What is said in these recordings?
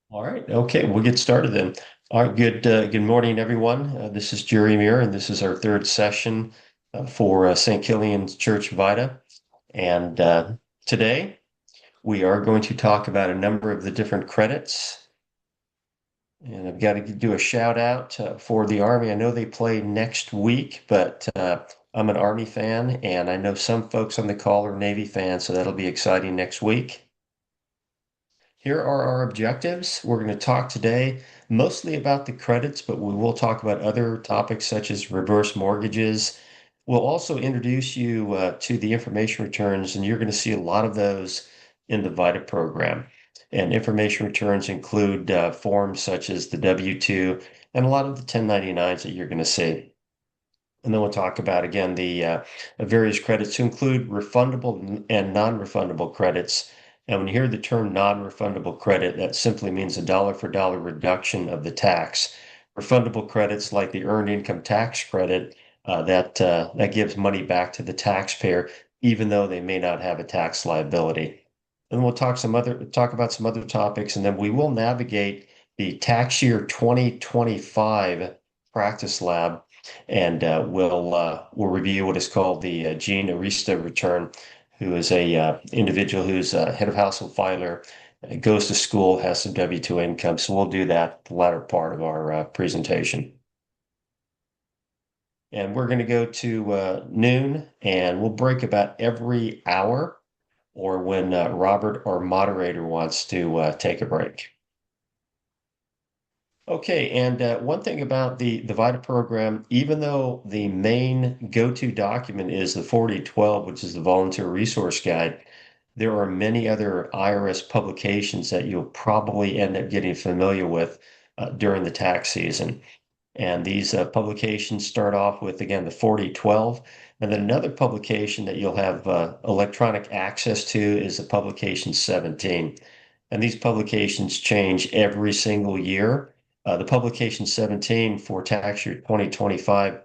All right. Okay, we'll get started then. All right. Good morning, everyone. This is Jerry Muir, and this is our third session for St. Kilian's Church VITA. And today we are going to talk about a number of the different credits. And I've got to do a shout out for the Army. I know they play next week, but I'm an Army fan, and I know some folks on the call are Navy fans, so that'll be exciting next week. Here are our objectives. We're going to talk today mostly about the credits, but we will talk about other topics such as reverse mortgages. We'll also introduce you to the information returns, and you're going to see a lot of those in the VITA program. And information returns include forms such as the W-2 and a lot of the 1099s that you're going to see. And then we'll talk about again the various credits to include refundable and non-refundable credits. And when you hear the term non-refundable credit, that simply means a dollar for dollar reduction of the tax. Refundable credits like the earned income tax credit, that gives money back to the taxpayer, even though they may not have a tax liability. And we'll talk about some other topics, and then we will navigate the tax year 2025 practice lab, and we'll review what is called the Gene Arista return, who is a individual who's head of household filer, goes to school, has some W-2 income. So we'll do that the latter part of our presentation. And we're going to go to noon, and we'll break about every hour or when Robert, our moderator, wants to take a break. Okay, and one thing about the VITA program, even though the main go-to document is the 4012, which is the Volunteer Resource Guide, there are many other IRS publications that you'll probably end up getting familiar with during the tax season. And these publications start off with, again, the 4012. And then another publication that you'll have electronic access to is the publication 17. And these publications change every single year. The publication 17 for tax year 2025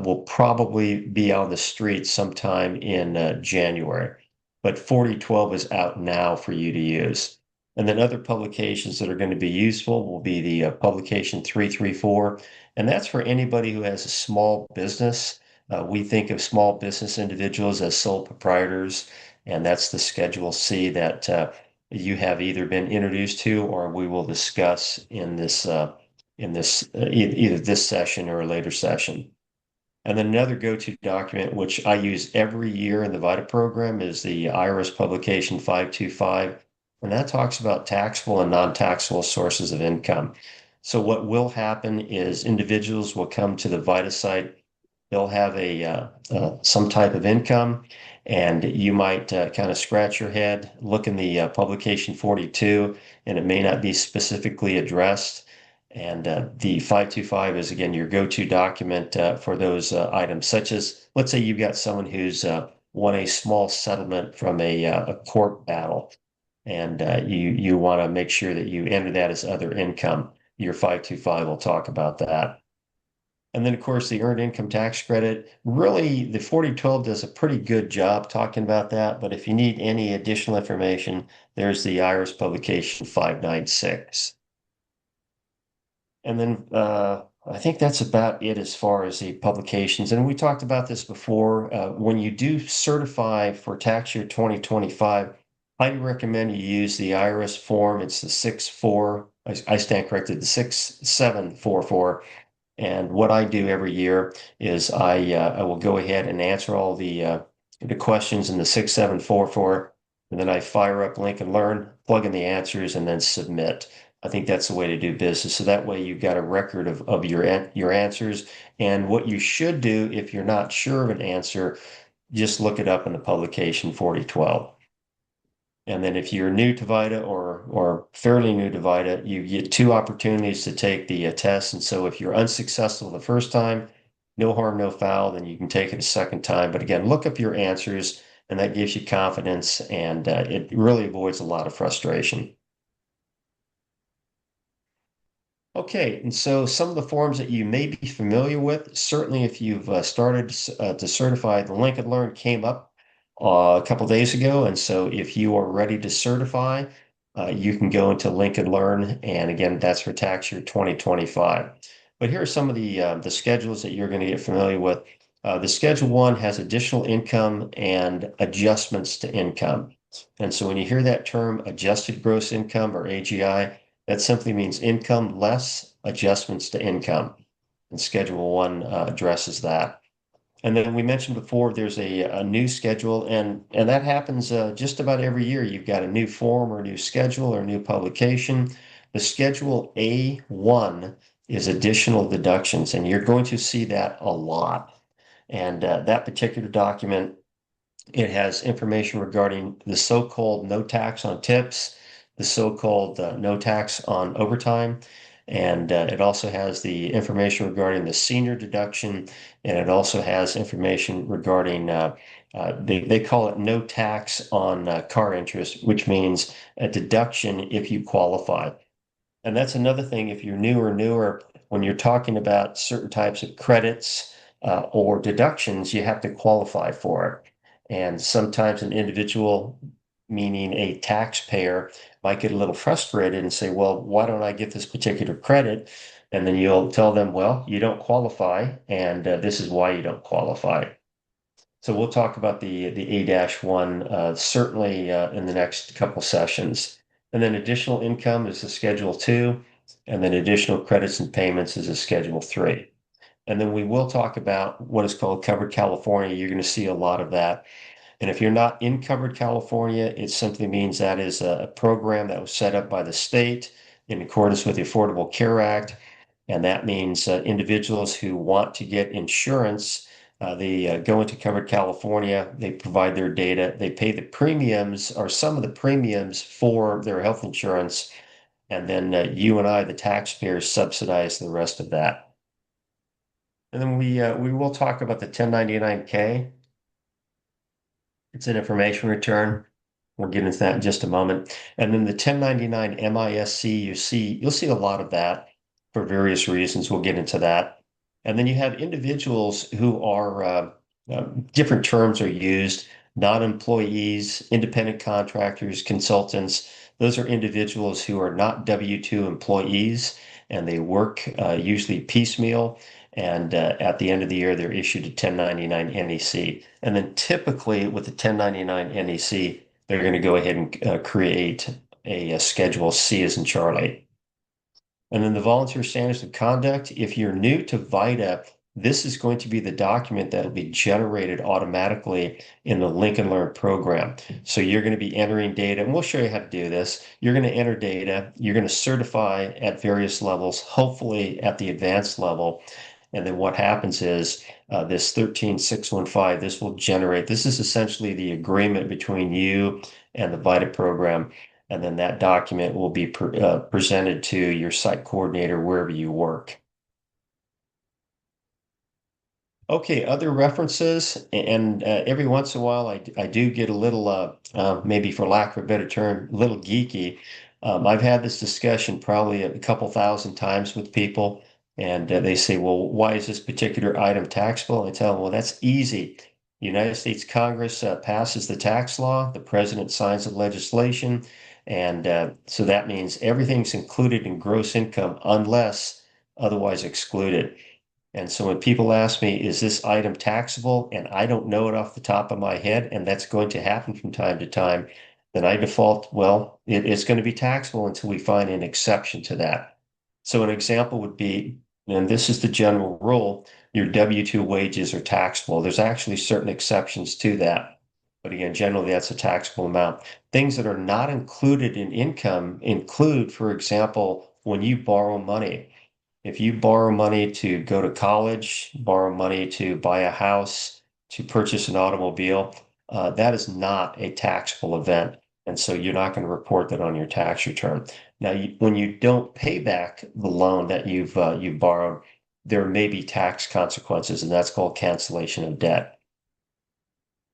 will probably be on the street sometime in January. But 4012 is out now for you to use. And then other publications that are going to be useful will be the publication 334, and that's for anybody who has a small business. We think of small business individuals as sole proprietors, and that's the Schedule C that you have either been introduced to or we will discuss in this either this session or a later session. And then another go-to document, which I use every year in the VITA program, is the IRS publication 525. And that talks about taxable and non-taxable sources of income. So what will happen is individuals will come to the VITA site. They'll have some type of income, and you might kind of scratch your head, look in the publication 42, and it may not be specifically addressed. And the 525 is, again, your go-to document for those items, such as, let's say you've got someone who's won a small settlement from a court battle, and you want to make sure that you enter that as other income. Your 525 will talk about that. And then, of course, the earned income tax credit. Really, the 4012 does a pretty good job talking about that. But if you need any additional information, there's the IRS publication 596. And then I think that's about it as far as the publications. And we talked about this before. When you do certify for tax year 2025, I recommend you use the IRS form. It's the 64, I stand corrected, the 6744. And what I do every year is I will go ahead and answer all the questions in the 6744, and then I fire up Lincoln Learn, plug in the answers, and then submit. I think that's the way to do business. So that way you've got a record of your answers. And what you should do if you're not sure of an answer, just look it up in the publication 4012. And then if you're new to VITA or fairly new to VITA, you get two opportunities to take the test. And so if you're unsuccessful the first time, no harm, no foul, then you can take it a second time. But again, look up your answers, and that gives you confidence, and it really avoids a lot of frustration. Okay, and so some of the forms that you may be familiar with, certainly if you've started to certify, the Lincoln Learn came up a couple days ago. And so if you are ready to certify, you can go into Link and Learn, and again, that's for tax year 2025. But here are some of the schedules that you're going to get familiar with. The Schedule 1 has additional income and adjustments to income. And so when you hear that term adjusted gross income or AGI, that simply means income less adjustments to income. And Schedule 1 addresses that. And then we mentioned before there's a new schedule, and that happens just about every year. You've got a new form or a new schedule or a new publication. The Schedule A1 is additional deductions, and you're going to see that a lot. And that particular document, it has information regarding the so-called no tax on tips, the so-called no tax on overtime, and it also has the information regarding the senior deduction, and it also has information regarding they call it no tax on car interest, which means a deduction if you qualify. And that's another thing, if you're newer, when you're talking about certain types of credits or deductions, you have to qualify for it. And sometimes an individual, meaning a taxpayer, might get a little frustrated and say, well, why don't I get this particular credit? And then you'll tell them, well, you don't qualify, and this is why you don't qualify. So we'll talk about the A-1 certainly in the next couple sessions. And then additional income is a Schedule 2, and then additional credits and payments is a Schedule 3. And then we will talk about what is called Covered California. You're going to see a lot of that. And if you're not in Covered California, it simply means that is a program that was set up by the state in accordance with the Affordable Care Act. And that means individuals who want to get insurance, they go into Covered California, they provide their data, they pay the premiums or some of the premiums for their health insurance, and then you and I, the taxpayers, subsidize the rest of that. And then we will talk about the 1099-K. It's an information return. We'll get into that in just a moment. And then the 1099 MISC, you'll see a lot of that for various reasons. We'll get into that. And then you have individuals who are different terms are used, non-employees, independent contractors, consultants. Those are individuals who are not W-2 employees, and they work usually piecemeal. And at the end of the year, they're issued a 1099 NEC. And then typically with the 1099 NEC, they're going to go ahead and create a Schedule C as in Charlie. And then the volunteer standards of conduct, if you're new to VITA, this is going to be the document that will be generated automatically in the Link and Learn program. So you're going to be entering data, and we'll show you how to do this. You're going to enter data, you're going to certify at various levels, hopefully at the advanced level. And then what happens is this 13615, this will generate, this is essentially the agreement between you and the VITA program. And then that document will be presented to your site coordinator wherever you work. Okay, other references, and every once in a while I do get a little, maybe for lack of a better term, a little geeky. I've had this discussion probably a couple thousand times with people, and they say, well, why is this particular item taxable? And I tell them, well, that's easy. United States Congress passes the tax law, the president signs the legislation, and so that means everything's included in gross income unless otherwise excluded. And so when people ask me, is this item taxable? And I don't know it off the top of my head, and that's going to happen from time to time, then I default, well, it's going to be taxable until we find an exception to that. So an example would be, and this is the general rule, your W-2 wages are taxable. There's actually certain exceptions to that. But again, generally that's a taxable amount. Things that are not included in income include, for example, when you borrow money. If you borrow money to go to college, borrow money to buy a house, to purchase an automobile, that is not a taxable event. And so you're not going to report that on your tax return. Now, when you don't pay back the loan that you've borrowed, there may be tax consequences, and that's called cancellation of debt.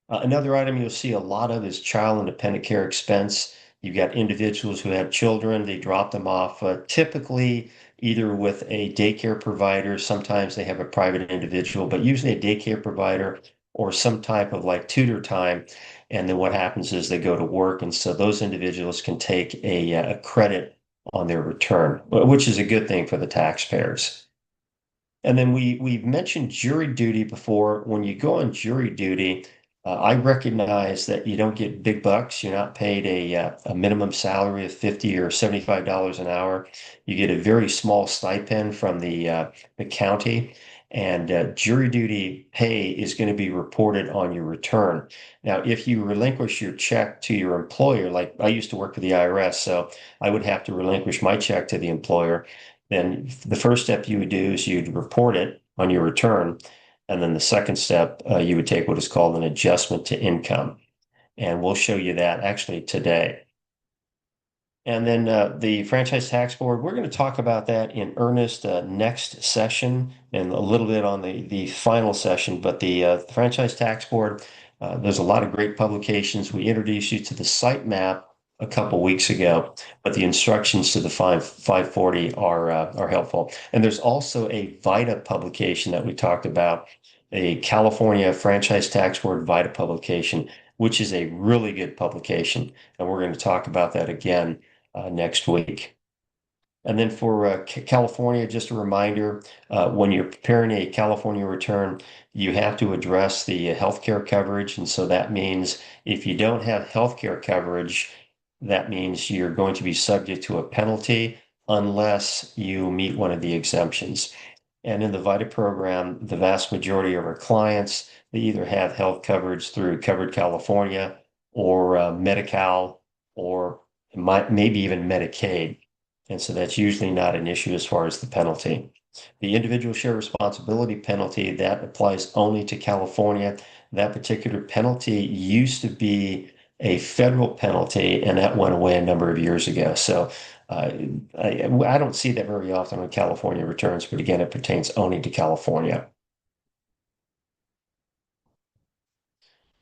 Another item you'll see a lot of is child and dependent care expense. You've got individuals who have children, they drop them off typically either with a daycare provider, sometimes they have a private individual, but usually a daycare provider or some type of like tutor time. And then what happens is they go to work. And so those individuals can take a credit on their return, which is a good thing for the taxpayers. And then we've mentioned jury duty before. When you go on jury duty, I recognize that you don't get big bucks. You're not paid a minimum salary of 50 or $75 an hour. You get a very small stipend from the county, and jury duty pay is going to be reported on your return. Now, if you relinquish your check to your employer, like I used to work for the IRS, so I would have to relinquish my check to the employer. Then the first step you would do is you'd report it on your return. And then the second step, you would take what is called an adjustment to income. And we'll show you that actually today. And then the Franchise Tax Board, we're going to talk about that in earnest next session and a little bit on the final session. But the Franchise Tax Board, there's a lot of great publications. We introduced you to the site map a couple weeks ago, but the instructions to the 540 are helpful. And there's also a VITA publication that we talked about, a California Franchise Tax Board VITA publication, which is a really good publication. And we're going to talk about that again next week. And then for California, just a reminder, when you're preparing a California return, you have to address the healthcare coverage. And so that means if you don't have healthcare coverage, that means you're going to be subject to a penalty unless you meet one of the exemptions. And in the VITA program, the vast majority of our clients, they either have health coverage through Covered California or Medi-Cal or maybe even Medicaid. And so that's usually not an issue as far as the penalty. The individual share responsibility penalty, that applies only to California. That particular penalty used to be a federal penalty, and that went away a number of years ago. So I don't see that very often on California returns, but again, it pertains only to California.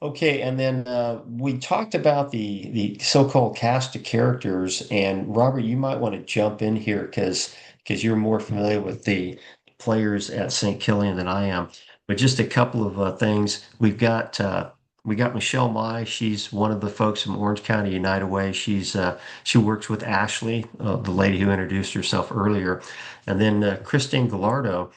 Okay, and then we talked about the so-called cast of characters, and Robert, you might want to jump in here because you're more familiar with the players at St. Killian than I am. But just a couple of things. We got Michelle Mai. She's one of the folks from Orange County United Way. She works with Ashley, the lady who introduced herself earlier, and then Christine Gallardo.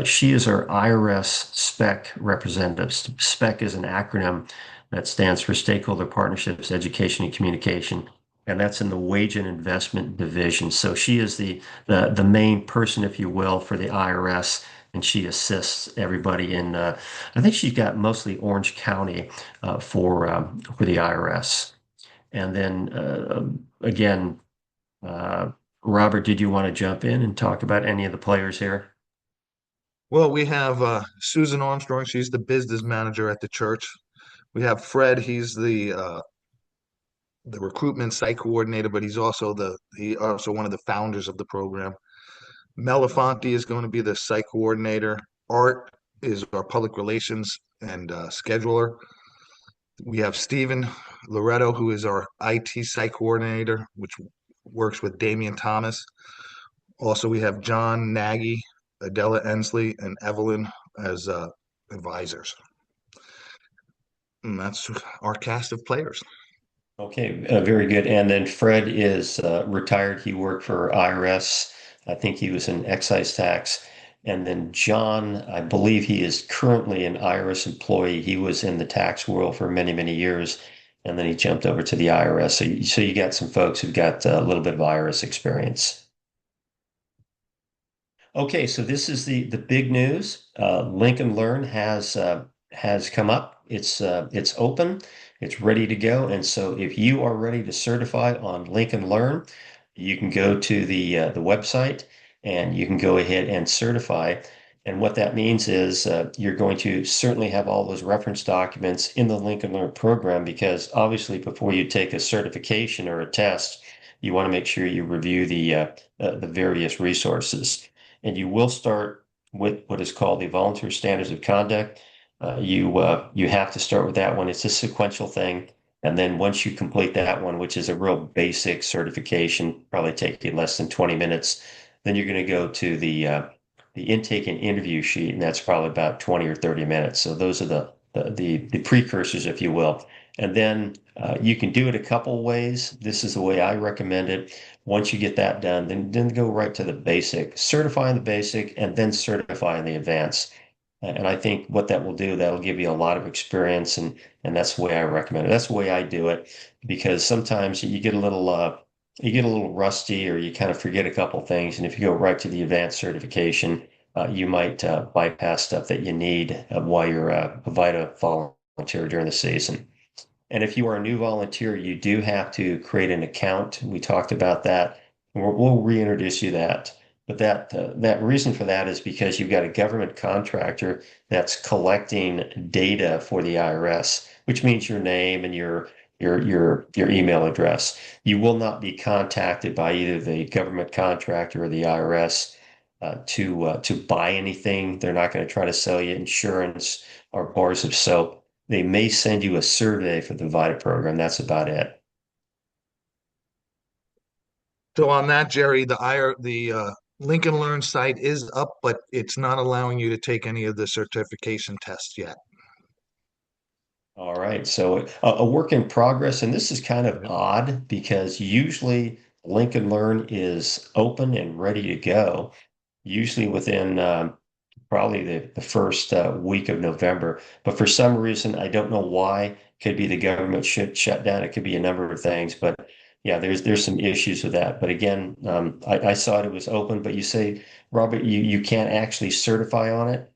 She is our IRS SPEC representative. SPEC is an acronym that stands for Stakeholder Partnerships, Education, and Communication. And that's in the Wage and Investment Division. So she is the main person, if you will, for the IRS, and she assists everybody in. I think she's got mostly Orange County for the IRS. And then again, uh, Robert, did you want to jump in and talk about any of the players here? Well, we have Susan Armstrong. She's the business manager at the church. We have Fred. He's the recruitment site coordinator, but he also one of the founders of the program. Melafonte is going to be the site coordinator. Art is our public relations and scheduler. We have Stephen Loretto, who is our IT site coordinator, which works with Damian Thomas. Also, we have John Nagy, Adela Ensley, and Evelyn as advisors. And that's our cast of players. Okay, very good. And then Fred is retired. He worked for IRS. I think he was in excise tax. And then John, I believe he is currently an IRS employee. He was in the tax world for many, many years, and then he jumped over to the IRS. So you got some folks who've got a little bit of IRS experience. Okay, so this is the big news. Lincoln Learn has come up. It's open. It's ready to go. And so if you are ready to certify on Lincoln Learn, you can go to the website and you can go ahead and certify. And what that means is you're going to certainly have all those reference documents in the Lincoln Learn program because obviously before you take a certification or a test, you want to make sure you review the various resources and you will start with what is called the Volunteer Standards of Conduct. You have to start with that one. It's a sequential thing, and then once you complete that one, which is a real basic certification, probably take you less than 20 minutes, then you're going to go to the intake and interview sheet, and that's probably about 20 or 30 minutes. So those are the precursors, if you will. And then you can do it a couple ways. This is the way I recommend it. Once you get that done, then go right to the basic, certifying the basic, and then certifying the advanced. And I think what that will do, that'll give you a lot of experience, and that's the way I recommend it. That's the way I do it because sometimes you get a little rusty or you kind of forget a couple things, and if you go right to the advanced certification, you might bypass stuff that you need while you're a VITA volunteer during the season. And if you are a new volunteer, you do have to create an account. We talked about that. We'll reintroduce you that. But that reason for that is because you've got a government contractor that's collecting data for the IRS, which means your name and your email address. You will not be contacted by either the government contractor or the IRS to buy anything. They're not going to try to sell you insurance or bars of soap. They may send you a survey for the VITA program. That's about it. So on that, Jerry, the Lincoln Learn site is up, but it's not allowing you to take any of the certification tests yet. All right. So a work in progress, and this is kind of Yep. odd because usually Lincoln Learn is open and ready to go, usually within probably the first week of November. But for some reason, I don't know why. Could be the government should shut down. It could be a number of things. But yeah, there's some issues with that. But again, I saw it was open. But you say, Robert, you can't actually certify on it.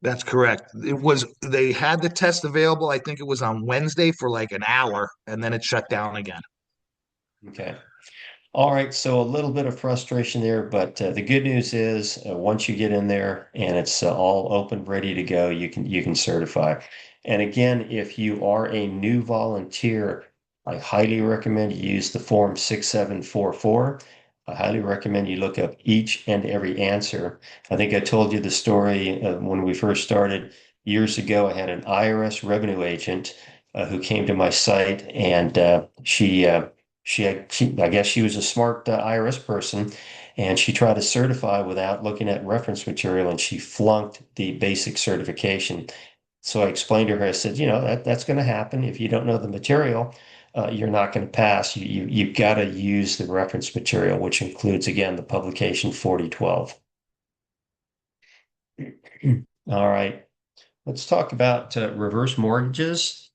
That's correct. They had the test available. I think it was on Wednesday for like an hour, and then it shut down again. Okay. All right, so a little bit of frustration there, but the good news is once you get in there and it's all open, ready to go, you can certify. And again, if you are a new volunteer, I highly recommend you use the form 6744. I highly recommend you look up each and every answer. I think I told you the story when we first started years ago. I had an IRS revenue agent who came to my site, and I guess she was a smart IRS person, and she tried to certify without looking at reference material, and she flunked the basic certification. So I explained to her, I said, that's going to happen if you don't know the material. You're not going to pass. You've got to use the reference material, which includes again the publication 4012. All right, let's talk about reverse mortgages,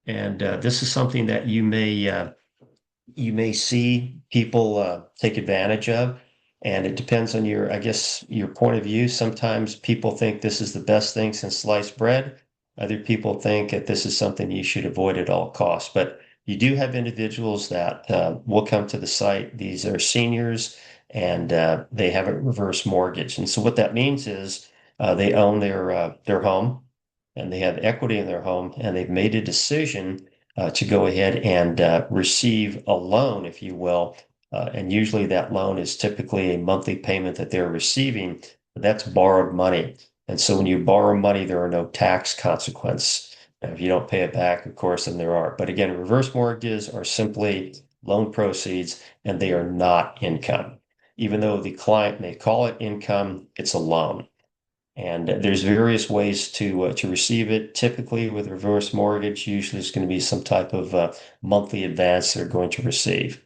and this is something that you may see people take advantage of. And it depends on I guess, your point of view. Sometimes people think this is the best thing since sliced bread. Other people think that this is something you should avoid at all costs. But you do have individuals that will come to the site. These are seniors and they have a reverse mortgage. And so what that means is they own their home and they have equity in their home and they've made a decision to go ahead and receive a loan, if you will. And usually that loan is typically a monthly payment that they're receiving. That's borrowed money. And so when you borrow money, there are no tax consequence. Now, if you don't pay it back, of course, then there are. But again, reverse mortgages are simply loan proceeds and they are not income. Even though the client may call it income, it's a loan. And there's various ways to receive it. Typically, with reverse mortgage, usually it's going to be some type of monthly advance they're going to receive.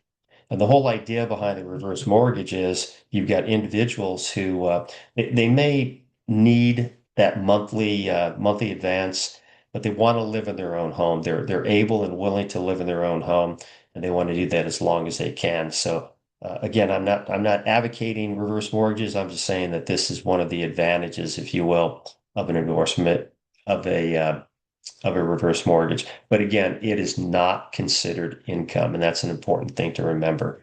And the whole idea behind the reverse mortgage is you've got individuals who they may need that monthly advance, but they want to live in their own home. They're able and willing to live in their own home, and they want to do that as long as they can. So again, I'm not advocating reverse mortgages. I'm just saying that this is one of the advantages, if you will, of an endorsement of a reverse mortgage. But again, it is not considered income, and that's an important thing to remember.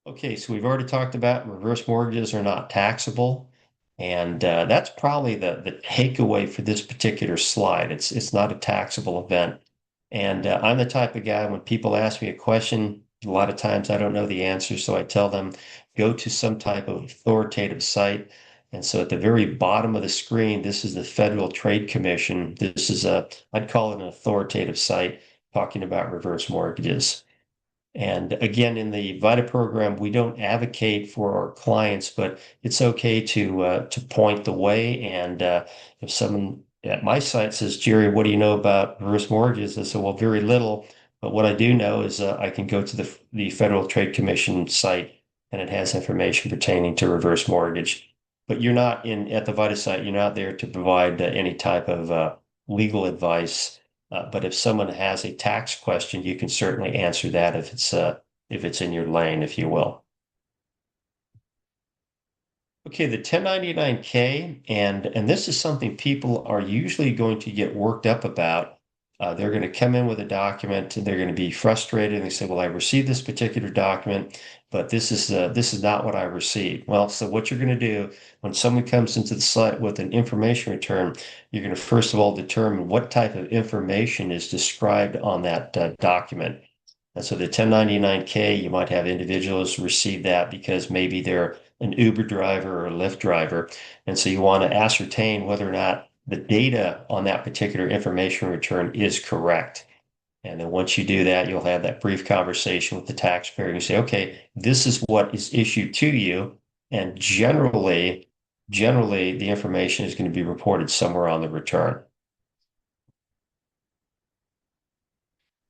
Okay, so we've already talked about reverse mortgages are not taxable, and that's probably the takeaway for this particular slide. It's not a taxable event, and I'm the type of guy when people ask me a question, a lot of times I don't know the answer, so I tell them go to some type of authoritative site. And so at the very bottom of the screen, this is the Federal Trade Commission. I'd call it an authoritative site talking about reverse mortgages. And again, in the VITA program, we don't advocate for our clients, but it's okay to point the way. And if someone at my site says, "Jerry, what do you know about reverse mortgages?" I said, "Well, very little, but what I do know is I can go to the Federal Trade Commission site, and it has information pertaining to reverse mortgage." But you're not in at the VITA site. You're not there to provide any type of legal advice. But if someone has a tax question, you can certainly answer that if it's in your lane, if you will. Okay, the 1099K, and this is something people are usually going to get worked up about. They're going to come in with a document and they're going to be frustrated and they say, "Well, I received this particular document, but this is not what I received." Well, so what you're going to do when someone comes into the site with an information return, you're going to first of all determine what type of information is described on that document. And so the 1099K, you might have individuals receive that because maybe they're an Uber driver or a Lyft driver. And so you want to ascertain whether or not the data on that particular information return is correct. And then once you do that, you'll have that brief conversation with the taxpayer and you say, "Okay, this is what is issued to you." And generally, the information is going to be reported somewhere on the return.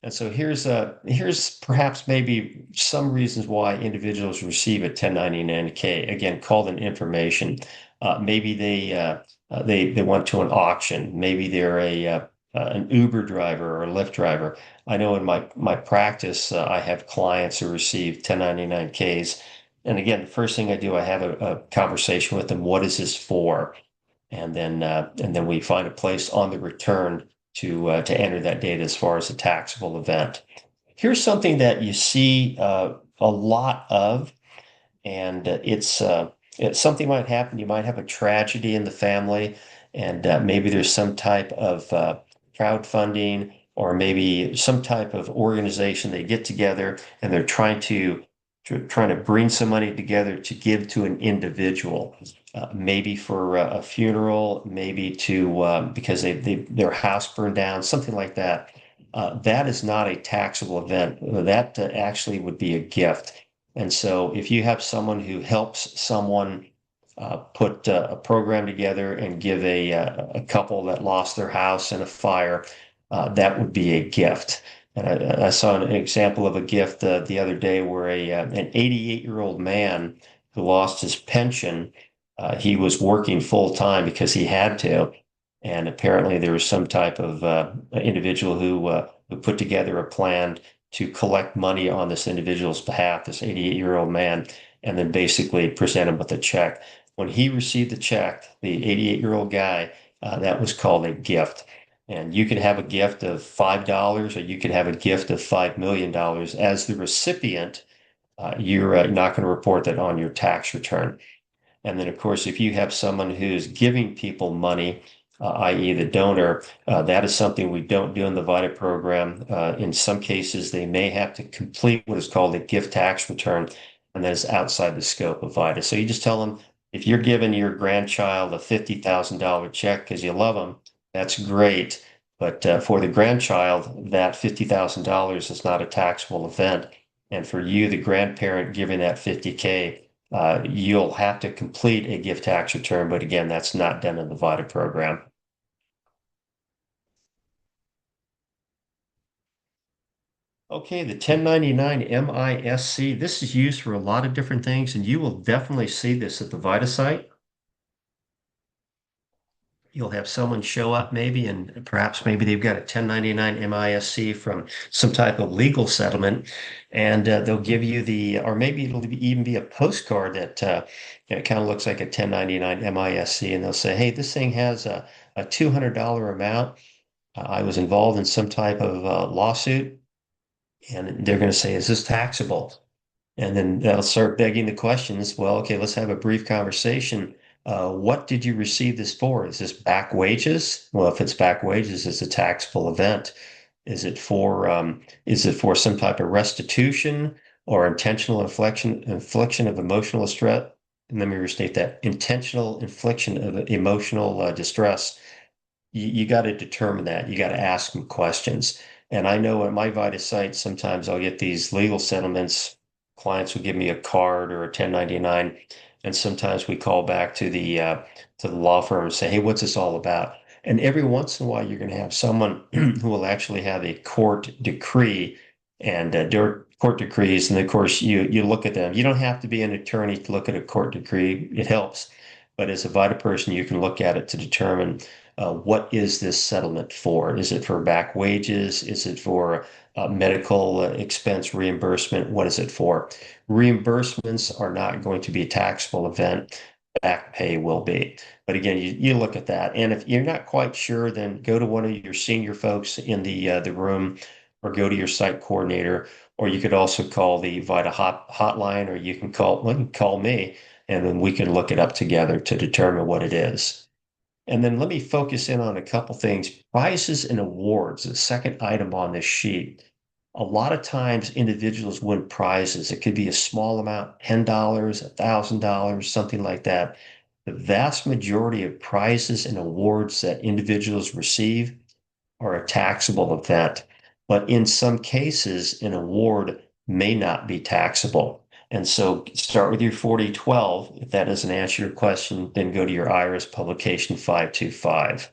And so here's perhaps maybe some reasons why individuals receive a 1099K, again, called an information. Maybe they went to an auction. Maybe they're an Uber driver or a Lyft driver. I know in my practice, I have clients who receive 1099Ks. And again, the first thing I do, I have a conversation with them. What is this for? And then we find a place on the return to enter that data as far as a taxable event. Here's something that you see a lot of, and it's something might happen. You might have a tragedy in the family, and maybe there's some type of crowdfunding or maybe some type of organization. They get together and they're trying to bring some money together to give to an individual, maybe for a funeral, maybe to because their house burned down, something like that. That is not a taxable event. That actually would be a gift. And so if you have someone who helps someone put a program together and give a couple that lost their house in a fire, that would be a gift. And I saw an example of a gift the other day where an 88-year-old man who lost his pension, he was working full time because he had to. And apparently there was some type of individual who put together a plan to collect money on this individual's behalf, this 88-year-old man, and then basically present him with a check. When he received the check, the 88-year-old guy, that was called a gift. And you could have a gift of $5 or you could have a gift of $5 million. As the recipient, you're not going to report that on your tax return. And then, of course, if you have someone who's giving people money, i.e., the donor, that is something we don't do in the VITA program. In some cases, they may have to complete what is called a gift tax return, and that is outside the scope of VITA. So you just tell them if you're giving your grandchild a $50,000 check because you love them, that's great. But for the grandchild, that $50,000 is not a taxable event. And for you, the grandparent giving that 50K, you'll have to complete a gift tax return, but again, that's not done in the VITA program. Okay, the 1099 MISC, this is used for a lot of different things, and you will definitely see this at the VITA site. You'll have someone show up maybe, and perhaps maybe they've got a 1099 MISC from some type of legal settlement, and they'll give you or maybe even be a postcard that it kind of looks like a 1099 MISC, and they'll say, "Hey, this thing has a $200 amount. I was involved in some type of lawsuit," and they're going to say, "Is this taxable?" And then they'll start begging the questions. Well, okay, let's have a brief conversation. What did you receive this for? Is this back wages? Well, if it's back wages, it's a taxable event. Is it for some type of restitution or intentional infliction of emotional distress? And let me restate that intentional infliction of emotional distress. You got to determine that. You got to ask them questions. And I know at my VITA site, sometimes I'll get these legal settlements. Clients will give me a card or a 1099, and sometimes we call back to the law firm and say, "Hey, what's this all about?" And every once in a while, you're going to have someone who will actually have a court decree and court decrees. And of course, you look at them. You don't have to be an attorney to look at a court decree. It helps. But as a VITA person, you can look at it to determine what is this settlement for? Is it for back wages? Is it for medical expense reimbursement? What is it for? Reimbursements are not going to be a taxable event. Back pay will be. But again, you look at that. And if you're not quite sure, then go to one of your senior folks in the room or go to your site coordinator, or you could also call the VITA hotline, or you can call me, and then we can look it up together to determine what it is. And then let me focus in on a couple things. Prizes and awards, the second item on this sheet. A lot of times individuals win prizes. It could be a small amount, $10, $1,000, something like that. The vast majority of prizes and awards that individuals receive are a taxable event. But in some cases, an award may not be taxable. And so start with your 4012. If that doesn't answer your question, then go to your IRS publication 525.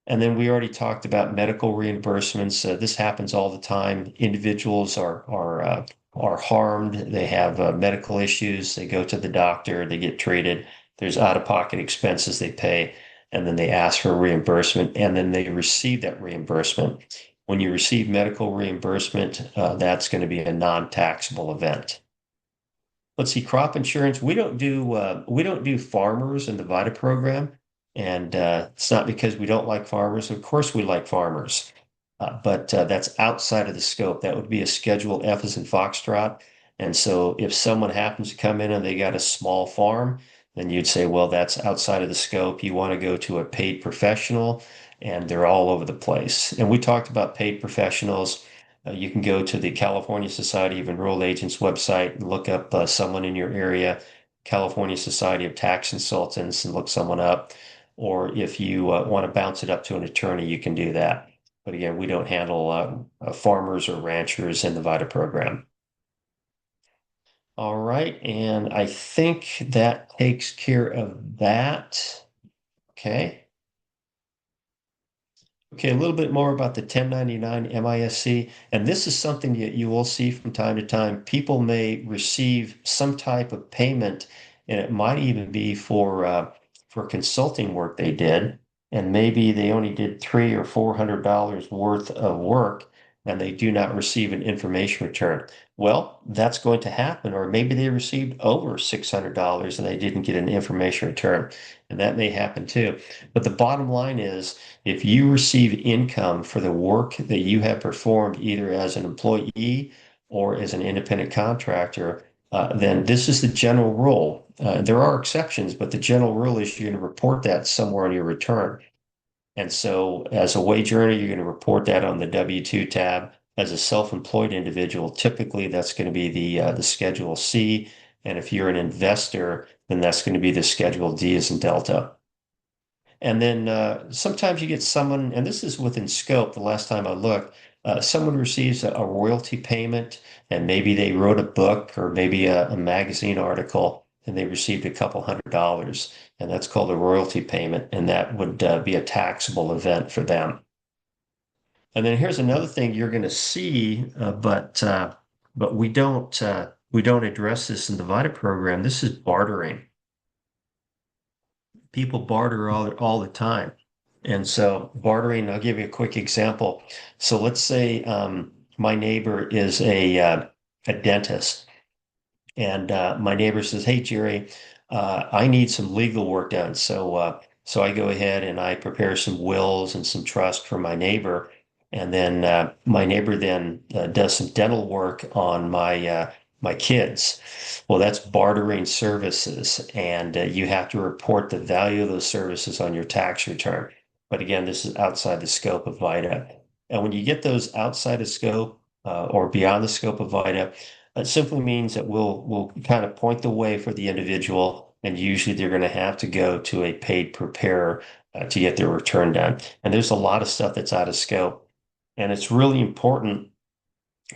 And then we already talked about medical reimbursements. This happens all the time. Individuals are harmed. They have medical issues. They go to the doctor. They get treated. There's out-of-pocket expenses they pay, and then they ask for reimbursement, and then they receive that reimbursement. When you receive medical reimbursement, that's going to be a non-taxable event. Let's see, crop insurance. We don't do farmers in the VITA program, and it's not because we don't like farmers. Of course, we like farmers, but that's outside of the scope. That would be a Schedule F as in Foxtrot. And so, if someone happens to come in and they got a small farm, then you'd say, well, that's outside of the scope. You want to go to a paid professional, and they're all over the place. And we talked about paid professionals. You can go to the California Society of Enrolled Agents website and look up someone in your area, California Society of Tax Consultants, and look someone up. Or if you want to bounce it up to an attorney, you can do that. But again, we don't handle farmers or ranchers in the VITA program. All right, and I think that takes care of that. Okay. Okay, a little bit more about the 1099 MISC. And this is something that you will see from time to time. People may receive some type of payment, and it might even be for consulting work they did. And maybe they only did $300 or $400 worth of work, and they do not receive an information return. Well, that's going to happen. Or maybe they received over $600 and they didn't get an information return. And that may happen too. But the bottom line is, if you receive income for the work that you have performed, either as an employee or as an independent contractor, then this is the general rule. There are exceptions, but the general rule is you're going to report that somewhere on your return. And so, as a wage earner, you're going to report that on the W-2 tab. As a self-employed individual, typically that's going to be the Schedule C. And if you're an investor, then that's going to be the Schedule D as in Delta. And then sometimes you get someone, and this is within scope. The last time I looked, someone receives a royalty payment, and maybe they wrote a book or maybe a magazine article, and they received a couple $100, and that's called a royalty payment, and that would be a taxable event for them. And then here's another thing you're going to see, but we don't address this in the VITA program. This is bartering. People barter all the time. And so bartering, I'll give you a quick example. So let's say my neighbor is a dentist, and my neighbor says, "Hey, Jerry, I need some legal work done." So I go ahead and I prepare some wills and some trust for my neighbor. And then my neighbor then does some dental work on my kids. Well, that's bartering services, and you have to report the value of those services on your tax return. But again, this is outside the scope of VITA. And when you get those outside of scope or beyond the scope of VITA, it simply means that we'll kind of point the way for the individual, and usually they're going to have to go to a paid preparer to get their return done. And there's a lot of stuff that's out of scope. And it's really important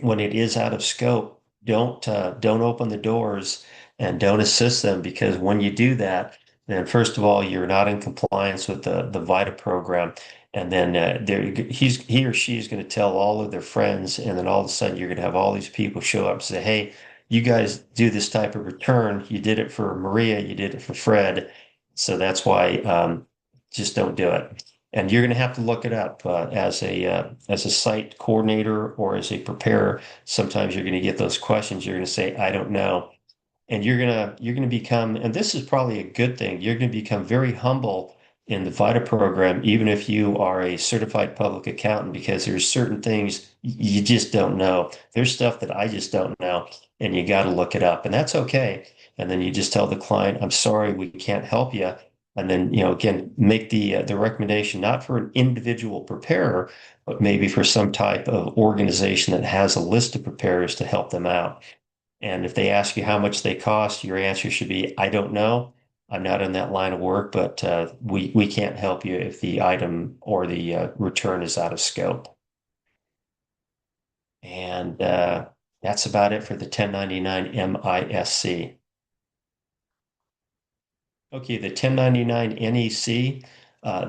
when it is out of scope, don't open the doors and don't assist them because when you do that, then first of all, you're not in compliance with the VITA program, and then he or she is going to tell all of their friends, and then all of a sudden you're going to have all these people show up and say, "Hey, you guys do this type of return. You did it for Maria, you did it for Fred, so that's why just don't do it." And you're going to have to look it up as a site coordinator or as a preparer. Sometimes you're going to get those questions. You're going to say, "I don't know," and you're gonna become. And this is probably a good thing. You're going to become very humble in the VITA program, even if you are a certified public accountant, because there's certain things you just don't know. There's stuff that I just don't know, and you got to look it up, and that's okay. And then you just tell the client, "I'm sorry, we can't help you." And then, again, make the recommendation not for an individual preparer, but maybe for some type of organization that has a list of preparers to help them out. And if they ask you how much they cost, your answer should be, "I don't know. I'm not in that line of work, but we can't help you if the item or the return is out of scope." And that's about it for the 1099 MISC. Okay, the 1099 NEC.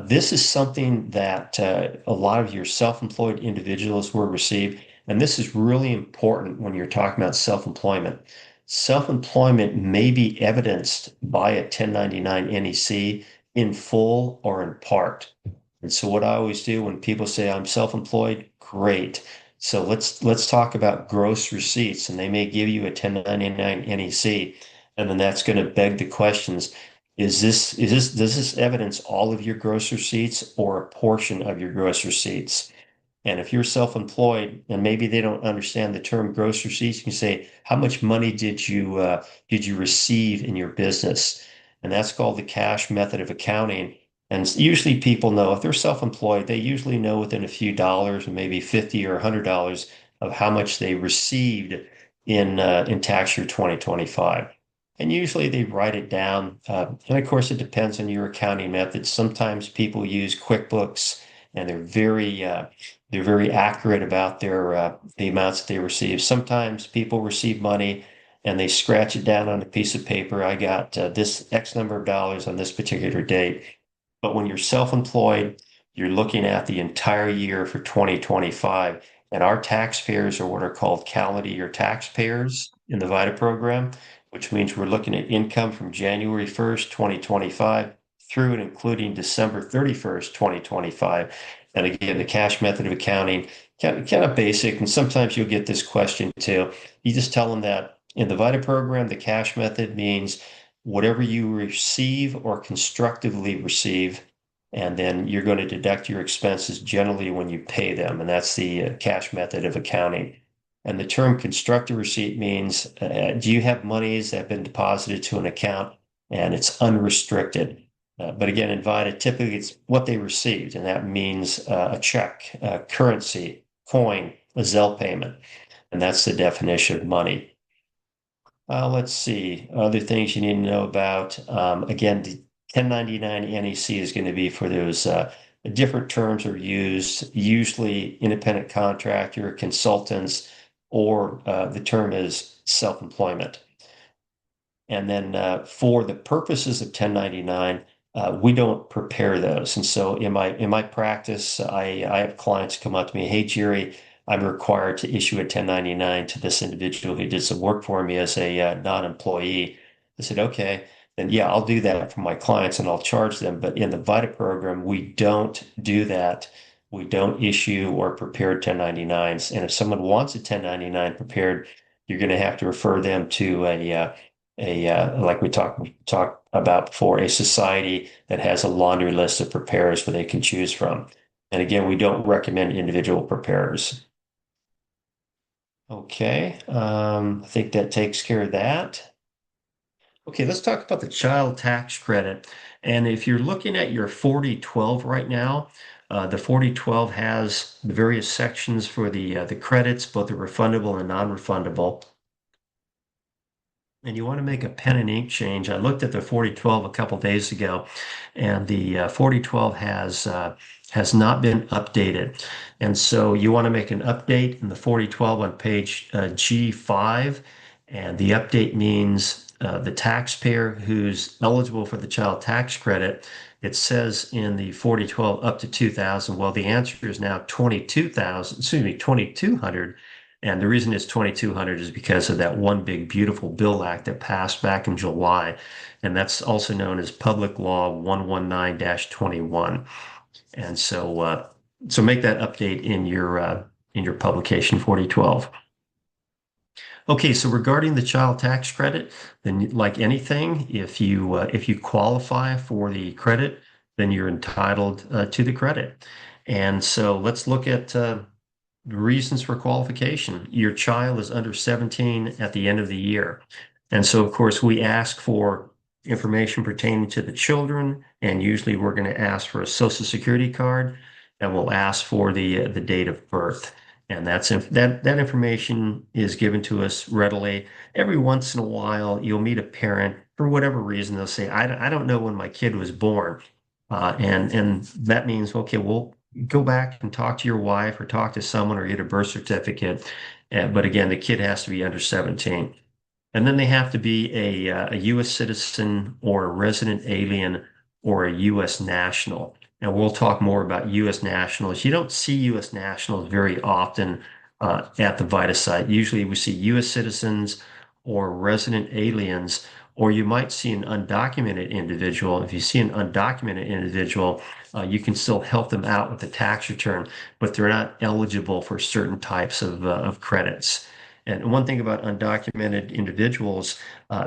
This is something that a lot of your self-employed individuals will receive. And this is really important when you're talking about self-employment. Self-employment may be evidenced by a 1099 NEC in full or in part. And so what I always do when people say I'm self-employed, great. So let's talk about gross receipts, and they may give you a 1099 NEC, and then that's going to beg the questions. Does this evidence all of your gross receipts or a portion of your gross receipts? And if you're self-employed and maybe they don't understand the term gross receipts, you can say, "How much money did you receive in your business?" And that's called the cash method of accounting. And usually people know if they're self-employed, they usually know within a few dollars, maybe 50 or $100 of how much they received in tax year 2025. And usually they write it down. And of course, it depends on your accounting method. Sometimes people use QuickBooks and they're very accurate about the amounts that they receive. Sometimes people receive money and they scratch it down on a piece of paper. I got this X number of dollars on this particular date. But when you're self-employed, you're looking at the entire year for 2025. And our taxpayers are what are called calendar year taxpayers in the VITA program, which means we're looking at income from January 1st, 2025 through and including December 31st, 2025. And again, the cash method of accounting, kind of basic. And sometimes you'll get this question too. You just tell them that in the VITA program, the cash method means whatever you receive or constructively receive, and then you're going to deduct your expenses generally when you pay them. And that's the cash method of accounting. And the term constructive receipt means do you have monies that have been deposited to an account and it's unrestricted? But again, in VITA, typically it's what they received, and that means a check, currency, coin, a Zelle payment. And that's the definition of money. Let's see, other things you need to know about. Again, the 1099 NEC is going to be for those different terms are used, usually independent contractor, consultants, or the term is self-employment. And then for the purposes of 1099, we don't prepare those. And so in my practice, I have clients come up to me, "Hey, Jerry, I'm required to issue a 1099 to this individual who did some work for me as a non-employee." I said, "Okay, then yeah, I'll do that for my clients and I'll charge them." But in the VITA program, we don't do that. We don't issue or prepare 1099s. And if someone wants a 1099 prepared, you're going to have to refer them to like we talked about before, a society that has a laundry list of preparers where they can choose from. And again, we don't recommend individual preparers. Okay, I think that takes care of that. Okay, let's talk about the child tax credit. And if you're looking at your 4012 right now, the 4012 has the various sections for the credits, both the refundable and non-refundable. And you want to make a pen and ink change. I looked at the 4012 a couple days ago, and the 4012 has not been updated. And so you want to make an update in the 4012 on page G5. And the update means the taxpayer who's eligible for the child tax credit. It says in the 4012 up to 2000. Well, the answer is now 22,000, excuse me, 2200. And the reason it's 2200 is because of that one big beautiful bill act that passed back in July. And that's also known as Public Law 119-21. And so make that update in your publication 4012. Okay, so regarding the child tax credit, then like anything, if you qualify for the credit, then you're entitled to the credit. And so let's look at reasons for qualification. Your child is under 17 at the end of the year. And so, of course, we ask for information pertaining to the children, and usually we're going to ask for a social security card, and we'll ask for the date of birth. And that information is given to us readily. Every once in a while, you'll meet a parent for whatever reason. They'll say, I don't know when my kid was born. And that means, okay, well, go back and talk to your wife or talk to someone or get a birth certificate. But again, the kid has to be under 17. And then they have to be a U.S. citizen or a resident alien or a U.S. national. And we'll talk more about U.S. nationals. You don't see U.S. nationals very often at the VITA site. Usually we see U.S. citizens or resident aliens, or you might see an undocumented individual. If you see an undocumented individual, you can still help them out with the tax return, but they're not eligible for certain types of credits. And one thing about undocumented individuals,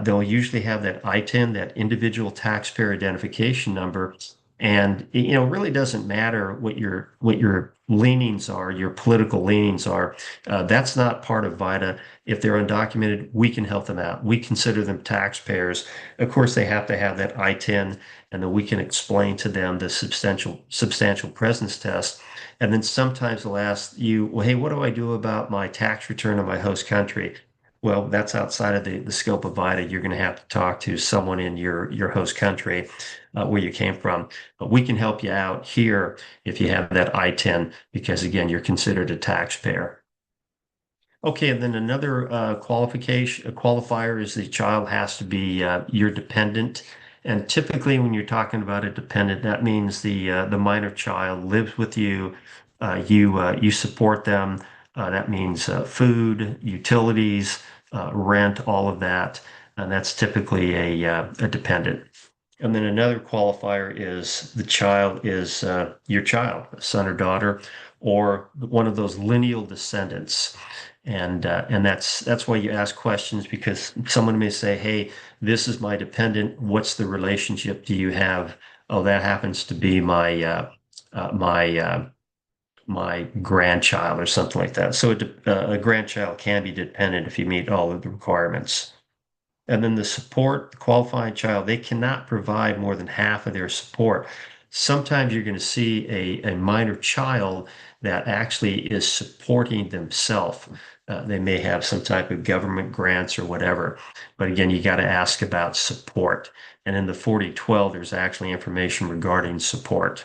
they'll usually have that ITIN, that individual taxpayer identification number. And it really doesn't matter what your leanings are, your political leanings are. That's not part of VITA. If they're undocumented, we can help them out. We consider them taxpayers. Of course, they have to have that ITIN, and then we can explain to them the substantial presence test. And then sometimes they'll ask you, well, hey, what do I do about my tax return in my host country? Well, that's outside of the scope of VITA. You're going to have to talk to someone in your host country where you came from. But we can help you out here if you have that I-10, because again, you're considered a taxpayer. Okay, and then another qualifier is the child has to be your dependent. And typically, when you're talking about a dependent, that means the minor child lives with you. You support them. That means food, utilities, rent, all of that, and that's typically a dependent. And then another qualifier is the child is your child, a son or daughter, or one of those lineal descendants. And that's why you ask questions, because someone may say, "Hey, this is my dependent. What's the relationship do you have?" Oh, that happens to be my grandchild or something like that. So a grandchild can be dependent if you meet all of the requirements. And then the support, the qualifying child, they cannot provide more than half of their support. Sometimes you're going to see a minor child that actually is supporting themselves. They may have some type of government grants or whatever. But again, you got to ask about support. And in the 4012, there's actually information regarding support.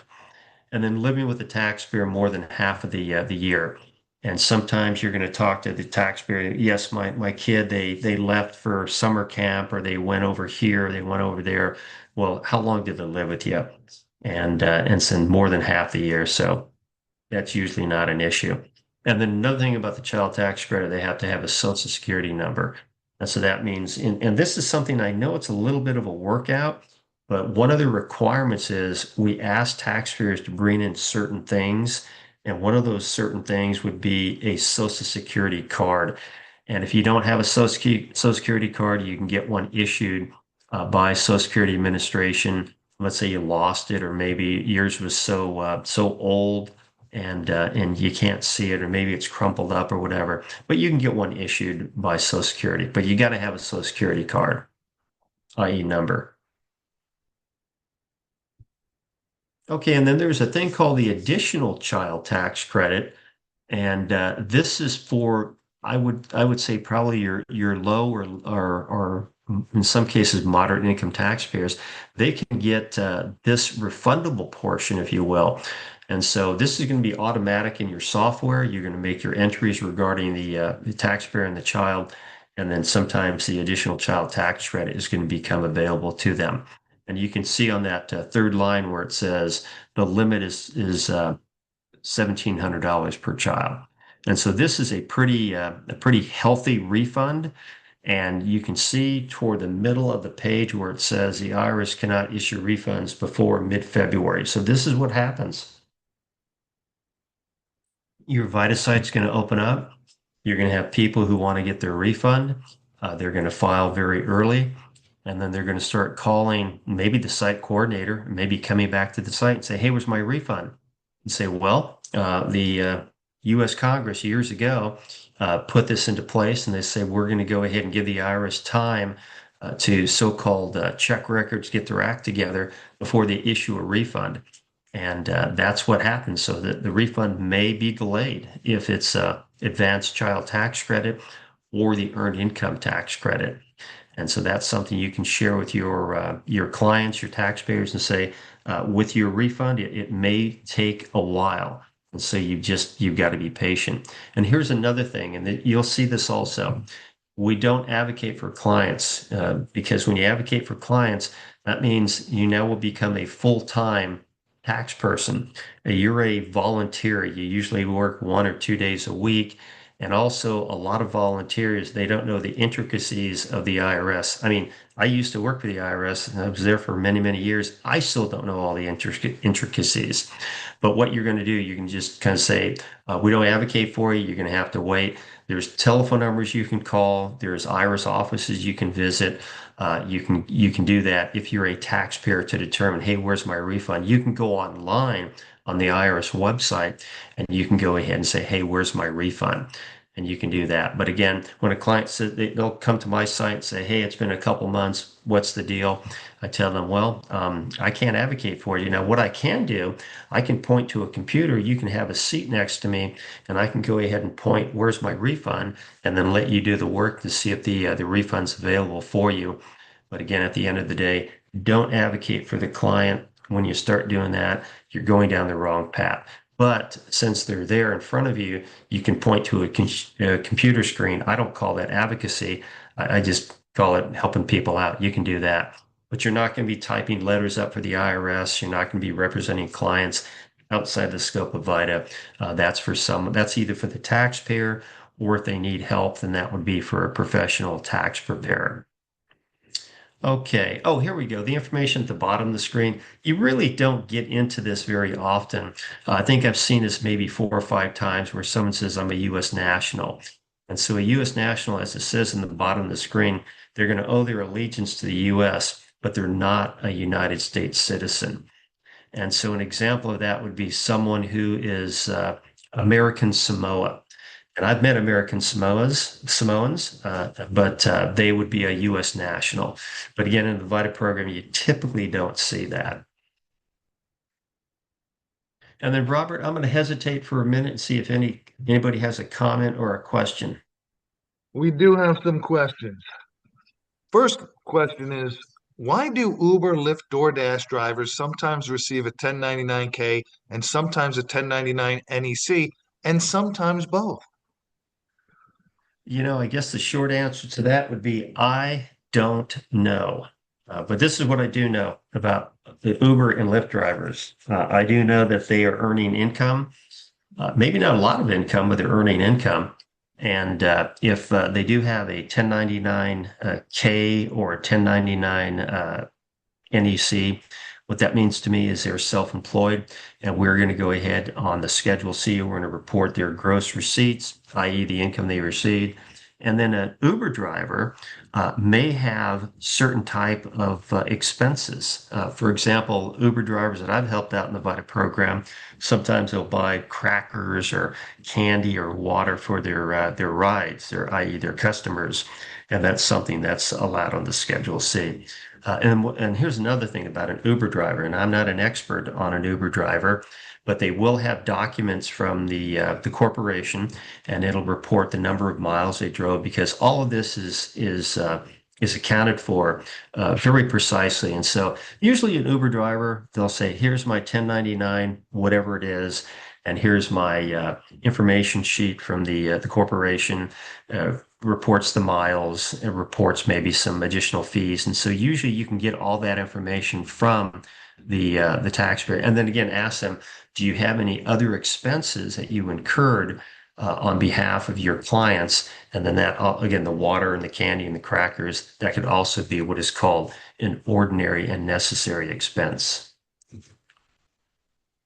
And then living with the taxpayer more than half of the year. And sometimes you're going to talk to the taxpayer. Yes, my kid, they left for summer camp, or they went over here, they went over there. Well, how long did they live with you? And so more than half the year. So that's usually not an issue. And then another thing about the child tax credit, they have to have a social security number. And so that means, and this is something I know it's a little bit of a workout, but one of the requirements is we ask taxpayers to bring in certain things. And one of those certain things would be a social security card. And if you don't have a social security card, you can get one issued by Social Security Administration. Let's say you lost it, or maybe yours was so old and you can't see it, or maybe it's crumpled up or whatever. But you can get one issued by Social Security. But you got to have a Social Security card, i.e. number. Okay, and then there's a thing called the additional child tax credit, and this is for I would say probably your low or in some cases, moderate income taxpayers, they can get this refundable portion, if you will. And so this is going to be automatic in your software. You're going to make your entries regarding the taxpayer and the child, and then sometimes the additional child tax credit is going to become available to them. And you can see on that third line where it says the limit is $1,700 per child. And so this is a pretty healthy refund. And you can see toward the middle of the page where it says the IRS cannot issue refunds before mid-February. So this is what happens. Your VITA site's going to open up. You're going to have people who want to get their refund. They're going to file very early, and then they're going to start calling maybe the site coordinator, maybe coming back to the site and say, "Hey, where's my refund?" And say, "Well, the U.S. Congress years ago put this into place, and they say we're going to go ahead and give the IRS time to so-called check records get their act together before they issue a refund." And that's what happens. So the refund may be delayed if it's advanced child tax credit or the earned income tax credit. And so that's something you can share with your clients, your taxpayers, and say, with your refund, it may take a while. And so you've got to be patient. And here's another thing, and you'll see this also. We don't advocate for clients because when you advocate for clients, that means you now will become a full-time tax person. You're a volunteer. You usually work 1 or 2 days a week. And also, a lot of volunteers, they don't know the intricacies of the IRS. I mean, I used to work for the IRS and I was there for many, many years. I still don't know all the intricacies. But what you're going to do, you can just kind of say, we don't advocate for you. You're going to have to wait. There's telephone numbers you can call. There's IRS offices you can visit. You can do that if you're a taxpayer to determine, hey, where's my refund? You can go online on the IRS website and you can go ahead and say, hey, where's my refund? And you can do that. But again, when a client says they'll come to my site and say, hey, it's been a couple months. What's the deal? I tell them, well, I can't advocate for you. Now, what I can do, I can point to a computer. You can have a seat next to me, and I can go ahead and point, where's my refund? And then let you do the work to see if the refund's available for you. But again, at the end of the day, don't advocate for the client. When you start doing that, you're going down the wrong path. But since they're there in front of you, you can point to a computer screen. I don't call that advocacy. I just call it helping people out. You can do that. But you're not going to be typing letters up for the IRS. You're not going to be representing clients outside the scope of VITA. That's either for the taxpayer, or if they need help, then that would be for a professional tax preparer. Okay. Oh, here we go. The information at the bottom of the screen. You really don't get into this very often. I think I've seen this maybe 4 or 5 times where someone says, I'm a U.S. national. And so a U.S. national, as it says in the bottom of the screen, they're going to owe their allegiance to the U.S., but they're not a United States citizen. And so an example of that would be someone who is American Samoa. And I've met American Samoans, but they would be a U.S. national. But again, in the VITA program, you typically don't see that. And then, Robert, I'm going to hesitate for a minute and see if anybody has a comment or a question. We do have some questions. First question is, why do Uber, Lyft, DoorDash drivers sometimes receive a 1099K and sometimes a 1099 NEC and sometimes both? I guess the short answer to that would be I don't know. But this is what I do know about the Uber and Lyft drivers. I do know that they are earning income, maybe not a lot of income, but they're earning income. And if they do have a 1099 K or a 1099 NEC. What that means to me is they're self-employed, and we're going to go ahead on the Schedule C. We're going to report their gross receipts, i.e., the income they received. And then an Uber driver may have certain type of expenses. For example, Uber drivers that I've helped out in the VITA program, sometimes they'll buy crackers or candy or water for their rides, i.e., their customers, and that's something that's allowed on the Schedule C. And here's another thing about an Uber driver, and I'm not an expert on an Uber driver, but they will have documents from the corporation, and it'll report the number of miles they drove because all of this is is accounted for very precisely. And so usually an Uber driver, they'll say, here's my 1099, whatever it is, and here's my information sheet from the corporation, reports the miles, it reports maybe some additional fees. And so usually you can get all that information from the taxpayer. And then again, ask them, do you have any other expenses that you incurred on behalf of your clients? And then that, again, the water and the candy and the crackers, that could also be what is called an ordinary and necessary expense.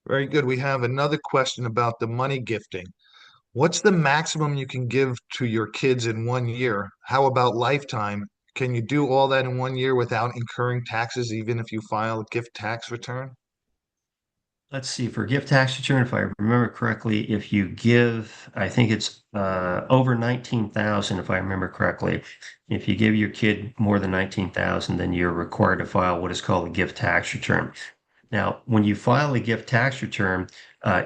Very good. We have another question about the money gifting. What's the maximum you can give to your kids in 1 year? How about lifetime? Can you do all that in 1 year without incurring taxes, even if you file a gift tax return? Let's see, for gift tax return, if I remember correctly, if you give, I think it's over 19,000, if I remember correctly. If you give your kid more than 19,000, then you're required to file what is called a gift tax return. Now, when you file a gift tax return,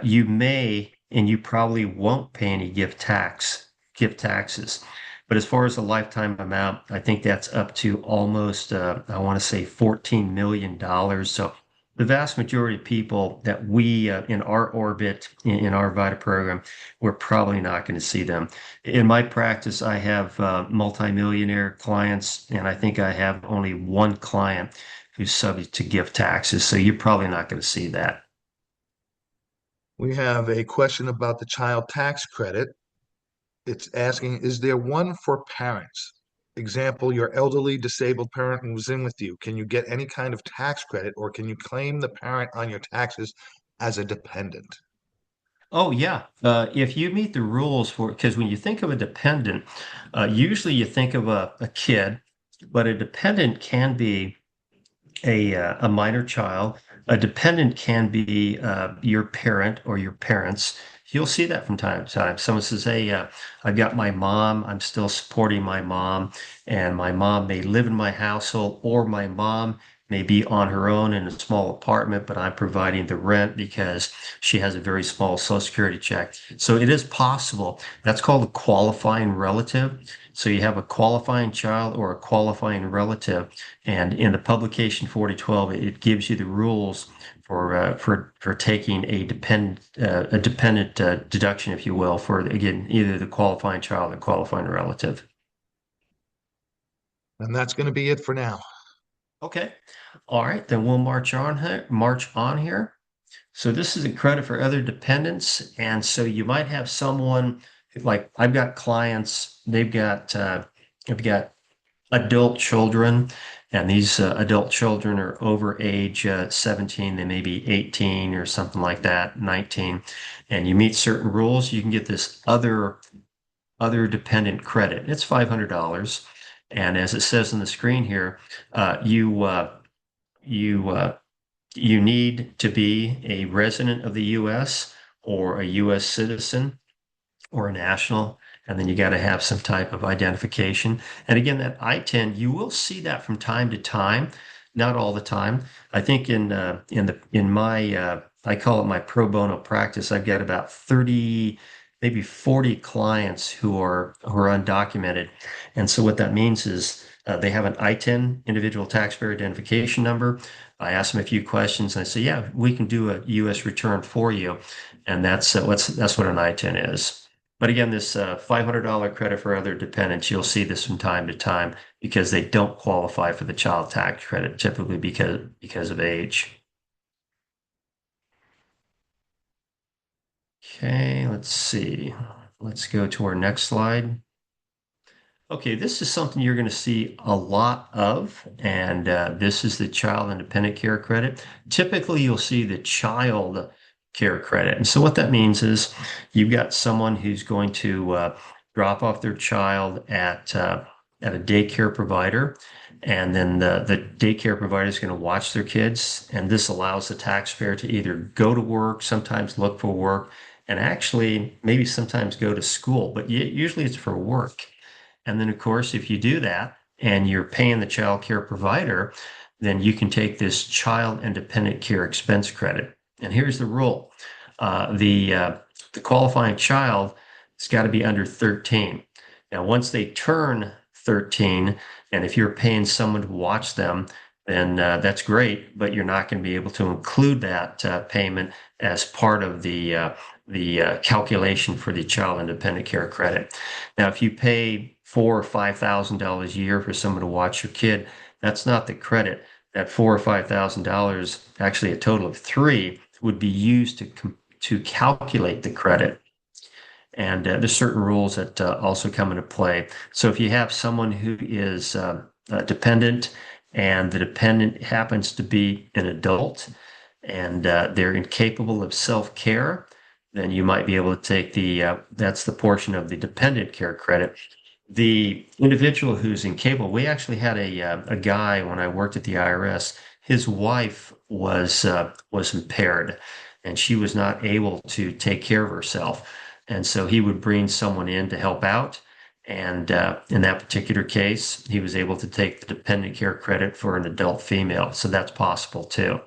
you may and you probably won't pay any gift taxes. But as far as the lifetime amount, I think that's up to almost, I want to say $14 million. So the vast majority of people that we in our orbit, in our VITA program, we're probably not going to see them. In my practice, I have multimillionaire clients, and I think I have only one client who's subject to gift taxes. So you're probably not going to see that. We have a question about the child tax credit. It's asking, is there one for parents? Example, your elderly disabled parent moves in with you. Can you get any kind of tax credit or can you claim the parent on your taxes as a dependent? Oh, yeah. If you meet the rules for, because when you think of a dependent, usually you think of a kid, but a dependent can be a minor child. A dependent can be your parent or your parents. You'll see that from time to time. Someone says, "Hey, I've got my mom. I'm still supporting my mom, and my mom may live in my household, or my mom may be on her own in a small apartment, but I'm providing the rent because she has a very small Social Security check." So it is possible. That's called a qualifying relative. So you have a qualifying child or a qualifying relative. And in the publication 4012, it gives you the rules for taking a dependent deduction, if you will, for again either the qualifying child or qualifying relative. And that's going to be it for now. Okay, all right, then we'll march on here. March on here. So this is a credit for other dependents, and so you might have someone like I've got clients. They've got adult children, and these adult children are over age 17. They may be 18 or something like that, 19. And you meet certain rules, you can get this other dependent credit. It's $500. And as it says on the screen here, you you need to be a resident of the U.S. or a U.S. citizen or a national, and then you got to have some type of identification. And again, that I-10, you will see that from time to time, not all the time. I think in my I call it my pro bono practice. I've got about 30, maybe 40 clients who are undocumented, and so what that means is they have an I-10 individual taxpayer identification number. I ask them a few questions, and I say, "Yeah, we can do a U.S. return for you," and that's what an I-10 is. But again, this $500 credit for other dependents, you'll see this from time to time because they don't qualify for the child tax credit, typically because of age. Okay, let's see. Let's go to our next slide. Okay, this is something you're going to see a lot of, and this is the child independent care credit. Typically, you'll see the child care credit. And so what that means is you've got someone who's going to drop off their child at a daycare provider, and then the daycare provider is going to watch their kids, and this allows the taxpayer to either go to work, sometimes look for work, and actually maybe sometimes go to school, but usually it's for work. And then, of course, if you do that and you're paying the child care provider, then you can take this child and dependent care expense credit. And here's the rule. The qualifying child has got to be under 13. Now, once they turn 13. And if you're paying someone to watch them, then that's great, but you're not going to be able to include that payment as part of the calculation for the child independent care credit. Now, if you pay $4,000 or $5,000 a year for someone to watch your kid, that's not the credit. That $4,000 or $5,000, actually a total of three, would be used to calculate the credit. And there's certain rules that also come into play. So if you have someone who is dependent and the dependent happens to be an adult and they're incapable of self-care, then you might be able to take that's the portion of the dependent care credit. The individual who's incapable, we actually had a guy when I worked at the IRS. His wife was impaired, and she was not able to take care of herself, and so he would bring someone in to help out. And in that particular case, he was able to take the dependent care credit for an adult female, so that's possible too.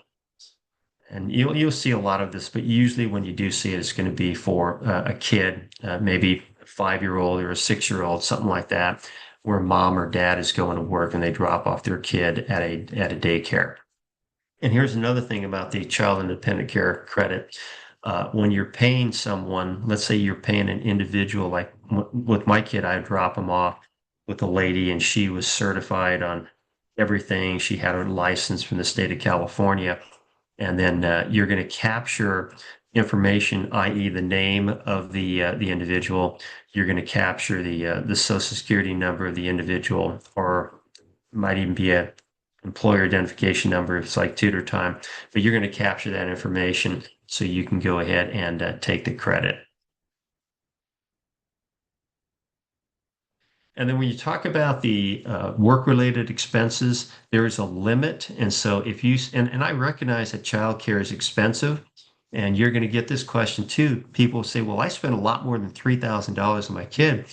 And you'll see a lot of this, but usually when you do see it, it's going to be for a kid, maybe a 5-year-old or a 6-year-old, something like that, where mom or dad is going to work and they drop off their kid at a daycare. And here's another thing about the child independent care credit. When you're paying someone, let's say you're paying an individual, like with my kid, I drop him off with a lady and she was certified on everything. She had her license from the state of California. And then you're going to capture information, i.e., the name of the individual. You're going to capture the Social Security number of the individual, or might even be a employer identification number if it's like tutor time. But you're going to capture that information so you can go ahead and take the credit. And then when you talk about the work-related expenses, there is a limit. And so if you, and I recognize that childcare is expensive, and you're going to get this question too. People say, well, I spent a lot more than $3,000 on my kid.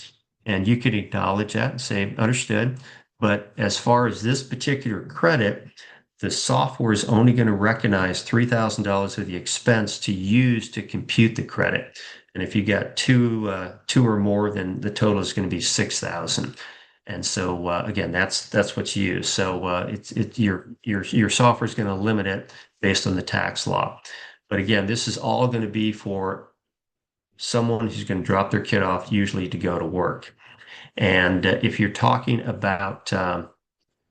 And you could acknowledge that and say, understood. But as far as this particular credit, the software is only going to recognize $3,000 of the expense to use to compute the credit. And if you got two or more, then the total is going to be 6,000. And so again, that's what's used. So your software is going to limit it based on the tax law. But again, this is all going to be for someone who's going to drop their kid off, usually to go to work. And if you're talking about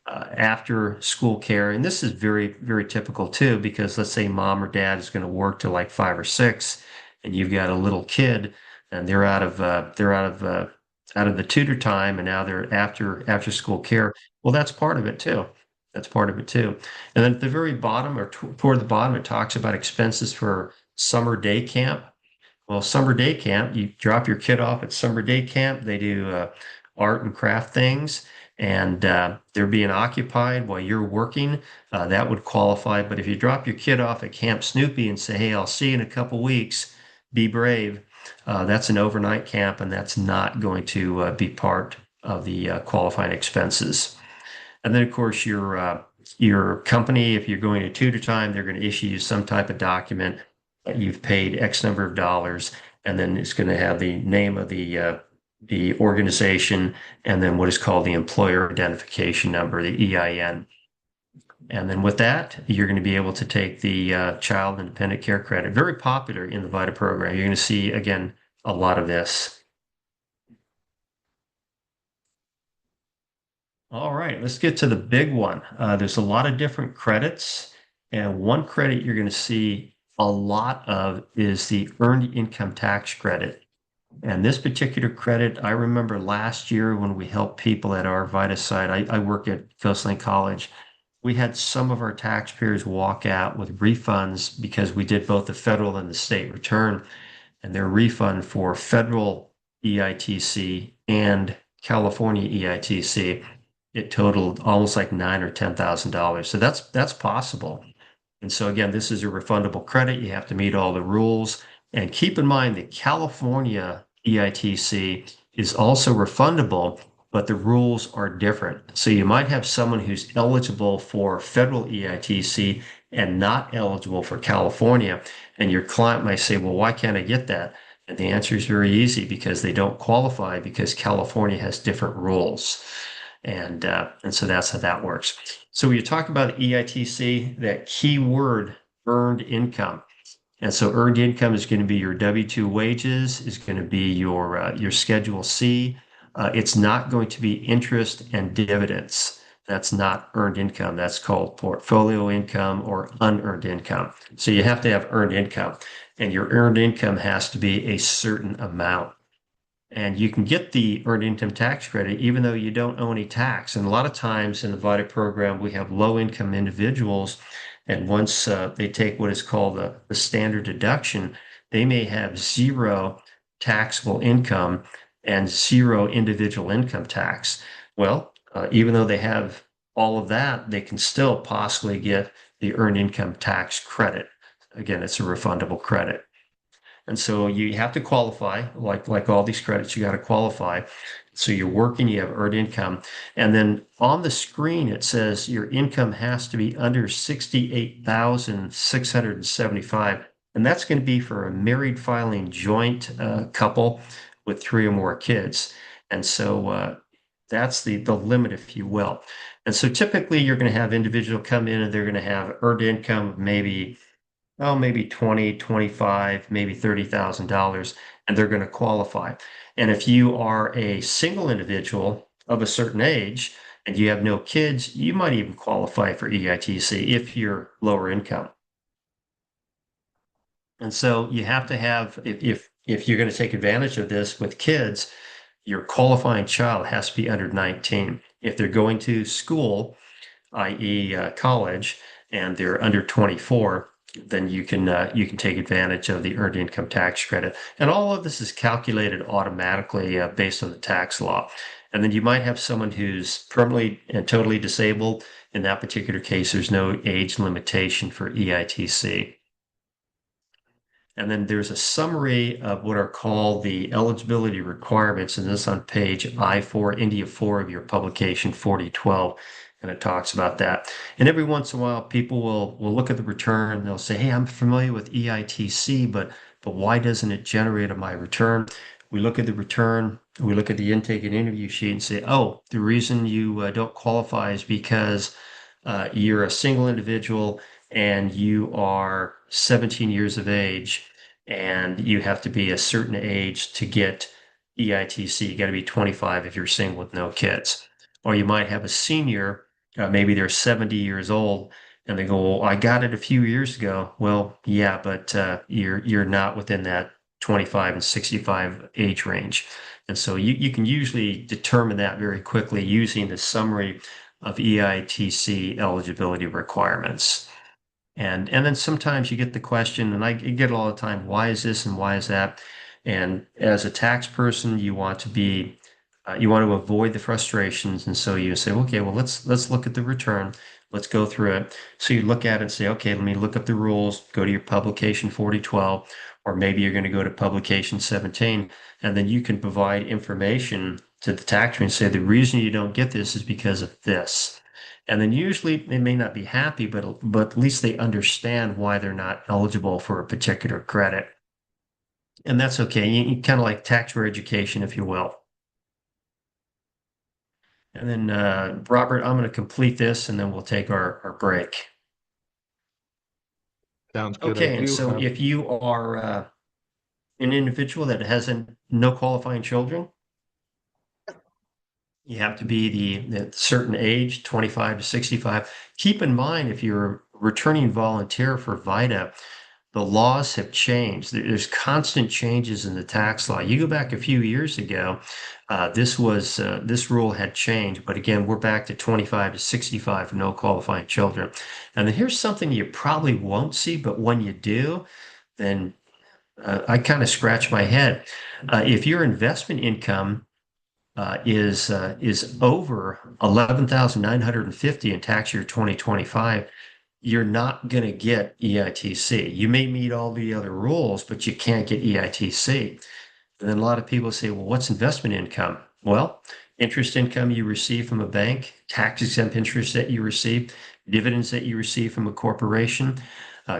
after school care, and this is very, very typical too, because let's say mom or dad is going to work till like 5 or 6, and you've got a little kid, and they're out of the tutor time, and now they're after school care. Well, that's part of it too. That's part of it too. And then at the very bottom, or toward the bottom, it talks about expenses for summer day camp. Well, summer day camp, you drop your kid off at summer day camp. They do art and craft things, and they're being occupied while you're working. That would qualify. But if you drop your kid off at Camp Snoopy and say, hey, I'll see you in a couple weeks, be brave, that's an overnight camp, and that's not going to be part of the qualifying expenses. And then, of course, your company, if you're going to tutor time, they're going to issue you some type of document that you've paid X number of dollars, and then it's going to have the name of the organization, and then what is called the employer identification number, the EIN. And then with that, you're going to be able to take the child independent care credit. Very popular in the VITA program. You're going to see, again, a lot of this. All right, let's get to the big one. There's a lot of different credits, and one credit you're going to see a lot of is the earned income tax credit. And this particular credit, I remember last year when we helped people at our VITA site, I work at Coastline College. We had some of our taxpayers walk out with refunds because we did both the federal and the state return, and their refund for federal EITC and California EITC, it totaled almost like $9,000 or $10,000. So that's possible. And so again, this is a refundable credit. You have to meet all the rules. And keep in mind that California EITC is also refundable, but the rules are different. So you might have someone who's eligible for federal EITC and not eligible for California. And your client might say, well, why can't I get that? And the answer is very easy, because they don't qualify because California has different rules. And so that's how that works. So when you talk about EITC, that key word, earned income. And so earned income is going to be your W-2 wages, is going to be your Schedule C. It's not going to be interest and dividends. That's not earned income. That's called portfolio income or unearned income. So you have to have earned income, and your earned income has to be a certain amount. And you can get the earned income tax credit even though you don't owe any tax. And a lot of times in the VITA program, we have low income individuals. And once they take what is called the standard deduction, they may have zero taxable income and zero individual income tax. Well, even though they have all of that, they can still possibly get the earned income tax credit. Again, it's a refundable credit. And so you have to qualify, like all these credits, you got to qualify. So you're working, you have earned income. And then on the screen, it says your income has to be under 68,675. And that's going to be for a married filing joint couple with three or more kids. And so that's the limit, if you will. And so typically you're going to have individual come in and they're going to have earned income of maybe 20, 25, maybe $30,000, and they're going to qualify. And if you are a single individual of a certain age and you have no kids, you might even qualify for EITC if you're lower income. And so you have to have, if you're going to take advantage of this with kids, your qualifying child has to be under 19. If they're going to school, i.e., college, and they're under 24, then you can take advantage of the earned income tax credit. And all of this is calculated automatically based on the tax law. And then you might have someone who's permanently and totally disabled. In that particular case, there's no age limitation for EITC. And then there's a summary of what are called the eligibility requirements, and this on page I-4, India 4 of your publication 4012, and it talks about that. And every once in a while, people will look at the return, and they'll say, "Hey, I'm familiar with EITC, but why doesn't it generate on my return?" We look at the return, we look at the intake and interview sheet, and say, "Oh, the reason you don't qualify is because you're a single individual." And you are 17 years of age, and you have to be a certain age to get EITC. You got to be 25 if you're single with no kids. Or you might have a senior, maybe they're 70 years old, and they go, "Well, I got it a few years ago." Well, yeah, but you're not within that 25 and 65 age range. And so you can usually determine that very quickly using the summary of EITC eligibility requirements. And then sometimes you get the question, and I get it all the time, why is this and why is that? And as a tax person, you want to avoid the frustrations, and so you say, okay, well, let's look at the return, let's go through it. So you look at it and say, okay, let me look up the rules, go to your publication 4012, or maybe you're going to go to publication 17, and then you can provide information to the taxman and say the reason you don't get this is because of this. And then usually they may not be happy, but at least they understand why they're not eligible for a particular credit. And that's okay. You kind of like tax for education, if you will. And then, Robert, I'm going to complete this and then we'll take our break. Sounds good. I Okay. And do so have. if you are an individual that has no qualifying children, you have to be the certain age, 25 to 65. Keep in mind, if you're a returning volunteer for VITA, the laws have changed. There's constant changes in the tax law. You go back a few years ago, this rule had changed, but again, we're back to 25 to 65 for no qualifying children. And then here's something you probably won't see, but when you do, then I kind of scratch my head. If your investment income is over 11,950 in tax year 2025, you're not going to get EITC. You may meet all the other rules, but you can't get EITC. And then a lot of people say, well, what's investment income? Well, interest income you receive from a bank, tax exempt interest that you receive, dividends that you receive from a corporation,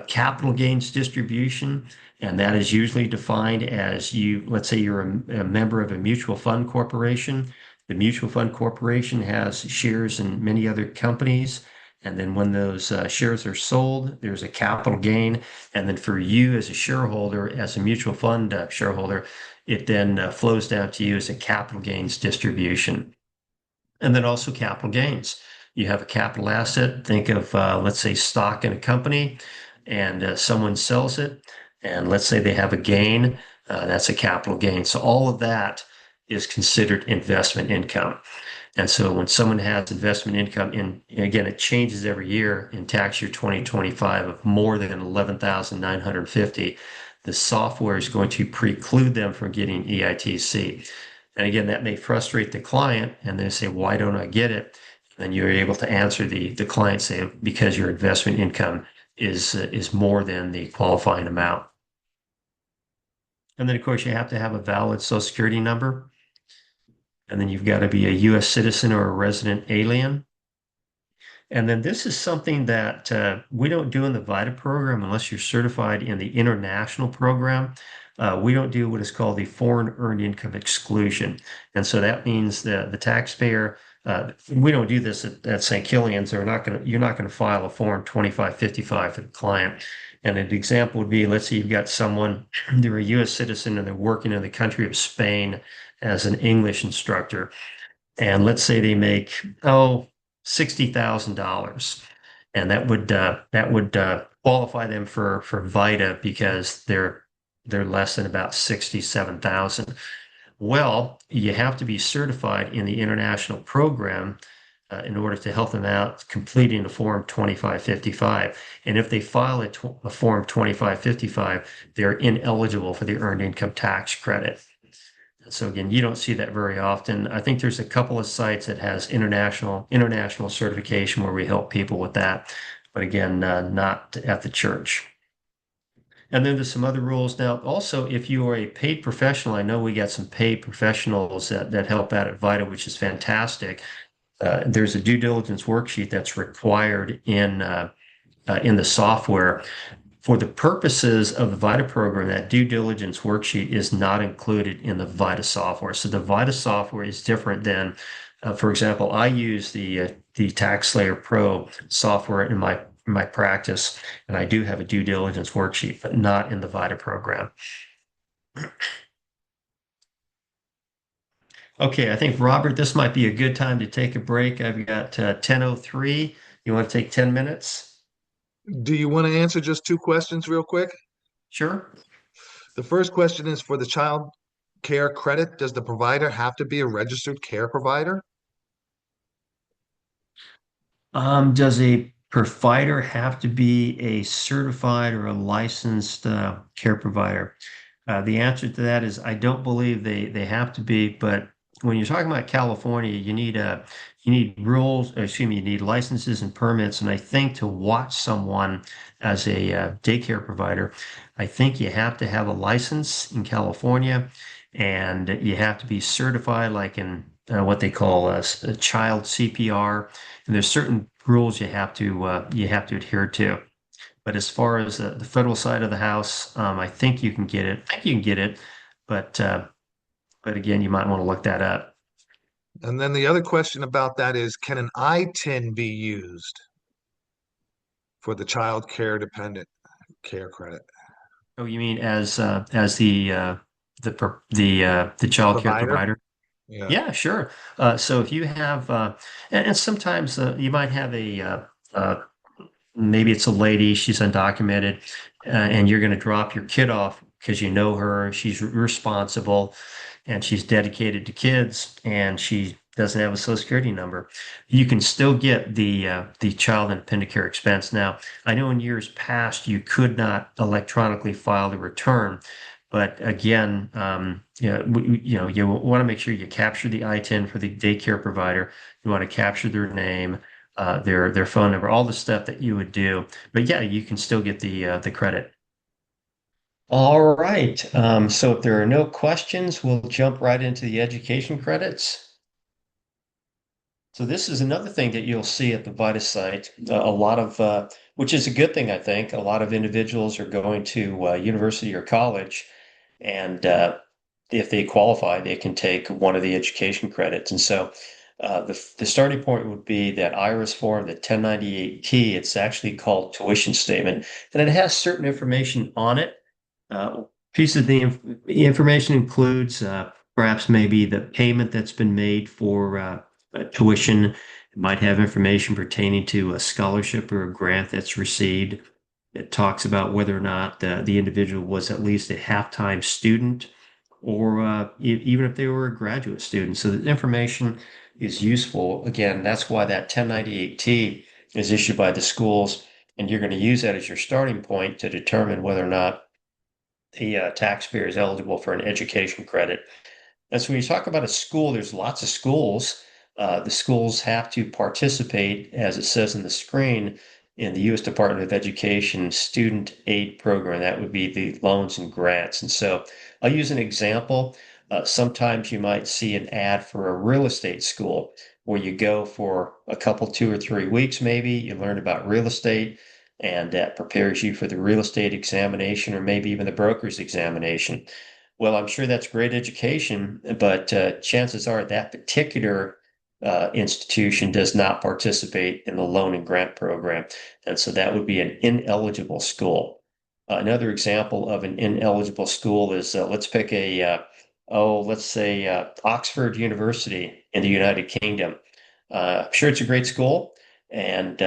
capital gains distribution, and that is usually defined as let's say you're a member of a mutual fund corporation, The mutual fund corporation has shares in many other companies. And then when those shares are sold, there's a capital gain. And then for you as a shareholder, as a mutual fund shareholder, it then flows down to you as a capital gains distribution. And then also capital gains. You have a capital asset. Think of, let's say, stock in a company, and someone sells it. And let's say they have a gain. That's a capital gain. So all of that is considered investment income. And so when someone has investment income in, again, it changes every year in tax year 2025 of more than 11,950, the software is going to preclude them from getting EITC. And again, that may frustrate the client and they say, why don't I get it? And you're able to answer the client say, because your investment income is more than the qualifying amount. And then of course you have to have a valid Social Security number. And then you've got to be a US citizen or a resident alien. And then this is something that we don't do in the VITA program unless you're certified in the international program. We don't do what is called the foreign earned income exclusion. And so that means that the taxpayer, we don't do this at St. Killian's. You're not going to file a form 2555 for the client. And an example would be, let's say you've got someone, they're a US citizen and they're working in the country of Spain as an English instructor. And let's say they make, $60,000. And that would qualify them for VITA because they're less than about 67,000. Well, you have to be certified in the international program in order to help them out completing the form 2555. And if they file a form 2555, they're ineligible for the earned income tax credit. So again, you don't see that very often. I think there's a couple of sites that has international certification where we help people with that, but again, not at the church. And then there's some other rules. Now, also, if you are a paid professional, I know we got some paid professionals that help out at VITA, which is fantastic. There's a due diligence worksheet that's required in the software. For the purposes of the VITA program, that due diligence worksheet is not included in the VITA software. So the VITA software is different than, for example, I use the TaxSlayer Pro software in my practice, and I do have a due diligence worksheet, but not in the VITA program. Okay, I think Robert, this might be a good time to take a break. I've got 10:03. You want to take 10 minutes? Do you want to answer just two questions real quick? Sure. The first question is for the child care credit. Does the provider have to be a registered care provider? Does a provider have to be a certified or a licensed care provider? The answer to that is I don't believe they have to be, but when you're talking about California, you need rules, excuse me, you need licenses and permits. And I think to watch someone as a daycare provider, I think you have to have a license in California, and you have to be certified, like in what they call a child CPR. And there's certain rules you have to adhere to. But as far as the federal side of the house, I think you can get it. I think you can get it, but but again, you might want to look that up. And then the other question about that is, can an ITIN be used for the child care dependent care credit? Oh, you mean as the child care Provider? provider? Yeah. Yeah, sure. So if you have, and sometimes you might have maybe it's a lady, she's undocumented, and you're going to drop your kid off because you know her, she's responsible, and she's dedicated to kids, and she doesn't have a Social Security number. You can still get the child independent care expense. Now, I know in years past you could not electronically file the return, but again, you want to make sure you capture the ITIN for the daycare provider. You want to capture their name, their phone number, all the stuff that you would do. But yeah, you can still get the credit. All right. So if there are no questions, we'll jump right into the education credits. So this is another thing that you'll see at the VITA site. A lot of, which is a good thing, I think. A lot of individuals are going to university or college, and if they qualify, they can take one of the education credits. And so the starting point would be that IRS form, the 1098T. It's actually called tuition statement, and it has certain information on it. Uh, Piece of the information includes perhaps maybe the payment that's been made for tuition. It might have information pertaining to a scholarship or a grant that's received. It talks about whether or not the individual was at least a half-time student or even if they were a graduate student. So the information is useful. Again, that's why that 1098T is issued by the schools, and you're going to use that as your starting point to determine whether or not the taxpayer is eligible for an education credit. And so when you talk about a school, there's lots of schools. The schools have to participate, as it says in the screen, in the U.S. Department of Education student aid program. That would be the loans and grants. And so I'll use an example. Sometimes you might see an ad for a real estate school where you go for a couple, 2 or 3 weeks, maybe. You learn about real estate, and that prepares you for the real estate examination or maybe even the broker's examination. Well, I'm sure that's great education, but chances are that particular institution does not participate in the loan and grant program. And so that would be an ineligible school. Another example of an ineligible school is let's pick let's say Oxford University in the United Kingdom. I'm sure it's a great school, and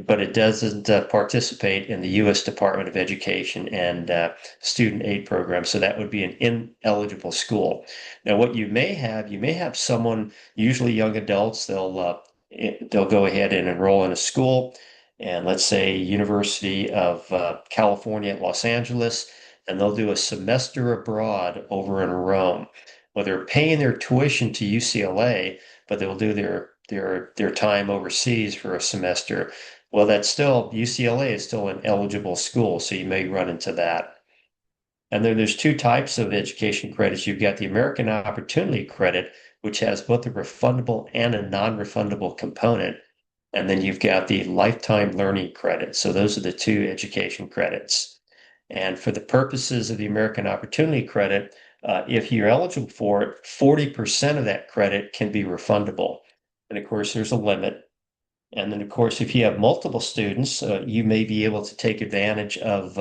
but it doesn't participate in the U.S. Department of Education and student aid program. So that would be an ineligible school. Now, what you may have someone, usually young adults, they'll go ahead and enroll in a school, and let's say University of California at Los Angeles, and they'll do a semester abroad over in Rome. Well, they're paying their tuition to UCLA, but they'll do their time overseas for a semester. Well, that's still UCLA is still an eligible school, so you may run into that. And then there's two types of education credits. You've got the American Opportunity Credit, which has both a refundable and a non-refundable component. And then you've got the Lifetime Learning Credit. So those are the two education credits. And for the purposes of the American Opportunity Credit, if you're eligible for it, 40% of that credit can be refundable. And of course, there's a limit. And then, of course, if you have multiple students, you may be able to take advantage of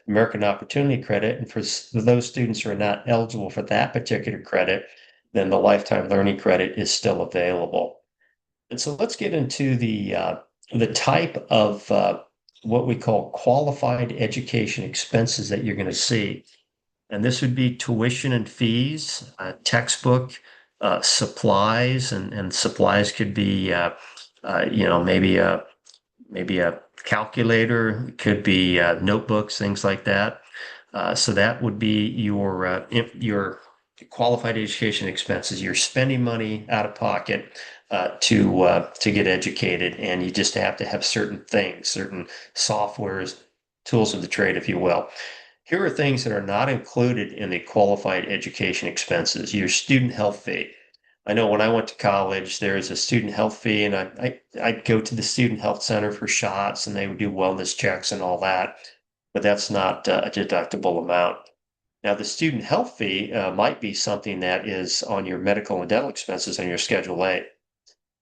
American Opportunity Credit. And for those students who are not eligible for that particular credit, then the Lifetime Learning Credit is still available. And so let's get into the type of what we call qualified education expenses that you're going to see. And this would be tuition and fees, textbook, supplies, and supplies could be, maybe a calculator, it could be notebooks, things like that. So that would be your qualified education expenses. You're spending money out of pocket to get educated, and you just have to have certain things, certain softwares, tools of the trade, if you will. Here are things that are not included in the qualified education expenses. Your student health fee. I know when I went to college, there's a student health fee, and I'd go to the student health center for shots, and they would do wellness checks and all that, but that's not a deductible amount. Now, the student health fee might be something that is on your medical and dental expenses on your Schedule A.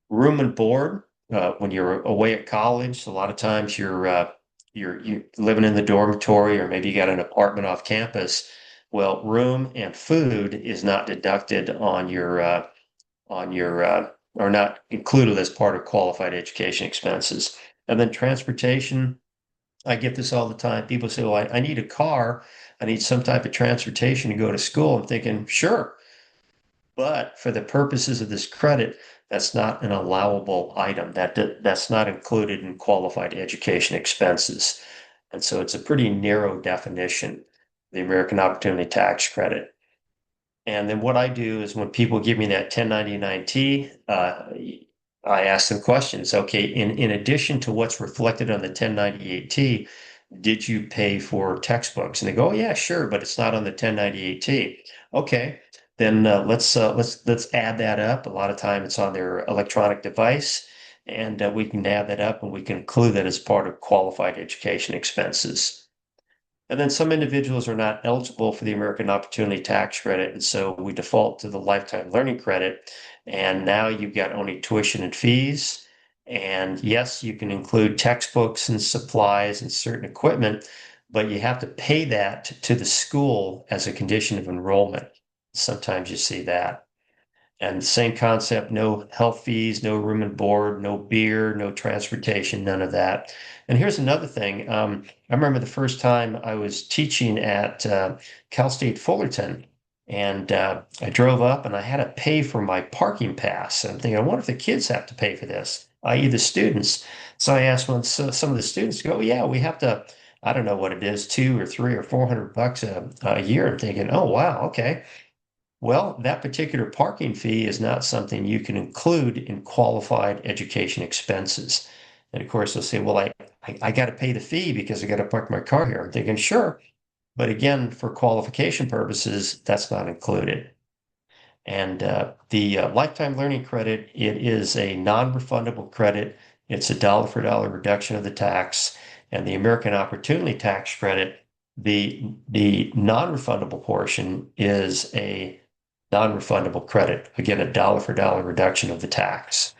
Room and board, when you're away at college, a lot of times you're living in the dormitory, or maybe you got an apartment off campus. Well, room and food is not deducted or not included as part of qualified education expenses. And then transportation, I get this all the time. People say, well, I need a car. I need some type of transportation to go to school. I'm thinking, sure. But for the purposes of this credit, that's not an allowable item. That's not included in qualified education expenses. And so it's a pretty narrow definition, the American Opportunity Tax Credit. And then what I do is when people give me that 1099-T, I ask them questions. Okay, in addition to what's reflected on the 1098-T, did you pay for textbooks? And they go, oh yeah, sure, but it's not on the 1098-T. Okay, then let's add that up. A lot of time it's on their electronic device, and we can add that up and we can include that as part of qualified education expenses. And then some individuals are not eligible for the American Opportunity Tax Credit, and so we default to the lifetime learning credit. And now you've got only tuition and fees. And yes, you can include textbooks and supplies and certain equipment, but you have to pay that to the school as a condition of enrollment. Sometimes you see that. And same concept, no health fees, no room and board, no beer, no transportation, none of that. And here's another thing. I remember the first time I was teaching at Cal State Fullerton, and I drove up and I had to pay for my parking pass. I'm thinking, I wonder if the kids have to pay for this, i.e. the students. So I asked some of the students go, yeah, we have to, I don't know what it is, two or three or $400 a year. I'm thinking, oh, wow, okay. Well, that particular parking fee is not something you can include in qualified education expenses. And of course, they'll say, well, I got to pay the fee because I got to park my car here. I'm thinking, sure. But again, for qualification purposes, that's not included. And the lifetime learning credit, it is a non-refundable credit. It's a dollar for dollar reduction of the tax. And the American Opportunity Tax Credit, the non-refundable portion is a non-refundable credit. Again, a dollar for dollar reduction of the tax.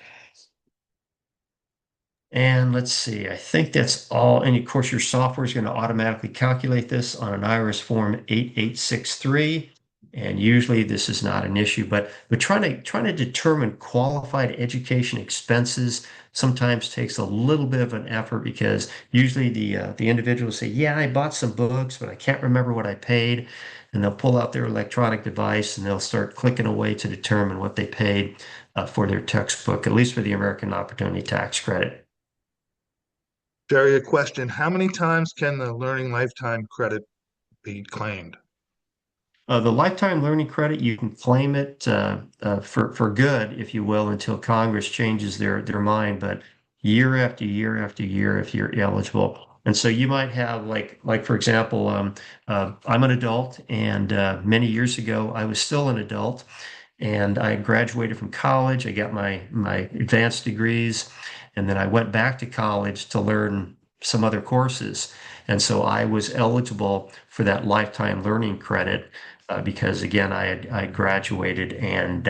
And let's see, I think that's all. And of course, your software is going to automatically calculate this on an IRS form 8863. And usually this is not an issue, but trying to determine qualified education expenses sometimes takes a little bit of an effort because usually the individuals say, yeah, I bought some books, but I can't remember what I paid. And they'll pull out their electronic device and they'll start clicking away to determine what they paid for their textbook, at least for the American Opportunity Tax Credit. Jerry, a question. How many times can the Learning Lifetime credit be claimed? The lifetime learning credit, you can claim it for good, if you will, until Congress changes their mind. But year after year after year, if you're eligible, and so you might have like for example, I'm an adult, and many years ago I was still an adult, and I graduated from college. I got my advanced degrees, and then I went back to college to learn some other courses. And so I was eligible for that lifetime learning credit because again, I graduated and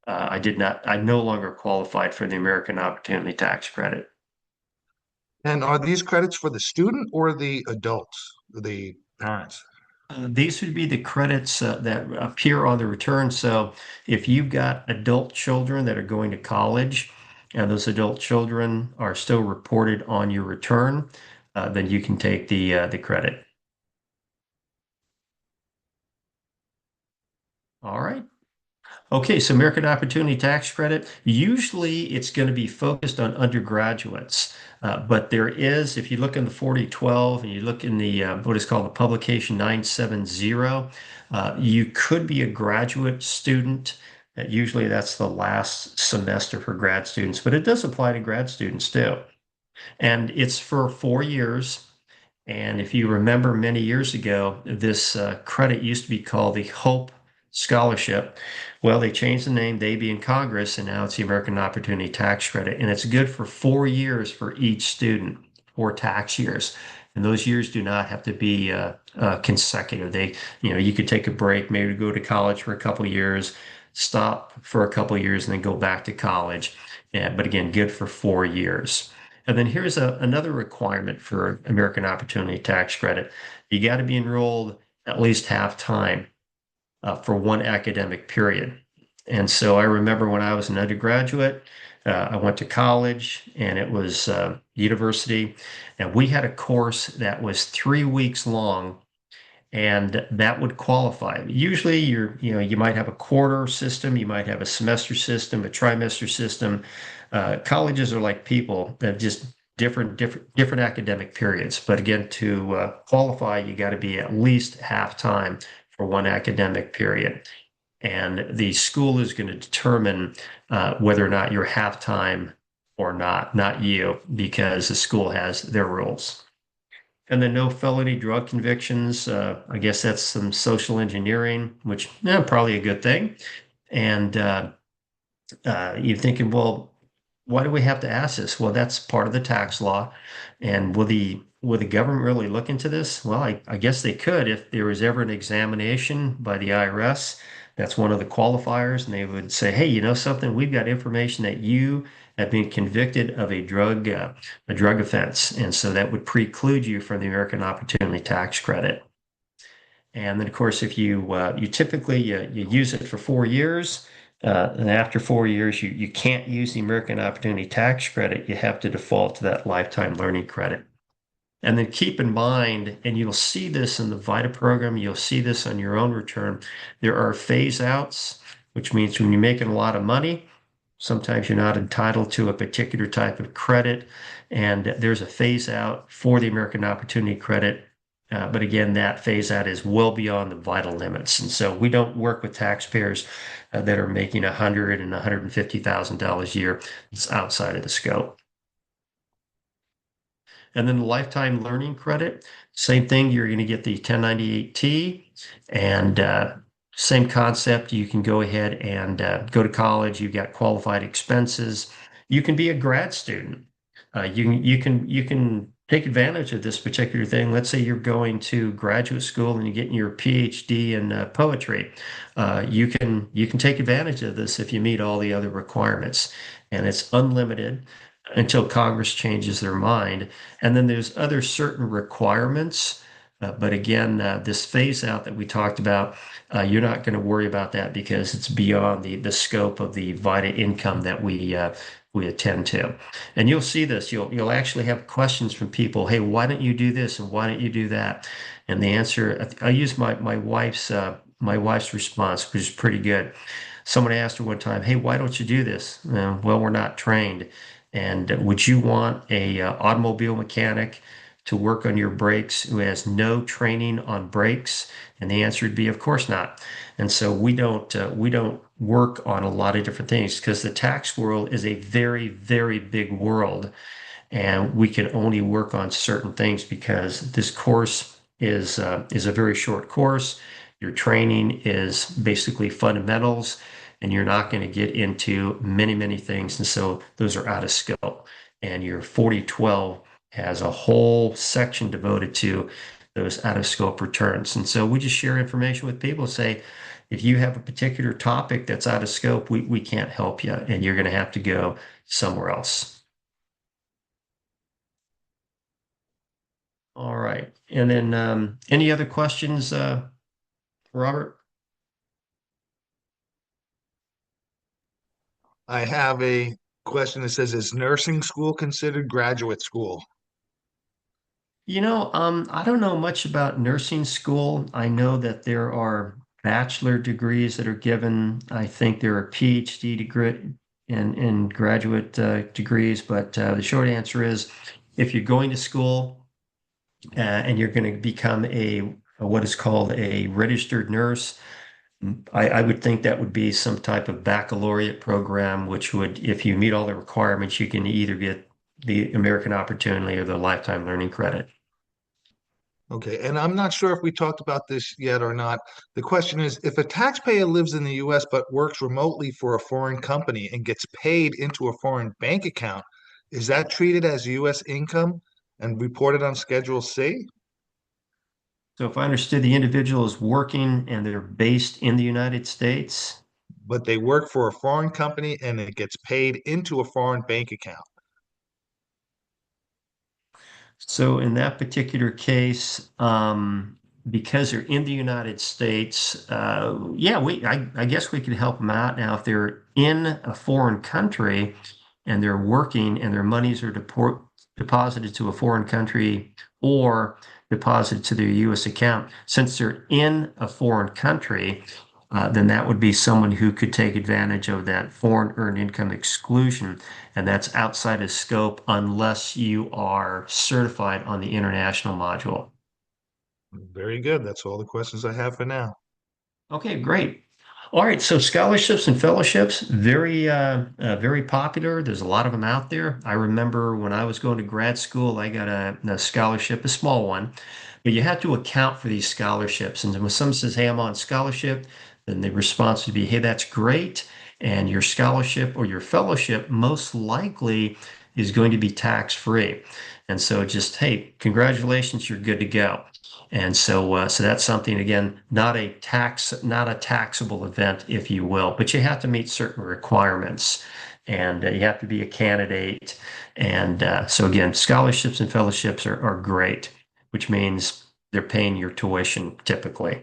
I no longer qualified for the American Opportunity Tax Credit. And are these credits for the student or the adults, the parents? These would be the credits that appear on the return. So if you've got adult children that are going to college and those adult children are still reported on your return, then you can take the credit. All right. Okay, so American Opportunity Tax Credit, usually it's going to be focused on undergraduates. But there is, if you look in the 4012 and you look in the what is called the publication 970, you could be a graduate student. Usually that's the last semester for grad students, but it does apply to grad students too. And it's for 4 years. And if you remember many years ago, this credit used to be called the Hope Scholarship. Well, they changed the name, they be in Congress, and now it's the American Opportunity Tax Credit. And it's good for 4 years for each student, 4 tax years. And those years do not have to be consecutive. You could take a break, maybe go to college for a couple of years, stop for a couple of years, and then go back to college. Yeah, but again, good for 4 years. And then here's another requirement for American Opportunity Tax Credit. You got to be enrolled at least half time for one academic period. And so I remember when I was an undergraduate, I went to college and it was university, and we had a course that was 3 weeks long and that would qualify. Usually you might have a quarter system, you might have a semester system, a trimester system. Colleges are like people that just different academic periods. But again, to qualify, you got to be at least half time for one academic period. And the school is going to determine whether or not you're half time or not you, because the school has their rules. And then no felony drug convictions. I guess that's some social engineering, which probably a good thing. And you're thinking, well, Why do we have to ask this? Well, that's part of the tax law. And will the government really look into this? Well, I guess they could if there was ever an examination by the IRS. That's one of the qualifiers, and they would say, "Hey, you know something? We've got information that you have been convicted of a drug offense, and so that would preclude you from the American Opportunity Tax Credit." And then, of course, if you typically you use it for 4 years, and after 4 years, you can't use the American Opportunity Tax Credit. You have to default to that lifetime learning credit. And then keep in mind, and you'll see this in the VITA program, you'll see this on your own return. There are phase outs, which means when you're making a lot of money, sometimes you're not entitled to a particular type of credit. And there's a phase out for the American Opportunity Credit. But again, that phase out is well beyond the vital limits. And so we don't work with taxpayers that are making $100,000 and $150,000 a year. It's outside of the scope. And then the lifetime learning credit, same thing. You're going to get the 1098T and same concept. You can go ahead and go to college. You've got qualified expenses. You can be a grad student. You can take advantage of this particular thing. Let's say you're going to graduate school and you're getting your PhD in poetry. You can take advantage of this if you meet all the other requirements, and it's unlimited until Congress changes their mind. And then there's other certain requirements. But again, this phase out that we talked about, you're not going to worry about that because it's beyond the scope of the VITA income that we attend to. And you'll see this. You'll actually have questions from people. Hey, why don't you do this and why don't you do that? And the answer, I use my wife's response, which is pretty good. Someone asked her one time, "Hey, why don't you do this?" Well, we're not trained. And would you want a automobile mechanic to work on your brakes who has no training on brakes? And the answer would be, of course not. And so we don't work on a lot of different things because the tax world is a very, very big world, and we can only work on certain things because this course is a very short course. Your training is basically fundamentals, and you're not going to get into many, many things. And so those are out of scope. And your 4012 has a whole section devoted to those out of scope returns. And so we just share information with people, say, if you have a particular topic that's out of scope, we can't help you, and you're going to have to go somewhere else. All right. And then any other questions, Robert? I have a question that says, is nursing school considered graduate school? I don't know much about nursing school. I know that there are bachelor degrees that are given. I think there are PhD degree and graduate degrees, but the short answer is if you're going to school and you're going to become a what is called a registered nurse, I would think that would be some type of baccalaureate program, which would, if you meet all the requirements, you can either get the American Opportunity or the Lifetime Learning Credit. Okay, and I'm not sure if we talked about this yet or not. The question is, if a taxpayer lives in the US but works remotely for a foreign company and gets paid into a foreign bank account, is that treated as US income and reported on Schedule C? So if I understood, the individual is working and they're based in the United States. But they work for a foreign company and it gets paid into a foreign bank account. So in that particular case, because they're in the United States, yeah, I guess we could help them out. Now, if they're in a foreign country and they're working and their monies are deposited to a foreign country or deposited to their U.S. account, since they're in a foreign country, then that would be someone who could take advantage of that foreign earned income exclusion. And that's outside of scope unless you are certified on the international module. Very good. That's all the questions I have for now. Okay, great. All right, so scholarships and fellowships, very popular. There's a lot of them out there. I remember when I was going to grad school, I got a scholarship, a small one, but you have to account for these scholarships. And when someone says, "Hey, I'm on scholarship," then the response would be, "Hey, that's great. And your scholarship or your fellowship most likely is going to be tax-free. And so just, hey, congratulations, you're good to go. And so that's something, again, not a taxable event, if you will, but you have to meet certain requirements and you have to be a candidate. And so again, scholarships and fellowships are great, which means they're paying your tuition typically.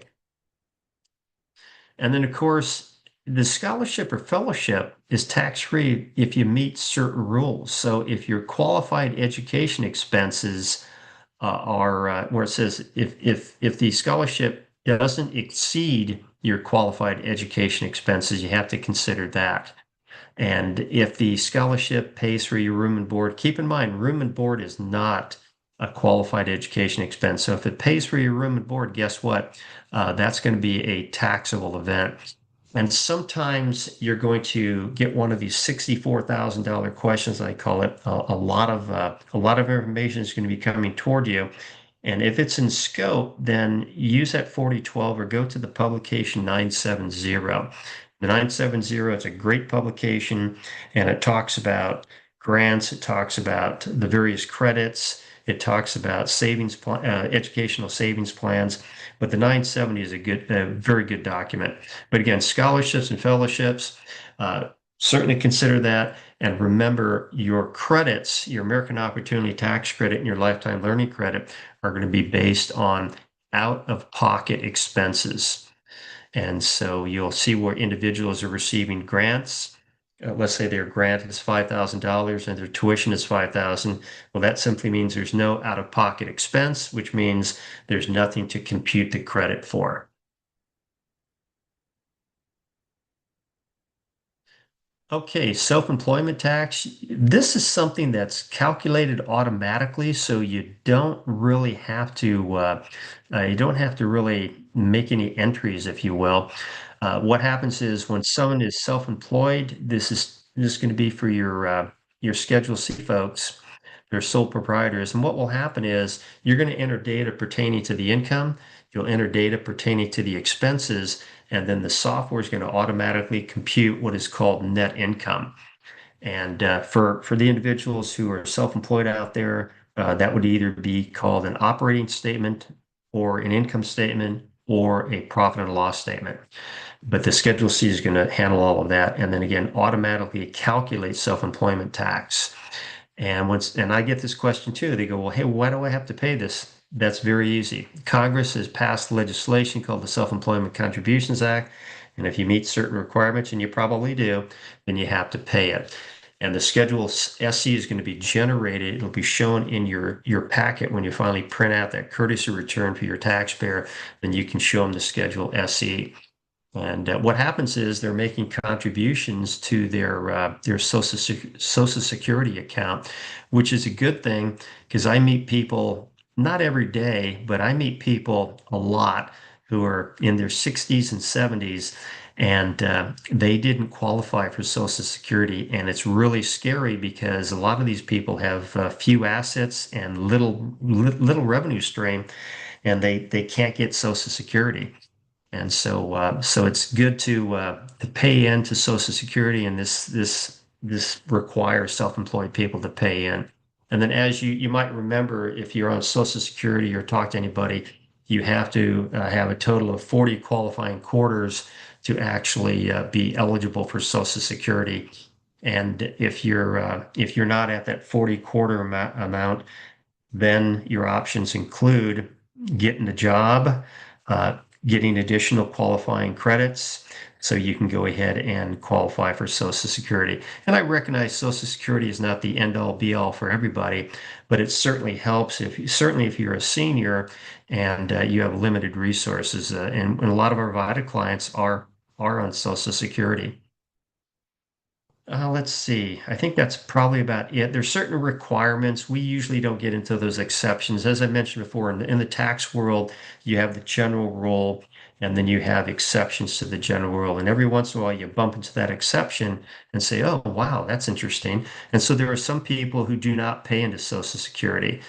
And then, of course, the scholarship or fellowship is tax-free if you meet certain rules. So if your qualified education expenses are where it says if the scholarship doesn't exceed your qualified education expenses, you have to consider that. And if the scholarship pays for your room and board, keep in mind, room and board is not a qualified education expense. So if it pays for your room and board, guess what? That's going to be a taxable event. And sometimes you're going to get one of these $64,000 questions, I call it. A lot of information is going to be coming toward you. And if it's in scope, then use that 4012 or go to the publication 970. The 970 is a great publication and it talks about grants, it talks about the various credits, it talks about educational savings plans. But the 970 is a very good document. But again, scholarships and fellowships, certainly consider that. And remember, your credits, your American Opportunity Tax Credit and your Lifetime Learning Credit are going to be based on out-of-pocket expenses. And so you'll see where individuals are receiving grants. Let's say their grant is $5,000 and their tuition is $5,000. Well, that simply means there's no out-of-pocket expense, which means there's nothing to compute the credit for. Okay, self-employment tax. This is something that's calculated automatically, so you don't have to really make any entries, if you will. What happens is when someone is self-employed, this is going to be for your Schedule C folks. They're sole proprietors, and what will happen is you're going to enter data pertaining to the income. You'll enter data pertaining to the expenses, and then the software is going to automatically compute what is called net income. And for the individuals who are self-employed out there, that would either be called an operating statement or an income statement or a profit and loss statement. But the Schedule C is going to handle all of that, and then again, automatically calculate self-employment tax. And I get this question too. They go, well, hey, why do I have to pay this? That's very easy. Congress has passed legislation called the Self-Employment Contributions Act. And if you meet certain requirements, and you probably do, then you have to pay it. And the Schedule SC is going to be generated. It'll be shown in your packet when you finally print out that courtesy return for your taxpayer. Then you can show them the Schedule SE. And what happens is they're making contributions to their Social Security account, which is a good thing because I meet people not every day, but I meet people a lot who are in their 60s and 70s, and they didn't qualify for Social Security, and it's really scary because a lot of these people have few assets and little revenue stream, and they can't get Social Security. And so it's good to pay into Social Security, and this requires self-employed people to pay in. And then, as you might remember, if you're on Social Security or talk to anybody, you have to have a total of 40 qualifying quarters to actually be eligible for Social Security. And if you're not at that 40 quarter amount, then your options include getting a job, uh, getting additional qualifying credits, so you can go ahead and qualify for Social Security. And I recognize Social Security is not the end all be all for everybody, but it certainly helps certainly if you're a senior and you have limited resources. And a lot of our VITA clients are on Social Security. Let's see. I think that's probably about it. There's certain requirements. We usually don't get into those exceptions. As I mentioned before, in the tax world, you have the general rule, and then you have exceptions to the general rule. And every once in a while, you bump into that exception and say, "Oh, wow, that's interesting." And so there are some people who do not pay into Social Security.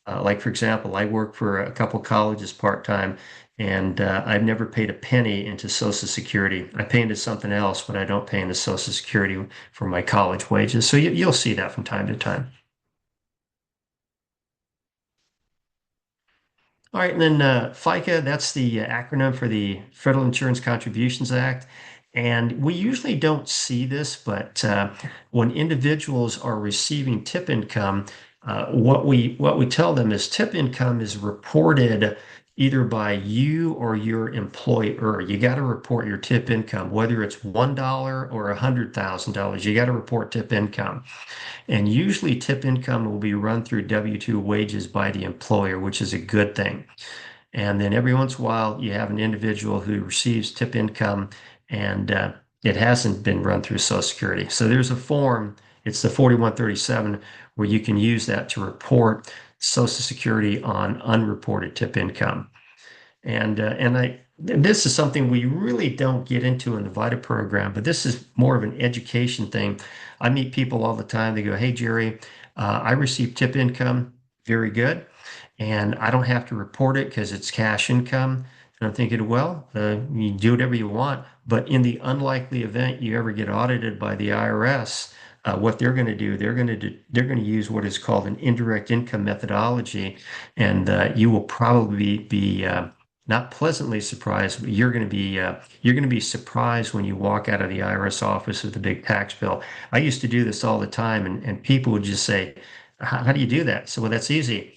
Like, for example, I work for a couple colleges part-time, and I've never paid a penny into Social Security. I pay into something else, but I don't pay into Social Security for my college wages. So you'll see that from time to time. All right, and then FICA, that's the acronym for the Federal Insurance Contributions Act. And we usually don't see this, but when individuals are receiving tip income, what we tell them is tip income is reported either by you or your employer. You got to report your tip income, whether it's $1 or $100,000. You got to report tip income. And usually tip income will be run through W-2 wages by the employer, which is a good thing. And then every once in a while, you have an individual who receives tip income and it hasn't been run through Social Security. So there's a form, it's the 4137, where you can use that to report Social Security on unreported tip income. And this is something we really don't get into in the VITA program, but this is more of an education thing. I meet people all the time. They go, "Hey, Jerry, I receive tip income. Very good. And I don't have to report it because it's cash income." And I'm thinking, well, you do whatever you want. But in the unlikely event you ever get audited by the IRS, what they're going to do, they're going to use what is called an indirect income methodology, and you will probably be not pleasantly surprised, but you're going to be surprised when you walk out of the IRS office with a big tax bill. I used to do this all the time, and people would just say, how do you do that?" So, well, that's easy.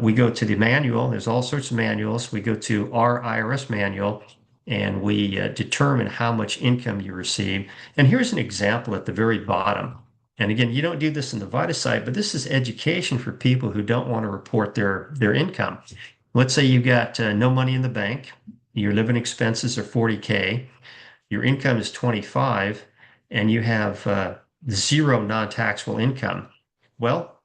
We go to the manual. There's all sorts of manuals. We go to our IRS manual, and we determine how much income you receive. And here's an example at the very bottom. And again, you don't do this in the VITA site, but this is education for people who don't want to report their income. Let's say you've got no money in the bank, your living expenses are 40K, your income is 25, and you have zero non-taxable income. Well,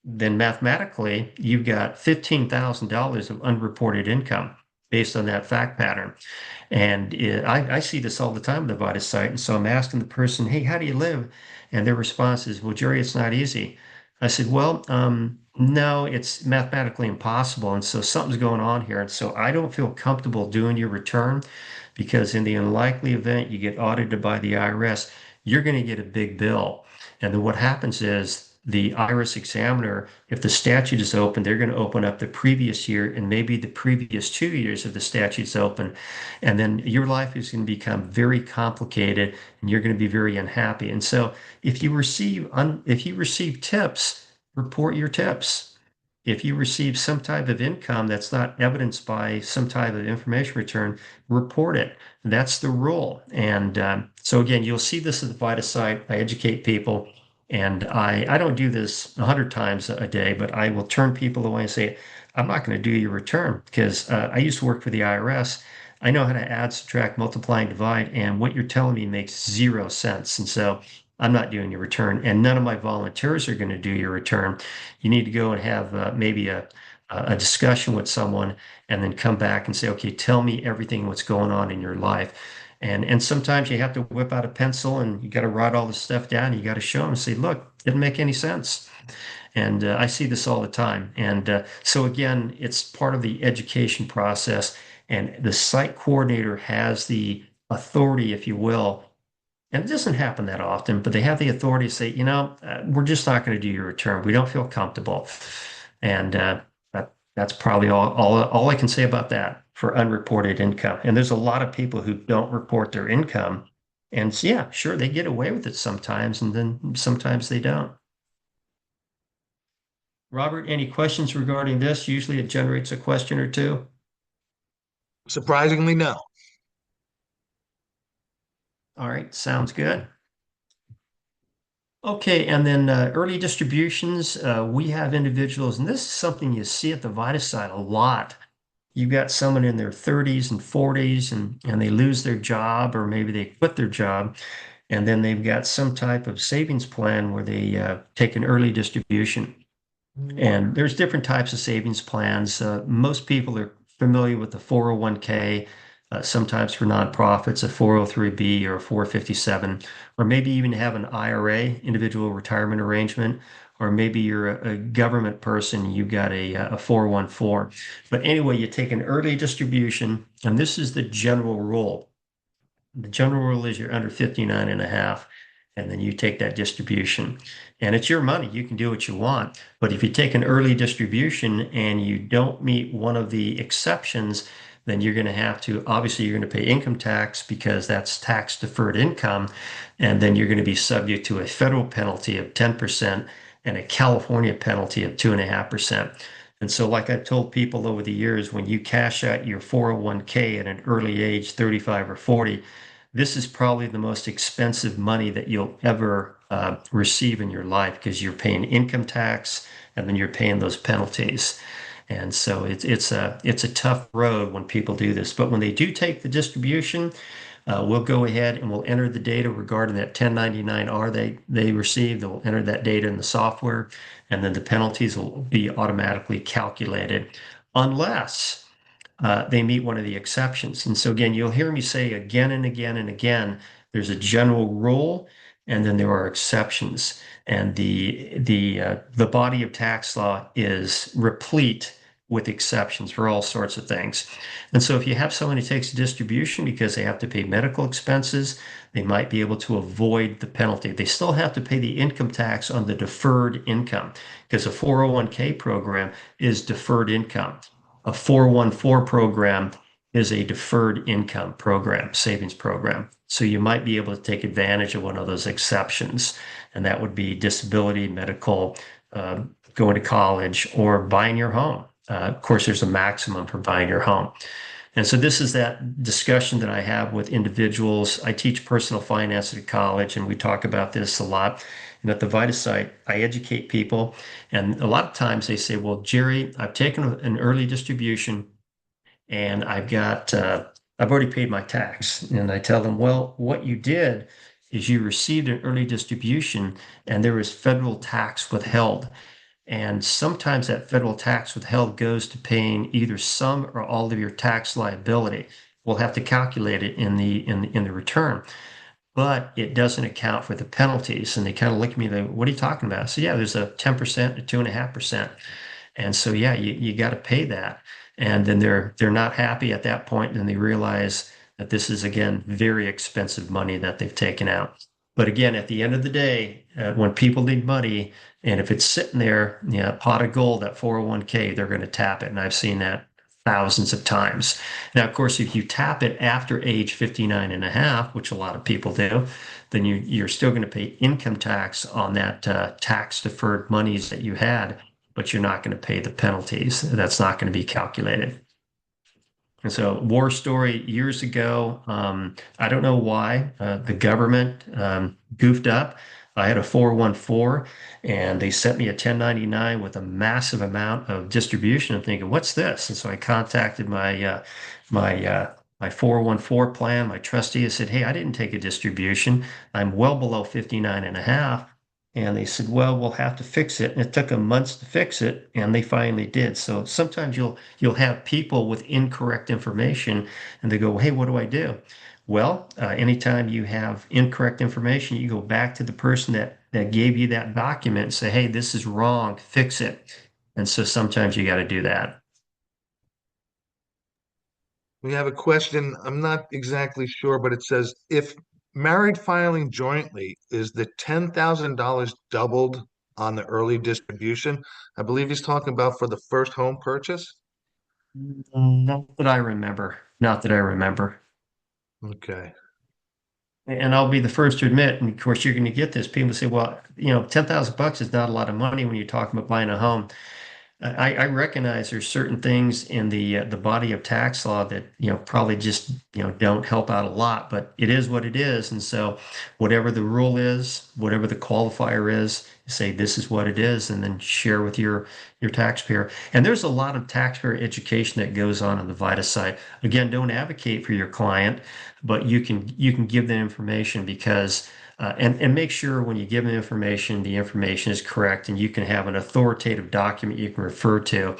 then mathematically, you've got $15,000 of unreported income based on that fact pattern. And I see this all the time on the VITA site. And so I'm asking the person, "Hey, how do you live?" And their response is, "Well, Jerry, it's not easy." I said, "Well, no, it's mathematically impossible. And so something's going on here. And so I don't feel comfortable doing your return because in the unlikely event you get audited by the IRS, you're going to get a big bill." And then what happens is the IRS examiner, if the statute is open, they're going to open up the previous year and maybe the previous 2 years if the statute's open. And then your life is going to become very complicated and you're going to be very unhappy. And so if you receive tips, report your tips. If you receive some type of income that's not evidenced by some type of information return, report it. That's the rule. And so again, you'll see this at the VITA site. I educate people. And I don't do this 100 times a day, but I will turn people away and say, "I'm not going to do your return because I used to work for the IRS. I know how to add, subtract, multiply, and divide, and what you're telling me makes 0 sense. And so I'm not doing your return, and none of my volunteers are going to do your return. You need to go and have maybe a discussion with someone and then come back and say, okay, tell me everything what's going on in your life." And sometimes you have to whip out a pencil and you got to write all this stuff down. You got to show them and say, "Look, it didn't make any sense." And I see this all the time. And so again, it's part of the education process. And the site coordinator has the authority, if you will, and it doesn't happen that often, but they have the authority to say, we're just not going to do your return. We don't feel comfortable. And that's probably all I can say about that for unreported income. And there's a lot of people who don't report their income. And so, yeah, sure, they get away with it sometimes, and then sometimes they don't. Robert, any questions regarding this? Usually it generates a question or two. Surprisingly, no. All right, sounds good. Okay, and then early distributions, we have individuals, and this is something you see at the VITA side a lot. You've got someone in their 30s and 40s, and they lose their job, or maybe they quit their job, and then they've got some type of savings plan where they take an early distribution. And there's different types of savings plans. Most people are familiar with the 401k, sometimes for nonprofits, a 403b or a 457, or maybe even have an IRA, individual retirement arrangement, or maybe you're a government person, you got a 401(k). But anyway, you take an early distribution, and this is the general rule. The general rule is you're under 59 and a half, and then you take that distribution. And it's your money. You can do what you want. But if you take an early distribution and you don't meet one of the exceptions, then you're going to have to, obviously, you're going to pay income tax because that's tax deferred income. And then you're going to be subject to a federal penalty of 10% and a California penalty of 2.5%. And so, like I've told people over the years, when you cash out your 401(k) at an early age, 35 or 40, this is probably the most expensive money that you'll ever receive in your life because you're paying income tax and then you're paying those penalties. And so it's a tough road when people do this. But when they do take the distribution, we'll go ahead and we'll enter the data regarding that 1099-R they received. They'll enter that data in the software, and then the penalties will be automatically calculated unless they meet one of the exceptions. And so again, you'll hear me say again and again and again, there's a general rule, and then there are exceptions. And the body of tax law is replete with exceptions for all sorts of things. And so if you have someone who takes a distribution because they have to pay medical expenses, they might be able to avoid the penalty. They still have to pay the income tax on the deferred income because a 401(k) program is deferred income. A 414 program is a deferred income program, savings program. So you might be able to take advantage of one of those exceptions, and that would be disability, medical, going to college, or buying your home. Of course, there's a maximum for buying your home. And so this is that discussion that I have with individuals. I teach personal finance at a college, and we talk about this a lot. And at the VITA site, I educate people. And a lot of times they say, well, Jerry, I've taken an early distribution and I've already paid my tax. And I tell them, well, what you did is you received an early distribution and there was federal tax withheld. And sometimes that federal tax withheld goes to paying either some or all of your tax liability. We'll have to calculate it in the return, but it doesn't account for the penalties. And they kind of look at me like, what are you talking about? So yeah, there's a 10%, a 2.5%. And so yeah, you got to pay that. And then they're not happy at that point, and they realize that this is again very expensive money that they've taken out. But again, at the end of the day, when people need money, and if it's sitting there, pot of gold, that 401(k), they're going to tap it. And I've seen that thousands of times. Now, of course, if you tap it after age 59 and a half, which a lot of people do, then you're still going to pay income tax on that tax deferred monies that you had, but you're not going to pay the penalties. That's not going to be calculated. And so, war story years ago. I don't know why the government goofed up. I had a 414 and they sent me a 1099 with a massive amount of distribution. I'm thinking, what's this? And so I contacted my 414 plan, my trustee. I said, hey, I didn't take a distribution. I'm well below 59 and a half. And they said, well, we'll have to fix it. And it took them months to fix it, and they finally did. So sometimes you'll have people with incorrect information, and they go, hey, what do I do? Well, anytime you have incorrect information, you go back to the person that gave you that document and say, hey, this is wrong, fix it. And so sometimes you got to do that. We have a question. I'm not exactly sure, but it says if married filing jointly, is the $10,000 doubled on the early distribution? I believe he's talking about for the first home purchase. Not that I remember. Not that I remember. Okay. And I'll be the first to admit, and of course you're going to get this. People say, well, 10,000 bucks is not a lot of money when you're talking about buying a home. I recognize there's certain things in the body of tax law that probably just don't help out a lot, but it is what it is. And so whatever the rule is, whatever the qualifier is, you say this is what it is, and then share with your taxpayer. And there's a lot of taxpayer education that goes on the VITA site. Again, don't advocate for your client, but you can give them information because And make sure when you give them information, the information is correct, and you can have an authoritative document you can refer to.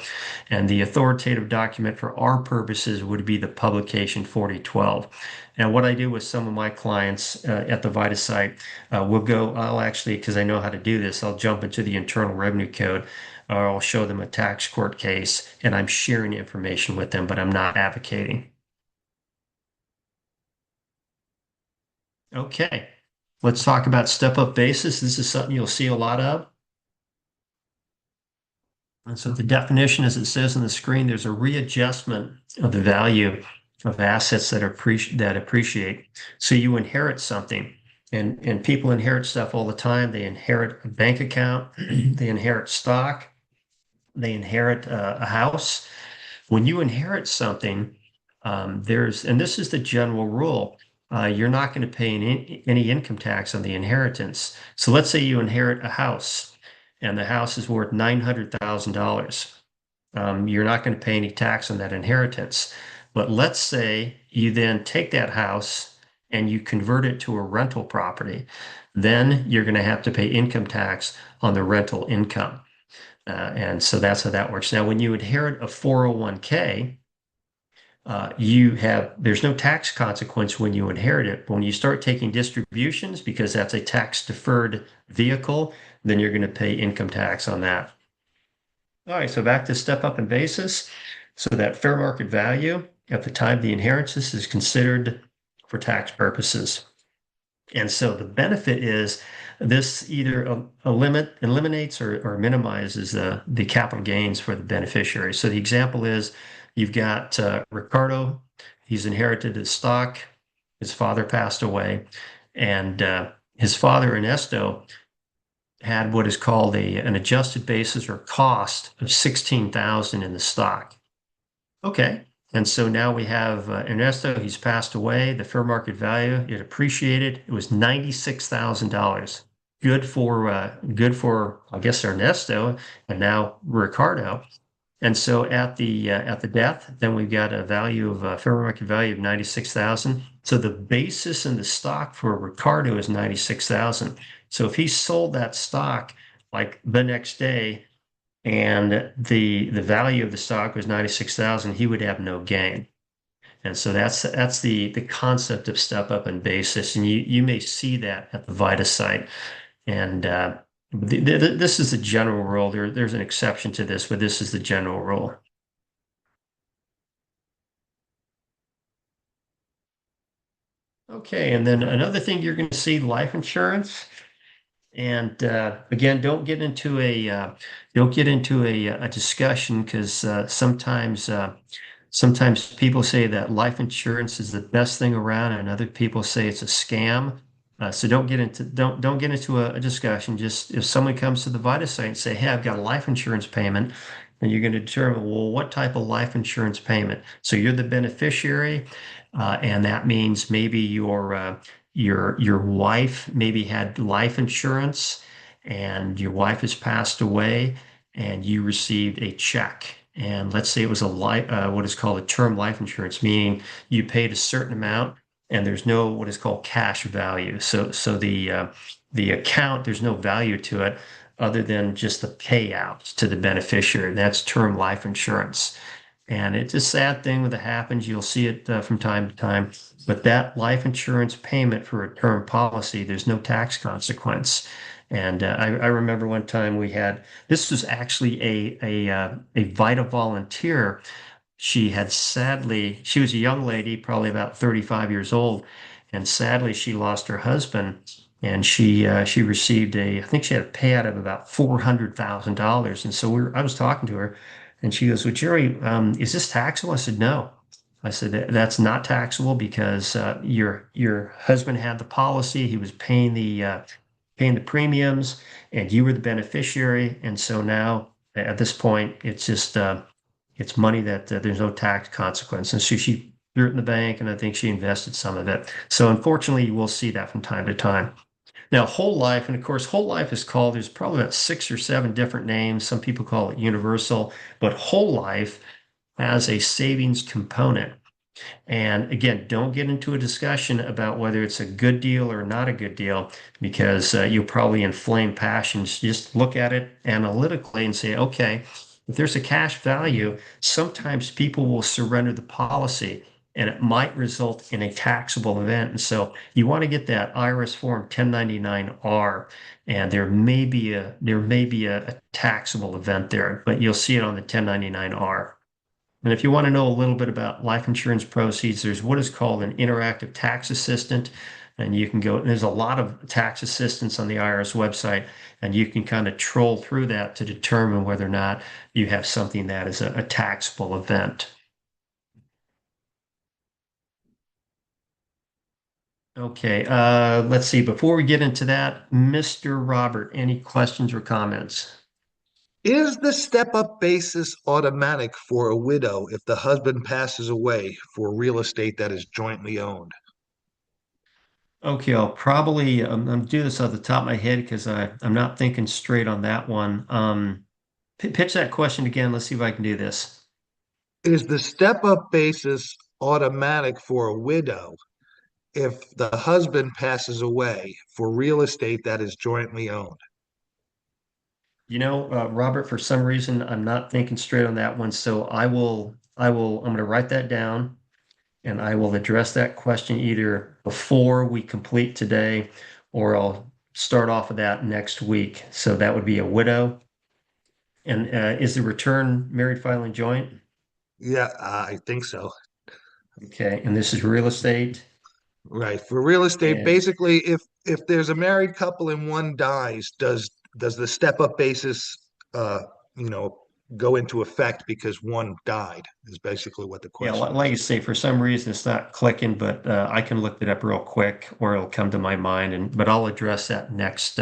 And the authoritative document for our purposes would be the publication 4012. And what I do with some of my clients at the VITA site, I'll actually, because I know how to do this, I'll jump into the Internal Revenue Code, or I'll show them a tax court case, and I'm sharing information with them, but I'm not advocating. Okay, let's talk about step-up basis. This is something you'll see a lot of. And so the definition, as it says on the screen, there's a readjustment of the value of assets that appreciate. So you inherit something, and people inherit stuff all the time. They inherit a bank account, they inherit stock, they inherit a house. When you inherit something, and this is the general rule, you're not going to pay any income tax on the inheritance. So let's say you inherit a house and the house is worth $900,000. You're not going to pay any tax on that inheritance. But let's say you then take that house and you convert it to a rental property. Then you're going to have to pay income tax on the rental income. And so that's how that works. Now, when you inherit a 401k, there's no tax consequence when you inherit it. But when you start taking distributions, because that's a tax deferred vehicle, then you're going to pay income tax on that. All right, so back to step up in basis. So that fair market value at the time of the inheritance is considered for tax purposes. And so the benefit is this either eliminates or minimizes the capital gains for the beneficiary. So the example is you've got Ricardo, he's inherited his stock, his father passed away, and his father, Ernesto, had what is called an adjusted basis or cost of 16,000 in the stock. Okay. And so now we have Ernesto, he's passed away. The fair market value, it appreciated. It was $96,000. Good for, I guess, Ernesto and now Ricardo. And so at the death, then we've got a value of fair market value of 96,000. So the basis in the stock for Ricardo is 96,000. So if he sold that stock like the next day and the value of the stock was 96,000, he would have no gain. And so that's the concept of step up in basis. And you may see that at the VITA site. And this is the general rule. There's an exception to this, but this is the general rule. Okay, and then another thing you're going to see, life insurance. And again, don't get into a discussion because sometimes people say that life insurance is the best thing around, and other people say it's a scam. So don't get into a discussion. Just if someone comes to the VITA site and say, "Hey, I've got a life insurance payment," and you're going to determine, well, what type of life insurance payment? So you're the beneficiary, and that means maybe your wife maybe had life insurance, and your wife has passed away, and you received a check. And let's say it was what is called a term life insurance, meaning you paid a certain amount and there's no what is called cash value. So the account, there's no value to it other than just the payout to the beneficiary. That's term life insurance. And it's a sad thing when that happens. You'll see it from time to time. But that life insurance payment for a term policy, there's no tax consequence. And I remember one time this was actually a VITA volunteer. She was a young lady, probably about 35 years old, and sadly she lost her husband, and she received I think she had a payout of about $400,000. And so I was talking to her, and she goes, "Well, Jerry, is this taxable?" I said, "No." I said, "That's not taxable because your husband had the policy, he was paying the premiums, and you were the beneficiary, and so now at this point, it's just." It's money that there's no tax consequence. And so she threw it in the bank, and I think she invested some of it. So unfortunately, you will see that from time to time. Now, whole life, and of course, whole life is called, there's probably about 6 or 7 different names. Some people call it universal, but whole life has a savings component. And again, don't get into a discussion about whether it's a good deal or not a good deal because you'll probably inflame passions. Just look at it analytically and say, okay, if there's a cash value, sometimes people will surrender the policy and it might result in a taxable event. And so you want to get that IRS form 1099-R, and there may be a taxable event there, but you'll see it on the 1099-R. And if you want to know a little bit about life insurance proceeds, there's what is called an interactive tax assistant. And you can go, there's a lot of tax assistants on the IRS website, and you can kind of troll through that to determine whether or not you have something that is a taxable event. Okay, let's see. Before we get into that, Mr. Robert, any questions or comments? Is the step-up basis automatic for a widow if the husband passes away for real estate that is jointly owned? Okay, I'll probably I'm do this off the top of my head because I'm not thinking straight on that one. Pitch that question again. Let's see if I can do this. Is the step-up basis automatic for a widow if the husband passes away for real estate that is jointly owned? Robert, for some reason, I'm not thinking straight on that one. So I'm going to write that down and I will address that question either before we complete today or I'll start off with that next week. So that would be a widow. And is the return married filing joint? Yeah, I think so. Okay. And this is real estate. Right. For real estate, And basically, if there's a married couple and one dies, does the step-up basis uh, you know, go into effect because one died, is basically what the yeah, question like is. you say, for some reason it's not clicking, but I can look it up real quick or it'll come to my mind. But I'll address that next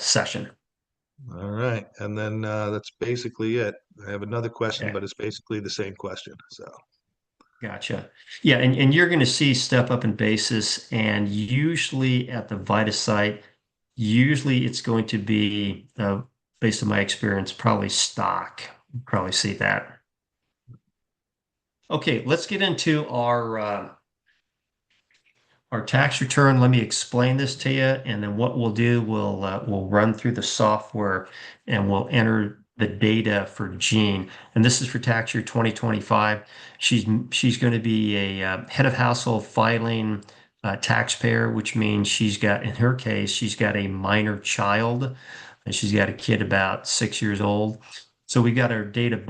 session. All right. And then that's basically it. I have another question, Okay. but it's basically the same question. So, Gotcha. Yeah, and you're going to see step up in basis, and usually at the VITA site, usually it's going to be, based on my experience, probably stock. Probably see that. Okay, let's get into our tax return. Let me explain this to you, and then what we'll do, we'll run through the software and we'll enter the data for Jean. And this is for tax year 2025. She's going to be a head of household filing taxpayer, which means in her case, she's got a minor child, and she's got a kid about 6 years old. So we got our date of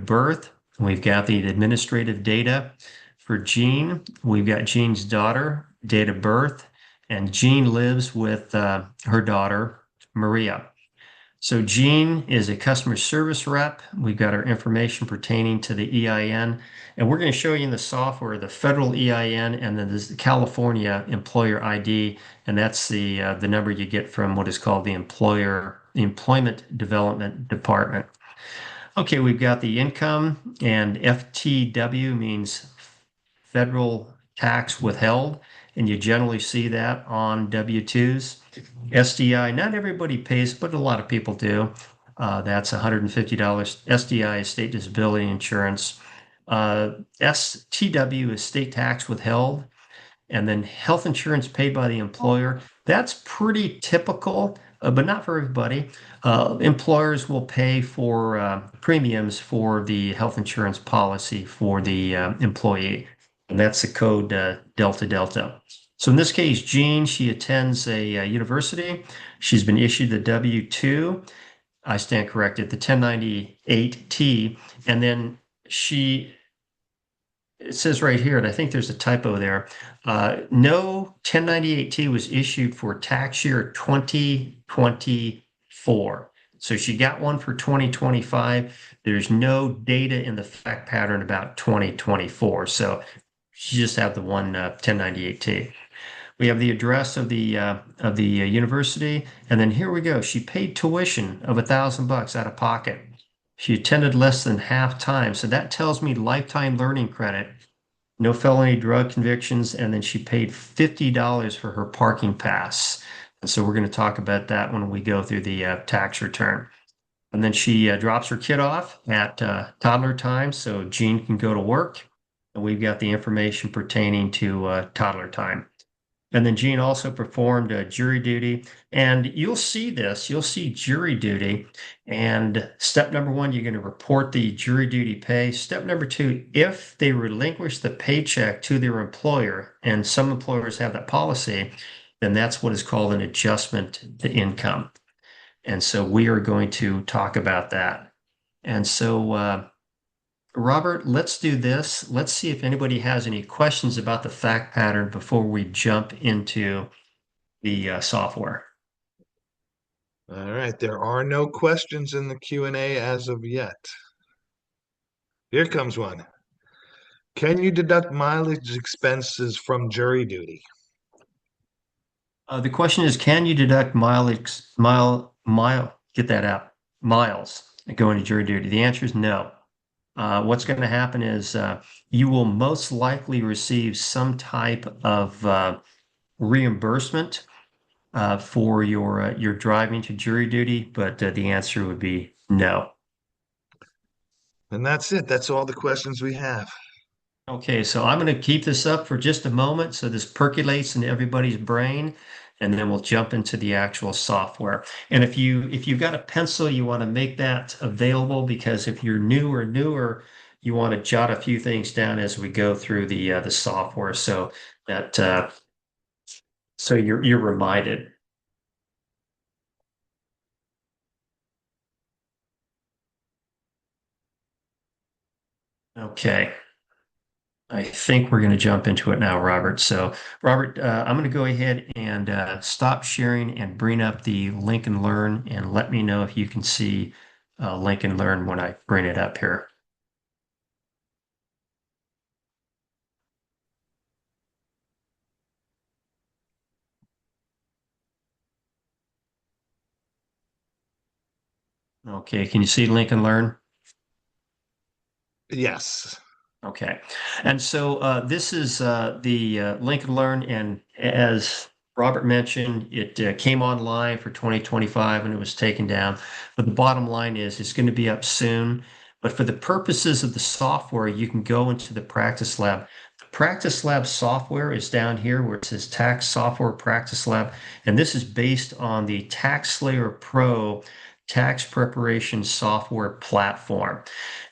birth. We've got the administrative data. For Jean, we've got Jean's daughter, date of birth, and Jean lives with her daughter, Maria. So Jean is a customer service rep. We've got our information pertaining to the EIN, and we're going to show you in the software the federal EIN and then the California employer ID, and that's the number you get from what is called the Employment Development Department. Okay, we've got the income, and FTW means federal tax withheld, and you generally see that on W-2s. SDI, not everybody pays, but a lot of people do. That's $150. SDI is state disability insurance. STW is state tax withheld. And then health insurance paid by the employer. That's pretty typical, but not for everybody. Employers will pay for premiums for the health insurance policy for the employee, and that's the code Delta Delta. So in this case, Jean, she attends a university. She's been issued the W-2. I stand corrected, the 1098T, and then she it says right here, and I think there's a typo there. No 1098T was issued for tax year 2024. So she got one for 2025. There's no data in the fact pattern about 2024. So she just have the one 1098T. We have the address of the university, and then here we go. She paid tuition of $1,000 out of pocket. She attended less than half time, so that tells me lifetime learning credit, no felony drug convictions, and then she paid $50 for her parking pass. And so we're going to talk about that when we go through the tax return. And then she drops her kid off at toddler time so Jean can go to work. And we've got the information pertaining to toddler time. And then Jean also performed jury duty. And you'll see this, you'll see jury duty. And step number one, you're going to report the jury duty pay. Step number two, if they relinquish the paycheck to their employer, and some employers have that policy, then that's what is called an adjustment to income. And so we are going to talk about that. And so, Robert, let's do this. Let's see if anybody has any questions about the fact pattern before we jump into the software. All right, there are no questions in the Q&A as of yet. Here comes one. Can you deduct mileage expenses from jury duty? The question is, can you deduct get that out, miles going to jury duty? The answer is no. What's going to happen is you will most likely receive some type of reimbursement for your driving to jury duty, but the answer would be no. And that's it. That's all the questions we have. Okay, so I'm going to keep this up for just a moment so this percolates in everybody's brain, and then we'll jump into the actual software. And if you've got a pencil, you want to make that available because if you're newer, you want to jot a few things down as we go through the software so that so you're reminded. Okay. I think we're going to jump into it now, Robert. So, Robert, I'm going to go ahead and stop sharing and bring up the link and learn and let me know if you can see link and learn when I bring it up here. Okay, can you see link and learn? Yes. Okay. And so this is the link and learn. And as Robert mentioned, it came online for 2025 and it was taken down. But the bottom line is it's going to be up soon. But for the purposes of the software, you can go into the practice lab. The practice lab software is down here where it says Tax Software Practice Lab. And this is based on the TaxSlayer Pro tax preparation software platform.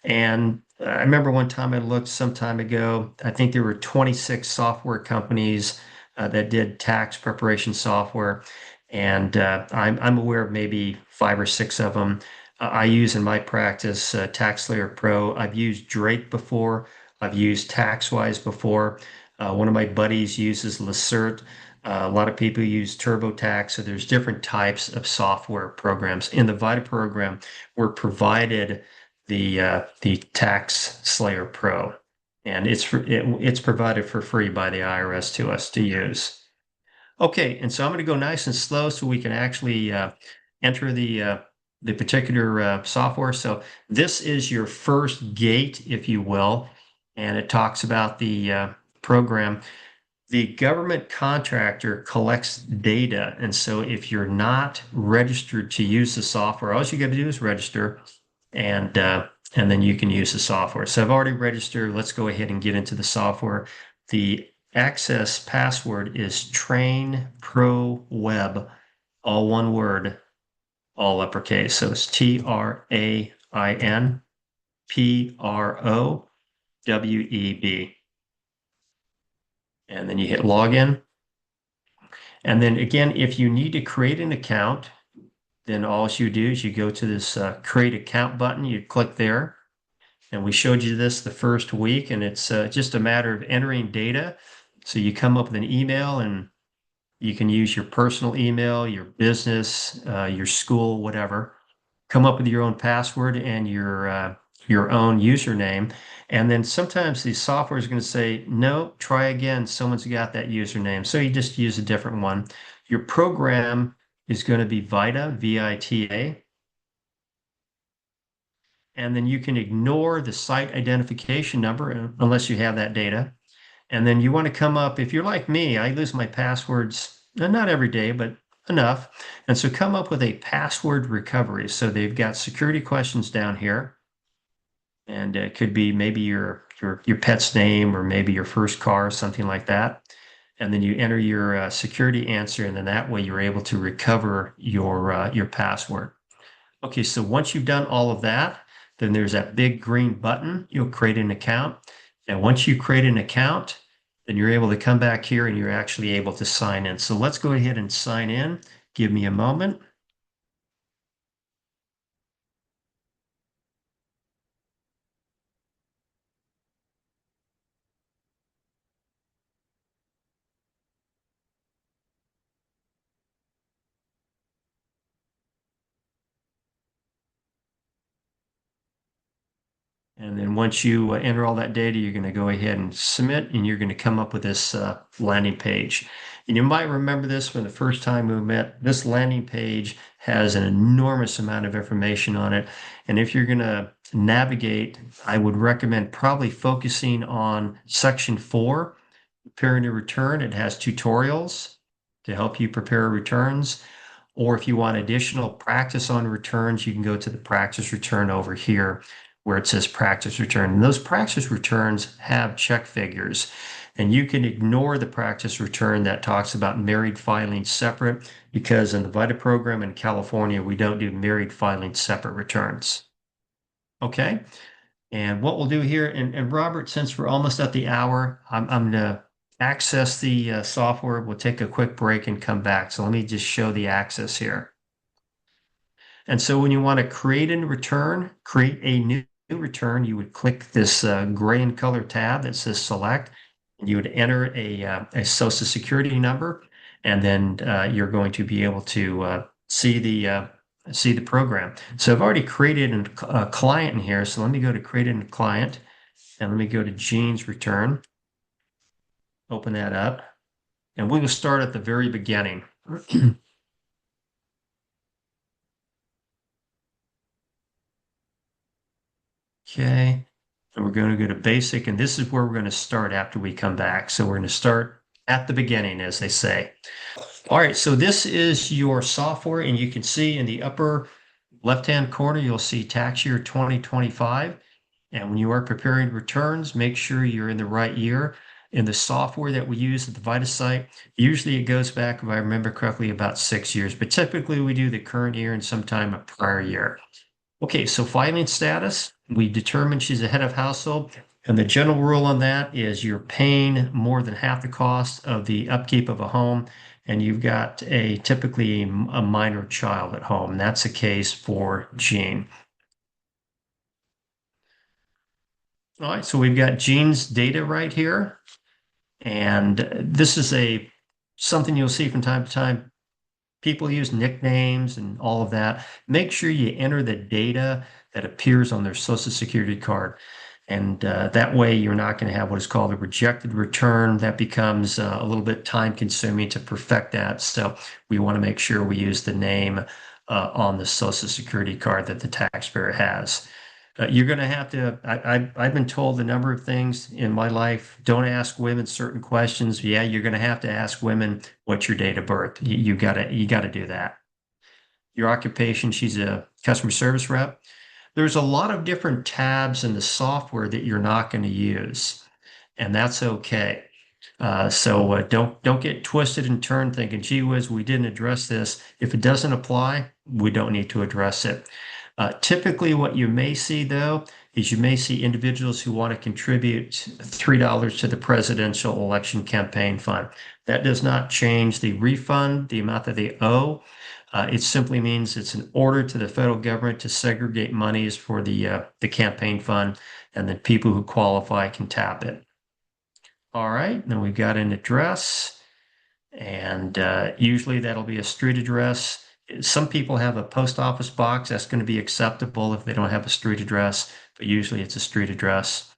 And I remember one time I looked some time ago, I think there were 26 software companies that did tax preparation software. And I'm aware of maybe five or six of them. I use in my practice TaxSlayer Pro. I've used Drake before. I've used TaxWise before. One of my buddies uses Lacert. A lot of people use TurboTax. So there's different types of software programs. In the VITA program, we're provided the TaxSlayer Pro, and it's provided for free by the IRS to us to use. Okay, and so I'm going to go nice and slow so we can actually enter the particular software. So this is your first gate, if you will, and it talks about the program. The government contractor collects data, and so if you're not registered to use the software, all you got to do is register and and then you can use the software. So I've already registered. Let's go ahead and get into the software. The access password is train pro web, all one word, all uppercase. So it's TrainProweb. And then you hit login. And then again, if you need to create an account, then all you do is you go to this create account button, you click there. And we showed you this the first week, and it's just a matter of entering data. So you come up with an email, and you can use your personal email, your business, your school, whatever. Come up with your own password and your own username. And then sometimes the software is going to say, no, try again. Someone's got that username. So you just use a different one. Your program is going to be VITA, VITA. And then you can ignore the site identification number unless you have that data. And then you want to come up, if you're like me, I lose my passwords, not every day, but enough. And so come up with a password recovery. So they've got security questions down here, and it could be maybe your pet's name or maybe your first car, something like that. And then you enter your security answer, and then that way you're able to recover your password. Okay, so once you've done all of that, then there's that big green button. You'll create an account. And once you create an account, then you're able to come back here and you're actually able to sign in. So let's go ahead and sign in. Give me a moment. And then once you enter all that data, you're going to go ahead and submit, and you're going to come up with this landing page. And you might remember this from the first time we met. This landing page has an enormous amount of information on it. And if you're going to navigate, I would recommend probably focusing on section 4, preparing a return. It has tutorials to help you prepare returns. Or if you want additional practice on returns, you can go to the practice return over here where it says practice return. And those practice returns have check figures. And you can ignore the practice return that talks about married filing separate, because in the VITA program in California, we don't do married filing separate returns. Okay. And what we'll do here, and Robert, since we're almost at the hour, I'm going to access the software. We'll take a quick break and come back. So let me just show the access here. And so when you want to create a return, create a new return, you would click this gray in color tab that says select, and you would enter a social security number, and then you're going to be able to see the program. So I've already created a client in here. So let me go to create a client, and let me go to Gene's return, open that up, and we will start at the very beginning. Okay. And we're going to go to basic, and this is where we're going to start after we come back. So we're going to start at the beginning, as they say. All right, so this is your software, and you can see in the upper left-hand corner, you'll see tax year 2025. And when you are preparing returns, make sure you're in the right year. In the software that we use at the VITA site, usually it goes back, if I remember correctly, about 6 years, but typically we do the current year and sometime a prior year. Okay, so filing status, we determined she's a head of household. And the general rule on that is you're paying more than half the cost of the upkeep of a home, and you've got typically a minor child at home. That's the case for Jean. All right, so we've got Jean's data right here. And this is something you'll see from time to time. People use nicknames and all of that. Make sure you enter the data that appears on their Social Security card. And that way you're not going to have what is called a rejected return. That becomes a little bit time consuming to perfect that. So we want to make sure we use the name on the Social Security card that the taxpayer has. You're going to have to, I've been told a number of things in my life. Don't ask women certain questions. Yeah, you're going to have to ask women what's your date of birth. You gotta do that. Your occupation, she's a customer service rep. There's a lot of different tabs in the software that you're not going to use, and that's okay. So don't get twisted and turned thinking, gee whiz, we didn't address this. If it doesn't apply, we don't need to address it. Typically, what you may see, though, is you may see individuals who want to contribute $3 to the presidential election campaign fund. That does not change the refund, the amount that they owe. It simply means it's an order to the federal government to segregate monies for the campaign fund, and then people who qualify can tap it. All right, then we've got an address, and usually that'll be a street address. Some people have a post office box. That's going to be acceptable if they don't have a street address, but usually it's a street address.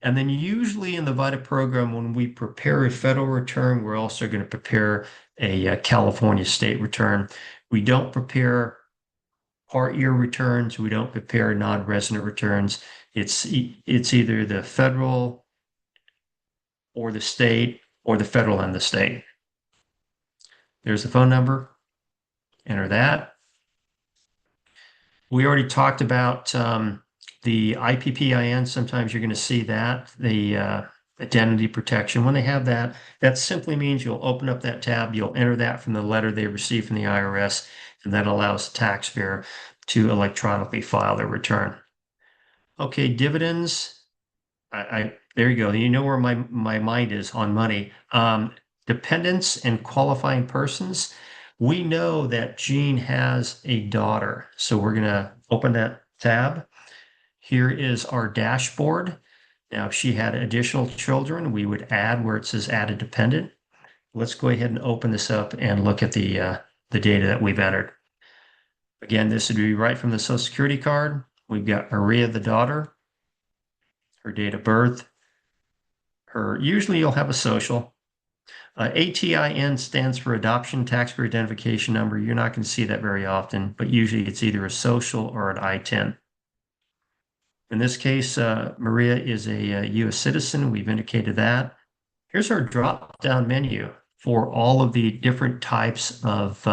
And then usually in the VITA program, when we prepare a federal return, we're also going to prepare a California state return. We don't prepare part year returns. We don't prepare non-resident returns. It's either the federal or the state or the federal and the state. There's the phone number. Enter that. We already talked about the IPPIN. Sometimes you're going to see that, the identity protection. When they have that, that simply means you'll open up that tab, you'll enter that from the letter they received from the IRS, and that allows the taxpayer to electronically file their return. Okay, dividends. There you go. You know where my mind is on money. Dependents and qualifying persons. We know that Jean has a daughter, so we're gonna open that tab. Here is our dashboard. Now, if she had additional children, we would add where it says add a dependent. Let's go ahead and open this up and look at the data that we've entered. Again, this would be right from the Social Security card. We've got Maria, the daughter, her date of birth, her, usually you'll have a social. ATIN stands for Adoption Taxpayer Identification Number. You're not going to see that very often, but usually it's either a social or an ITIN. In this case, Maria is a U.S. citizen. We've indicated that. Here's our drop-down menu for all of the different types of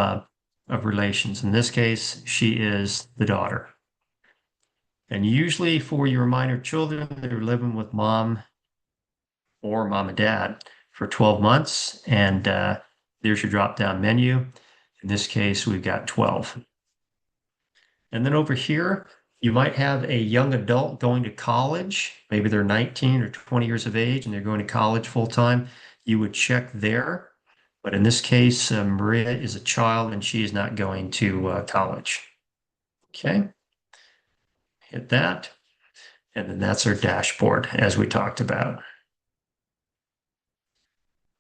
relations. In this case, she is the daughter. And usually for your minor children, they're living with mom or mom and dad for 12 months. And there's your drop-down menu. In this case, we've got 12. And then over here, you might have a young adult going to college. Maybe they're 19 or 20 years of age and they're going to college full time. You would check there. But in this case, Maria is a child and she is not going to college. Okay, hit that. And then that's our dashboard as we talked about.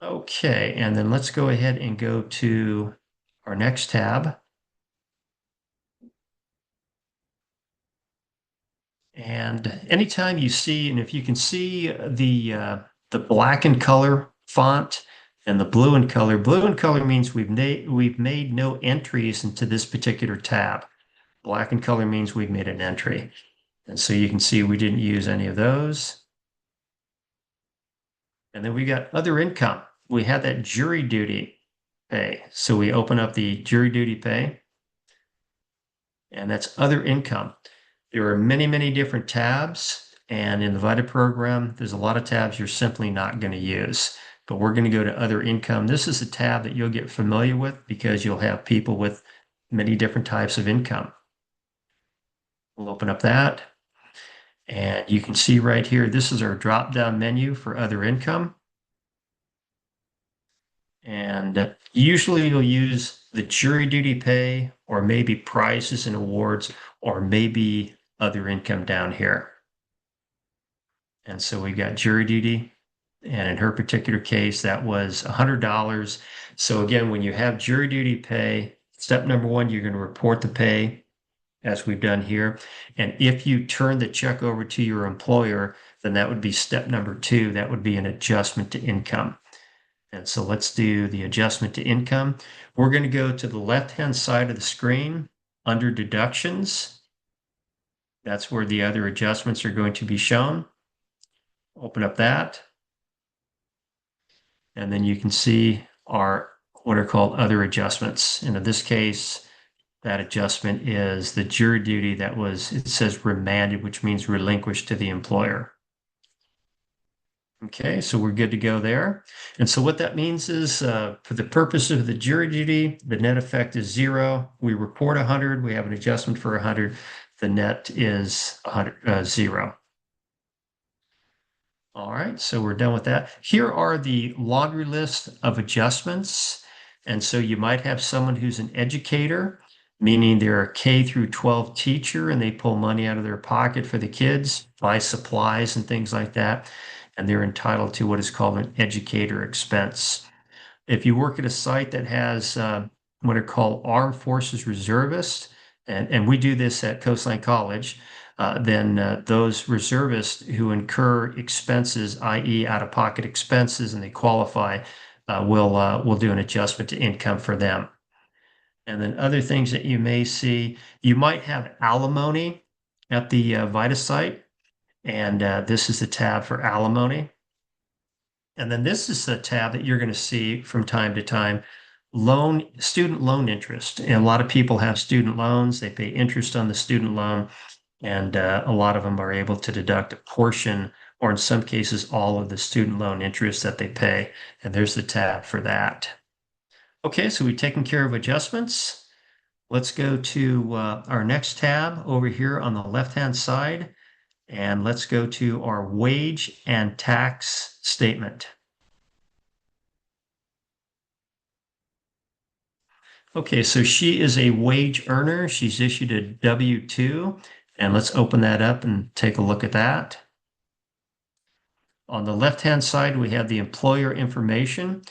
Okay, and then let's go ahead and go to our next tab. And anytime you see, and if you can see the black in color font and the blue in color means we've made no entries into this particular tab. Black in color means we've made an entry. And so you can see we didn't use any of those. And then we got other income. We had that jury duty pay. So we open up the jury duty pay, and that's other income. There are many, many different tabs, and in the VITA program, there's a lot of tabs you're simply not going to use. But we're going to go to other income. This is a tab that you'll get familiar with because you'll have people with many different types of income. We'll open up that. And you can see right here, this is our drop-down menu for other income. And usually you'll use the jury duty pay or maybe prizes and awards or maybe other income down here. And so we got jury duty. And in her particular case, that was $100. So again, when you have jury duty pay, step number one, you're going to report the pay as we've done here. And if you turn the check over to your employer, then that would be step number two. That would be an adjustment to income. And so let's do the adjustment to income. We're going to go to the left-hand side of the screen under deductions. That's where the other adjustments are going to be shown. Open up that. And then you can see our what are called other adjustments. And in this case, that adjustment is the jury duty that was, it says remanded, which means relinquished to the employer. Okay, so we're good to go there. And so what that means is for the purpose of the jury duty, the net effect is 0. We report 100. We have an adjustment for 100. The net is 100, 0. All right, so we're done with that. Here are the laundry list of adjustments. And so you might have someone who's an educator, meaning they're a K through 12 teacher and they pull money out of their pocket for the kids, buy supplies and things like that. And they're entitled to what is called an educator expense. If you work at a site that has what are called Armed Forces Reservists, and we do this at Coastline College, then those reservists who incur expenses, i.e. out-of-pocket expenses, and they qualify, will do an adjustment to income for them. And then other things that you may see, you might have alimony at the VITA site. And this is the tab for alimony. And then this is the tab that you're going to see from time to time student loan interest. And a lot of people have student loans. They pay interest on the student loan, and a lot of them are able to deduct a portion, or in some cases, all of the student loan interest that they pay. And there's the tab for that. Okay, so we've taken care of adjustments. Let's go to our next tab over here on the left-hand side, and let's go to our wage and tax statement. Okay, so she is a wage earner. She's issued a W-2, and let's open that up and take a look at that. On the left-hand side, we have the employer information.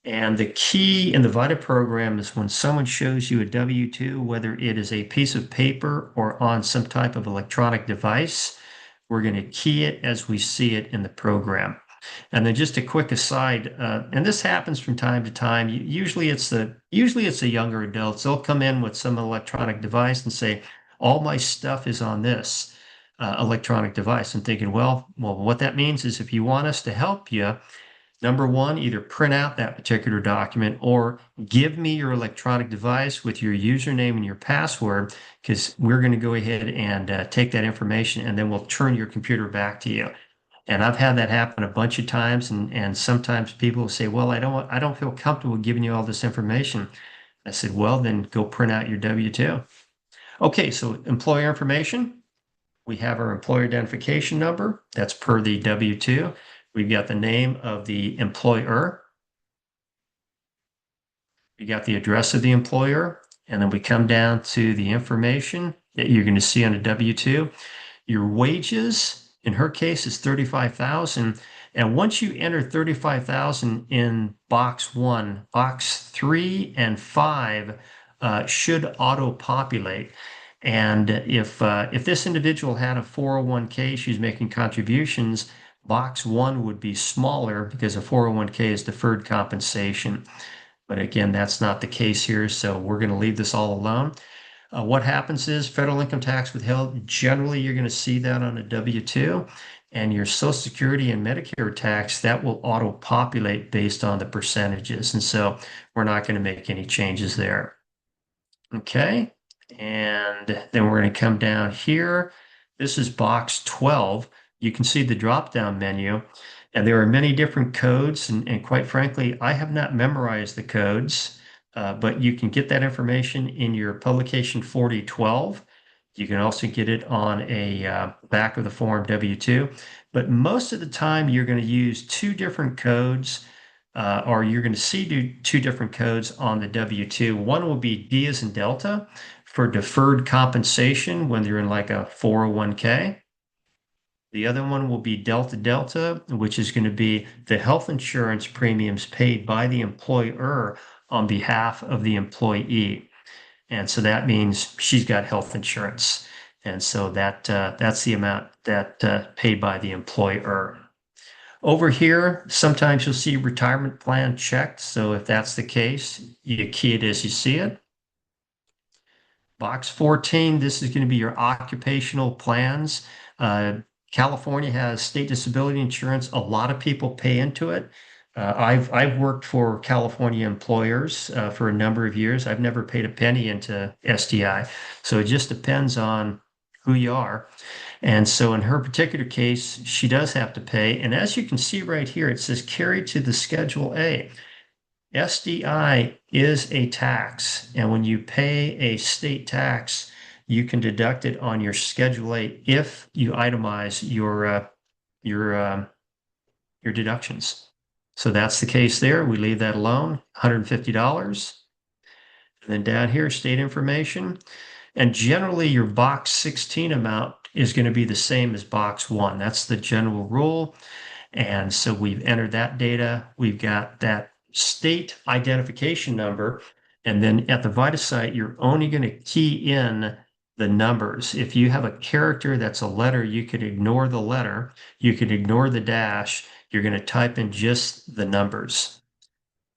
And the key in the VITA program is when someone shows you a W-2, whether it is a piece of paper or on some type of electronic device, we're going to key it as we see it in the program. And then just a quick aside, and this happens from time to time. Usually it's the younger adults. They'll come in with some electronic device and say, "All my stuff is on this electronic device." I'm thinking, well, what that means is if you want us to help you, number one, either print out that particular document or give me your electronic device with your username and your password, because we're going to go ahead and take that information and then we'll turn your computer back to you. And I've had that happen a bunch of times, and sometimes people will say, "Well, I don't feel comfortable giving you all this information." I said, "Well, then go print out your W-2." Okay, so employer information. We have our employer identification number. That's per the W-2. We've got the name of the employer. We got the address of the employer. And then we come down to the information that you're going to see on a W-2. Your wages, in her case, is 35,000. And once you enter 35,000 in box one, box 3 and 5 should auto-populate. And if this individual had a 401k, she's making contributions, box one would be smaller because a 401k is deferred compensation. But again, that's not the case here, so we're going to leave this all alone. What happens is federal income tax withheld. Generally, you're going to see that on a W-2, and your Social Security and Medicare tax, that will auto-populate based on the percentages. And so we're not going to make any changes there. Okay, and then we're going to come down here. This is box 12. You can see the drop-down menu, and there are many different codes. And quite frankly, I have not memorized the codes, but you can get that information in your publication 4012. You can also get it on a back of the form W-2. But most of the time, you're going to use two different codes, or you're going to see two different codes on the W-2. One will be D as in Delta for deferred compensation when you're in like a 401k. The other one will be Delta Delta, which is going to be the health insurance premiums paid by the employer on behalf of the employee. And so that means she's got health insurance. And so that's the amount that paid by the employer. Over here, sometimes you'll see retirement plan checked. So if that's the case, you key it as you see it. Box 14, this is going to be your occupational plans. California has state disability insurance. A lot of people pay into it. I've worked for California employers for a number of years. I've never paid a penny into SDI. So it just depends on who you are. And so in her particular case, she does have to pay. And as you can see right here, it says carried to the Schedule A. SDI is a tax. And when you pay a state tax, you can deduct it on your Schedule A if you itemize your deductions. So that's the case there. We leave that alone, $150. And then down here, state information. And generally, your box 16 amount is going to be the same as box 1. That's the general rule. And so we've entered that data. We've got that state identification number. And then at the VITA site, you're only going to key in the numbers. If you have a character that's a letter, you could ignore the letter. You could ignore the dash. You're going to type in just the numbers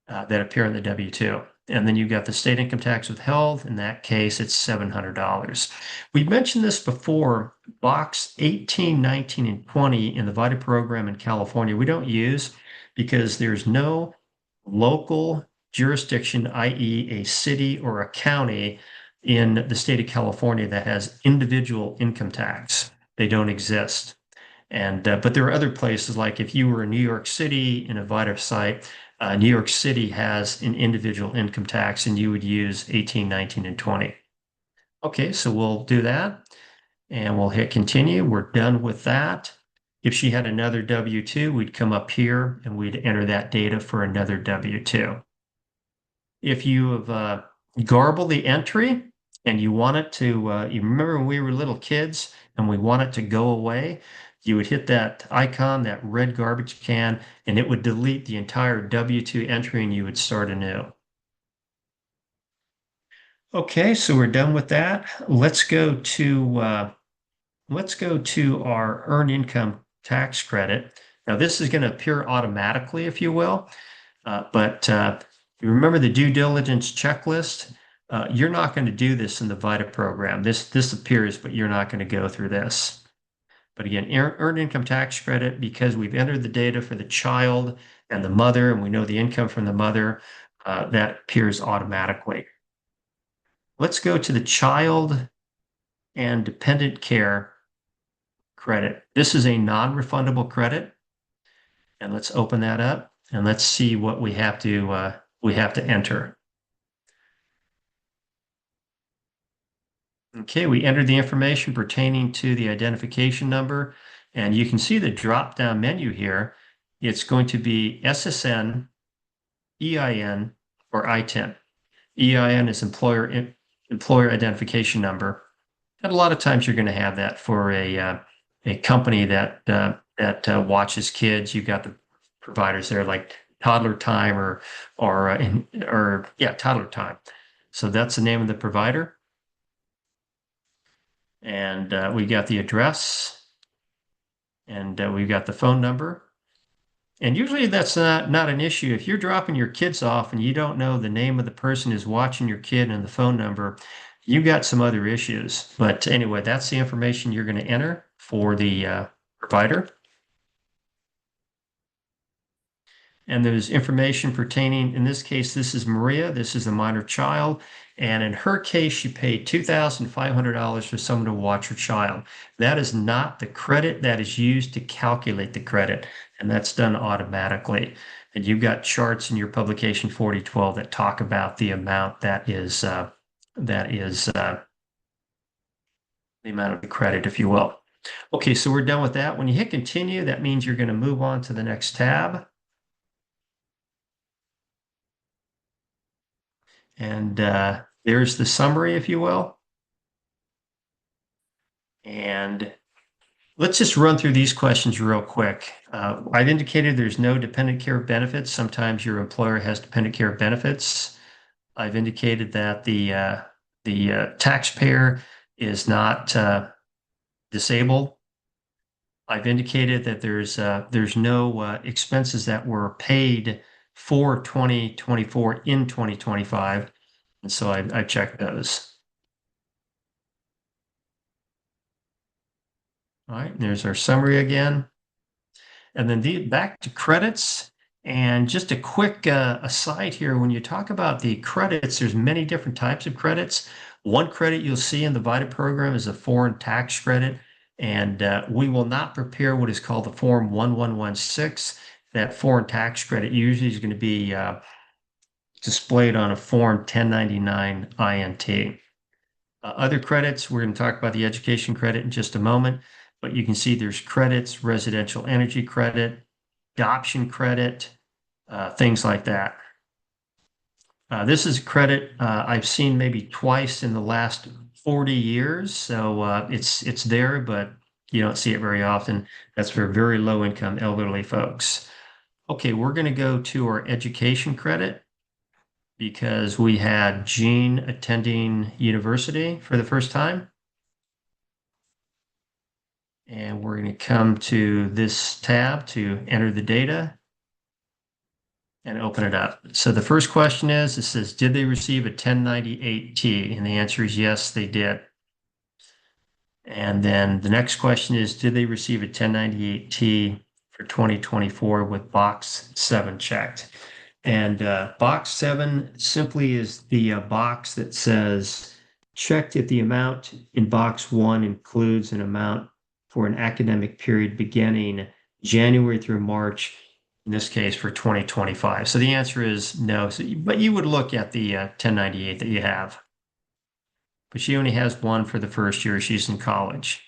that appear in the W-2. And then you've got the state income tax withheld. In that case, it's $700. We mentioned this before, box 18, 19, and 20 in the VITA program in California, we don't use because there's no local jurisdiction, i.e., a city or a county in the state of California that has individual income tax. They don't exist. And but there are other places like if you were in New York City in a VITA site, New York City has an individual income tax, and you would use 18, 19, and 20. Okay, so we'll do that and we'll hit continue. We're done with that. If she had another W-2, we'd come up here and we'd enter that data for another W-2. If you have garbled the entry and you want it to, you remember when we were little kids and we want it to go away, you would hit that icon, that red garbage can, and it would delete the entire W-2 entry and you would start anew. Okay, so we're done with that. Let's go to our earned income tax credit. Now, this is going to appear automatically, if you will, but you remember the due diligence checklist. You're not going to do this in the VITA program. This appears, but you're not going to go through this. But again, earned income tax credit, because we've entered the data for the child and the mother, and we know the income from the mother, that appears automatically. Let's go to the child and dependent care credit. This is a non-refundable credit, and let's open that up and let's see what we have to enter. Okay, we entered the information pertaining to the identification number, and you can see the drop-down menu here. It's going to be SSN, EIN, or ITIN. EIN is employer identification number. And a lot of times you're going to have that for a company that watches kids. You've got the providers there like Toddler Time or yeah, Toddler Time. So that's the name of the provider. And we got the address, and we've got the phone number. And usually that's not an issue. If you're dropping your kids off and you don't know the name of the person who's watching your kid and the phone number, you got some other issues. But anyway, that's the information you're going to enter for the provider. And there's information pertaining, in this case, this is Maria, this is a minor child. And in her case, she paid $2,500 for someone to watch her child. That is not the credit that is used to calculate the credit, and that's done automatically. And you've got charts in your publication 4012 that talk about the amount the amount of the credit, if you will. Okay, so we're done with that. When you hit continue, that means you're going to move on to the next tab. And there's the summary, if you will. And let's just run through these questions real quick. I've indicated there's no dependent care benefits. Sometimes your employer has dependent care benefits. I've indicated that the taxpayer is not disabled. I've indicated that there's no expenses that were paid for 2024 in 2025. And so I've checked those. All right, and there's our summary again. And then back to credits. And just a quick aside here, when you talk about the credits, there's many different types of credits. One credit you'll see in the VITA program is a foreign tax credit. And we will not prepare what is called the Form 1116. That foreign tax credit usually is going to be displayed on a Form 1099 INT. Other credits, we're going to talk about the education credit in just a moment, but you can see there's credits, residential energy credit, adoption credit, things like that. This is a credit I've seen maybe twice in the last 40 years, so it's there, but you don't see it very often. That's for very low income elderly folks. Okay, we're going to go to our education credit because we had Jean attending university for the first time. And we're going to come to this tab to enter the data and open it up. So the first question is, it says, did they receive a 1098T? And the answer is yes, they did. And then the next question is, did they receive a 1098T for 2024 with box 7 checked? And box seven simply is the box that says checked if the amount in box one includes an amount for an academic period beginning January through March, in this case for 2025. So the answer is no. So, but you would look at the 1098 that you have. But she only has one for the first year she's in college.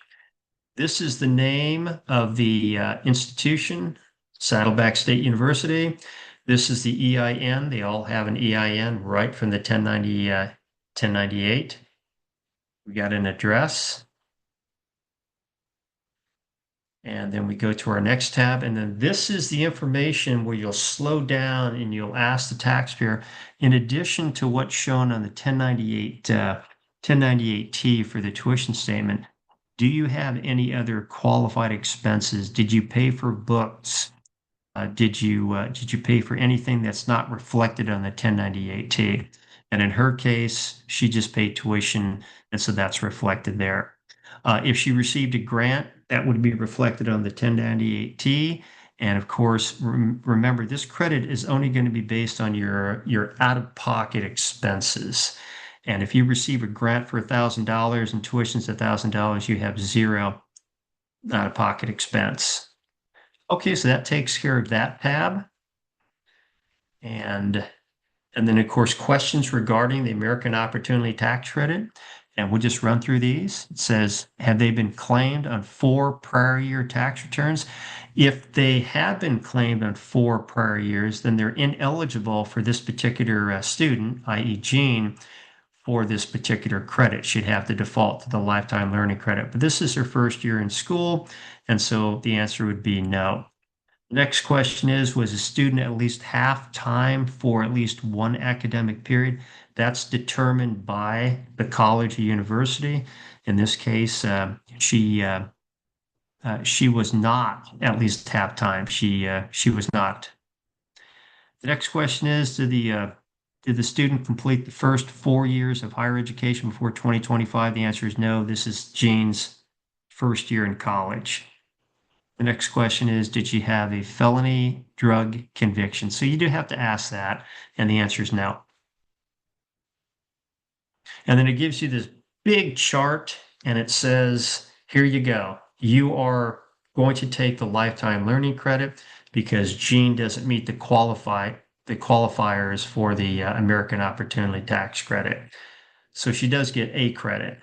This is the name of the institution, Saddleback State University. This is the EIN. They all have an EIN right from the 1098. We got an address. And then we go to our next tab. And then this is the information where you'll slow down and you'll ask the taxpayer, in addition to what's shown on the 1098T for the tuition statement, do you have any other qualified expenses? Did you pay for books? Did you pay for anything that's not reflected on the 1098T? And in her case, she just paid tuition, and so that's reflected there. If she received a grant, that would be reflected on the 1098T. And of course, remember, this credit is only going to be based on your out-of-pocket expenses. And if you receive a grant for $1,000 and tuition's $1,000, you have zero out-of-pocket expense. Okay, so that takes care of that tab. And and then of course questions regarding the American Opportunity Tax Credit. And we'll just run through these. It says, have they been claimed on 4 prior year tax returns? If they have been claimed on 4 prior years, then they're ineligible for this particular student, i.e. Jean, for this particular credit. She'd have to default to the lifetime learning credit. But this is her first year in school, and so the answer would be no. Next question is, was a student at least half time for at least one academic period? That's determined by the college or university. In this case, she was not at least half time. She was not. The next question is, did the student complete the first 4 years of higher education before 2025? The answer is no. This is Jean's first year in college. The next question is, did she have a felony drug conviction? So you do have to ask that, and the answer is no. And then it gives you this big chart, and it says, here you go. You are going to take the lifetime learning credit because Jean doesn't meet the qualifiers for the American Opportunity Tax Credit. So she does get a credit.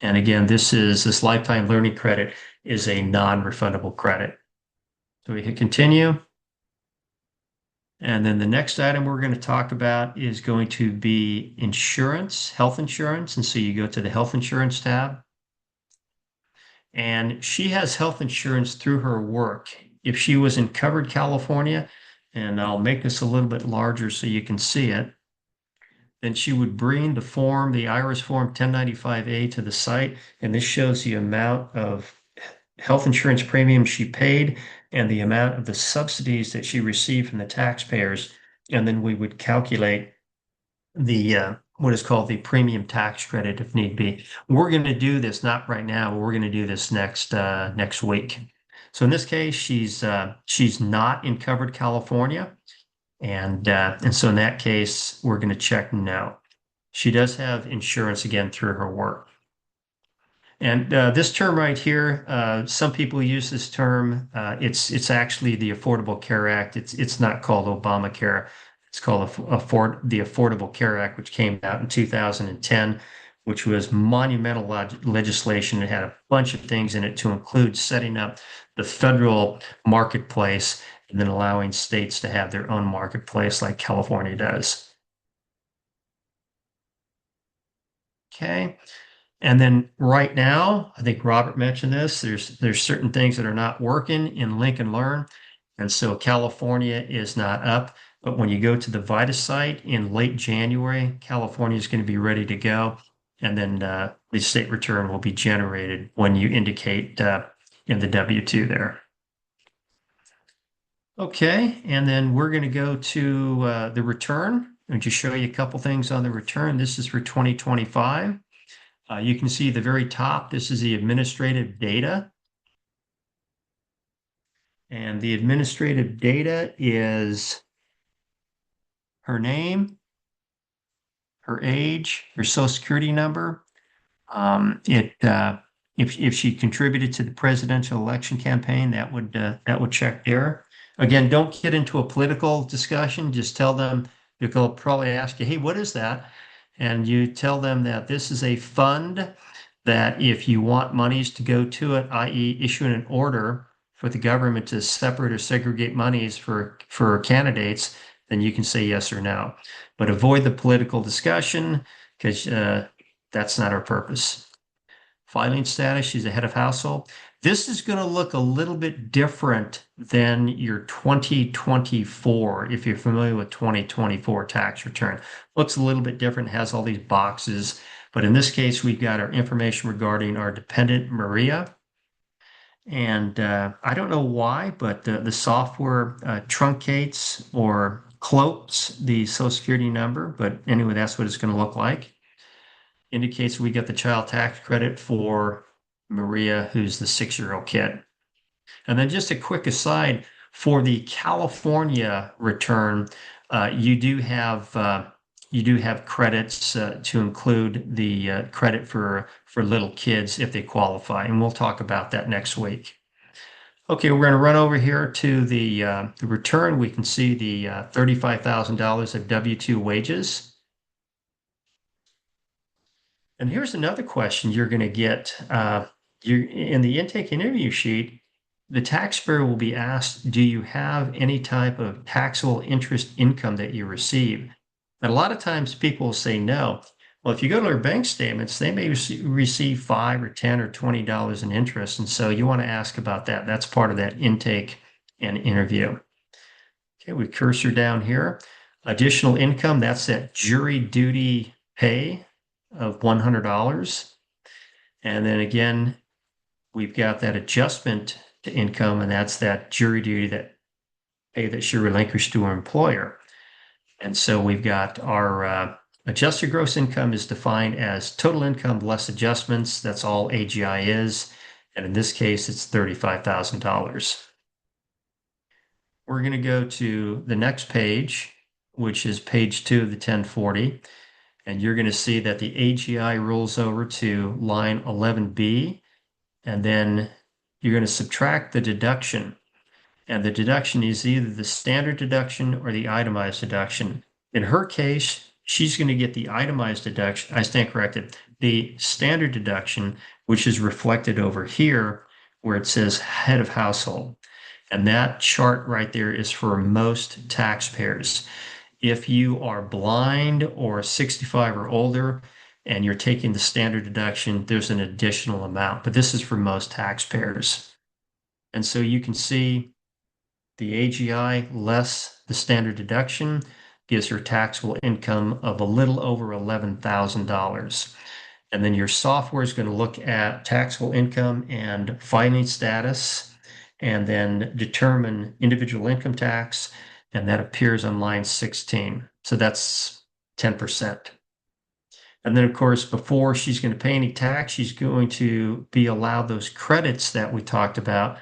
And again, this lifetime learning credit is a non-refundable credit. So we hit continue. And then the next item we're going to talk about is going to be insurance, health insurance. And so you go to the health insurance tab. And she has health insurance through her work. If she was in covered California, and I'll make this a little bit larger so you can see it, then she would bring the form, the IRS form 1095A to the site, and this shows the amount of health insurance premium she paid and the amount of the subsidies that she received from the taxpayers. And then we would calculate the what is called the premium tax credit if need be. We're going to do this not right now, but we're going to do this next week. So in this case, she's not in covered California. And so in that case, we're going to check no. She does have insurance again through her work. And this term right here, some people use this term. It's actually the Affordable Care Act. It's not called Obamacare. It's called the Affordable Care Act, which came out in 2010, which was monumental legislation. It had a bunch of things in it to include setting up the federal marketplace and then allowing states to have their own marketplace like California does. Okay. And then right now, I think Robert mentioned this, there's certain things that are not working in Lincoln Learn. And so California is not up. But when you go to the VITA site in late January, California is going to be ready to go. And then the state return will be generated when you indicate in the W-2 there. Okay, and then we're going to go to the return and just show you a couple things on the return. This is for 2025. You can see the very top, this is the administrative data. And the administrative data is her name, her age, her social security number. It if she contributed to the presidential election campaign, that would check there. Again, don't get into a political discussion. Just tell them they'll probably ask you, "Hey, what is that?" And you tell them that this is a fund that if you want monies to go to it, i.e., issuing an order for the government to separate or segregate monies for candidates, then you can say yes or no. But avoid the political discussion because that's not our purpose. Filing status, she's a head of household. This is going to look a little bit different than your 2024, if you're familiar with 2024 tax return. Looks a little bit different, has all these boxes. But in this case, we've got our information regarding our dependent, Maria. And I don't know why, but the software truncates or cloaks the Social Security number. But anyway, that's what it's going to look like. Indicates we get the child tax credit for Maria, who's the 6-year-old kid. And then just a quick aside for the California return, you do have credits to include the credit for little kids if they qualify, and we'll talk about that next week. Okay, we're going to run over here to the return. We can see the $35,000 of W-2 wages. And here's another question you're going to get. You in the intake interview sheet, the taxpayer will be asked, do you have any type of taxable interest income that you receive? And a lot of times people will say no. Well, if you go to their bank statements, they may receive 5 or 10 or $20 in interest. And so you want to ask about that. That's part of that intake and interview. Okay, we cursor down here. Additional income, that's that jury duty pay of $100. And then again, we've got that adjustment to income, and that's that jury duty that pay that she relinquished to her employer. And so we've got our adjusted gross income is defined as total income less adjustments. That's all AGI is. And in this case, it's $35,000. We're going to go to the next page, which is page 2 of the 1040. And you're going to see that the AGI rolls over to line 11B, and then you're going to subtract the deduction. And the deduction is either the standard deduction or the itemized deduction. In her case, she's going to get the itemized deduction. I stand corrected. The standard deduction, which is reflected over here where it says head of household. And that chart right there is for most taxpayers. If you are blind or 65 or older and you're taking the standard deduction, there's an additional amount, but this is for most taxpayers. And so you can see the AGI less the standard deduction gives her taxable income of a little over $11,000. And then your software is going to look at taxable income and filing status and then determine individual income tax, and that appears on line 16. So that's 10%. And then, of course, before she's going to pay any tax, she's going to be allowed those credits that we talked about.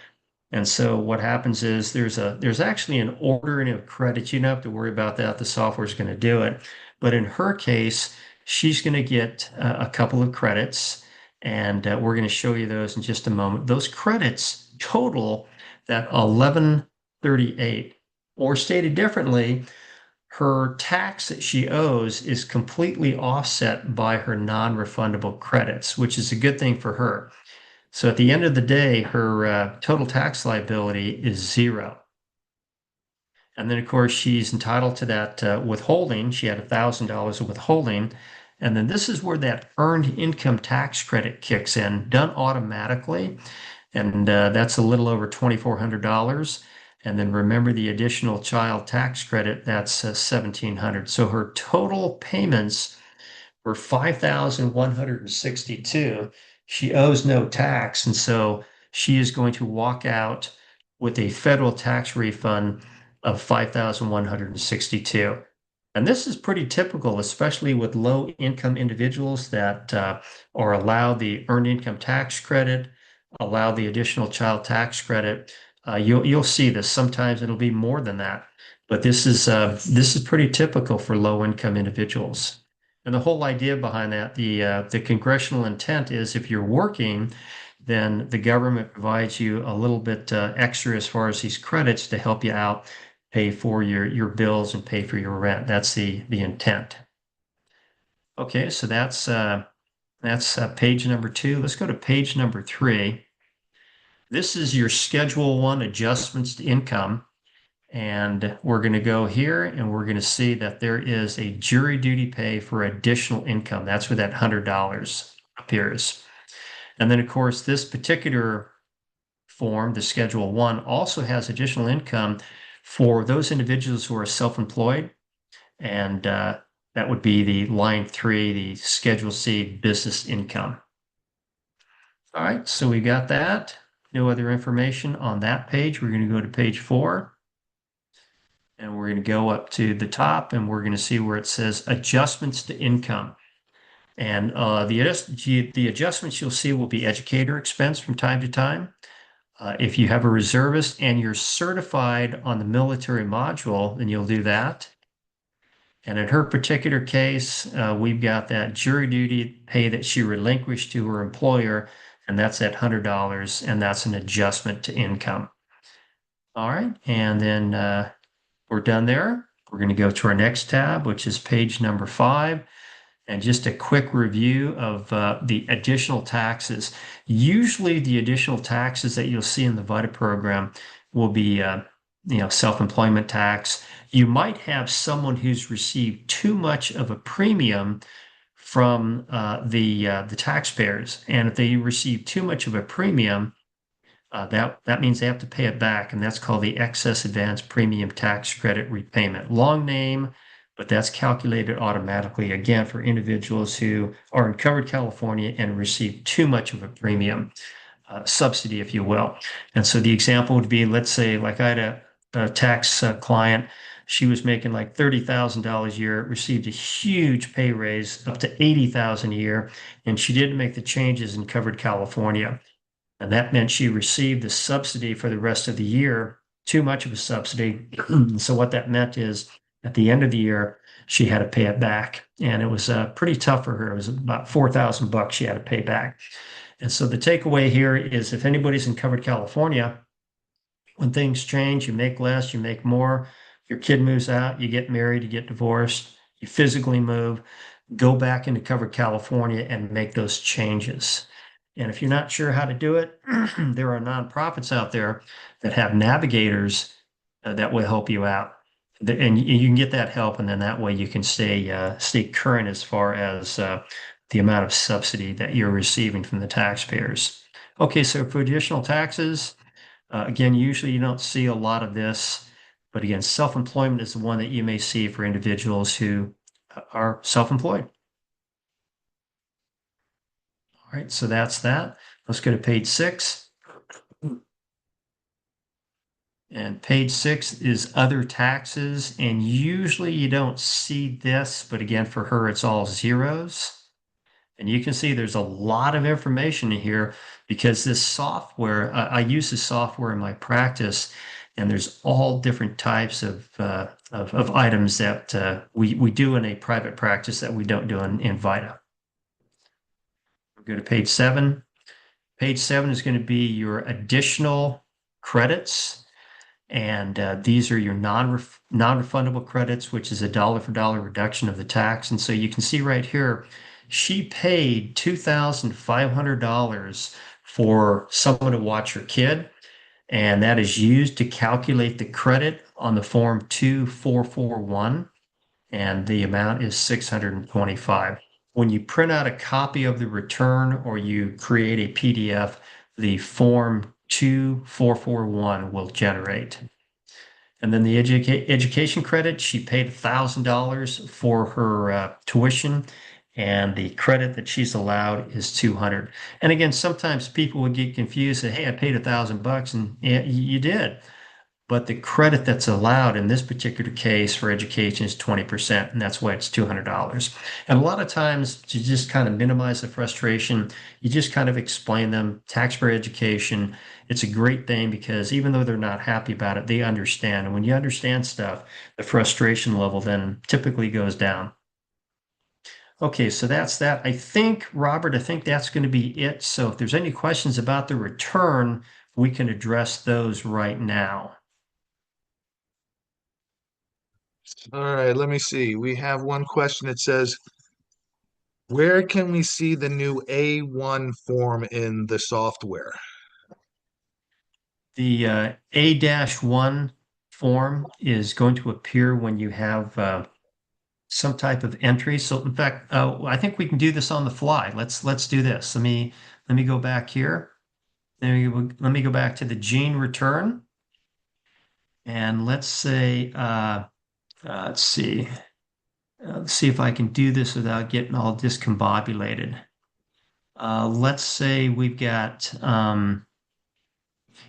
And so what happens is there's actually an ordering of credits. You don't have to worry about that. The software is going to do it. But in her case, she's going to get a couple of credits, and we're going to show you those in just a moment. Those credits total that 1138, or stated differently, her tax that she owes is completely offset by her non-refundable credits, which is a good thing for her. So at the end of the day, her total tax liability is zero. And then, of course, she's entitled to that withholding. She had $1,000 of withholding. And then this is where that earned income tax credit kicks in, done automatically. And that's a little over $2,400. And then remember the additional child tax credit, that's $1,700. So her total payments were $5,162. She owes no tax, and so she is going to walk out with a federal tax refund of $5,162. And this is pretty typical, especially with low income individuals that are allowed the earned income tax credit, allow the additional child tax credit. You'll see this. Sometimes it'll be more than that. But this is pretty typical for low income individuals. And the whole idea behind that, the congressional intent is if you're working, then the government provides you a little bit extra as far as these credits to help you out, pay for your bills and pay for your rent. That's the intent. Okay, so that's page number two. Let's go to page number three. This is your Schedule 1 adjustments to income. And we're going to go here and we're going to see that there is a jury duty pay for additional income. That's where that $100 appears. And then, of course, this particular form, the Schedule 1, also has additional income for those individuals who are self-employed. And that would be the line three, the Schedule C business income. All right, so we got that. No other information on that page. We're going to go to page four. And we're going to go up to the top and we're going to see where it says adjustments to income. And the adjustments you'll see will be educator expense from time to time. If you have a reservist and you're certified on the military module, then you'll do that. And in her particular case, we've got that jury duty pay that she relinquished to her employer, and that's at $100, and that's an adjustment to income. All right, and then we're done there. We're going to go to our next tab, which is page number 5. And just a quick review of the additional taxes. Usually the additional taxes that you'll see in the VITA program will be self-employment tax. You might have someone who's received too much of a premium from the taxpayers. And if they receive too much of a premium, that means they have to pay it back, and that's called the excess advance premium tax credit repayment. Long name, but that's calculated automatically, again, for individuals who are in covered California and receive too much of a premium subsidy, if you will. And so the example would be, let's say, like I had a tax client, she was making like $30,000 a year, received a huge pay raise up to $80,000 a year, and she didn't make the changes in covered California. And that meant she received the subsidy for the rest of the year, too much of a subsidy. So what that meant is at the end of the year, she had to pay it back. And it was pretty tough for her. It was about $4,000 she had to pay back. And so the takeaway here is if anybody's in covered California, when things change, you make less, you make more, your kid moves out, you get married, you get divorced, you physically move, go back into covered California and make those changes. And if you're not sure how to do it, there are nonprofits out there that have navigators that will help you out. And you can get that help, and then that way you can stay current as far as the amount of subsidy that you're receiving from the taxpayers. Okay, so for additional taxes, again, usually you don't see a lot of this, but again, self-employment is the one that you may see for individuals who are self-employed. All right, so that's that. Let's go to page 6. And page 6 is other taxes. And usually you don't see this, but again, for her, it's all zeros. And you can see there's a lot of information in here because this software, I use this software in my practice, and there's all different types of items that we do in a private practice that we don't do in VITA. Go to page 7. Page 7 is going to be your additional credits. And these are your non-refundable credits, which is a dollar for dollar reduction of the tax. And so you can see right here, she paid $2,500 for someone to watch her kid. And that is used to calculate the credit on the form 2441. And the amount is $625. When you print out a copy of the return or you create a PDF, the form 2441 will generate. And then the education credit, she paid $1,000 for her tuition, and the credit that she's allowed is $200. And again, sometimes people would get confused and say, hey, I paid $1,000, and yeah, you did. but the credit that's allowed in this particular case for education is 20%, and that's why it's $200. And a lot of times, to just kind of minimize the frustration, you just kind of explain them taxpayer education. It's a great thing because even though they're not happy about it, they understand. And when you understand stuff, the frustration level then typically goes down. Okay, so that's that. I think, Robert, I think that's going to be it. So if there's any questions about the return, we can address those right now. All right, let me see. We have one question that says, where can we see the new A1 form in the software? The A-1 form is going to appear when you have some type of entry. So in fact, I think we can do this on the fly. Let's do this. Let me go back here. Let me go back to the gene return, and let's say let's see. Let's see if I can do this without getting all discombobulated. Let's say we've got, I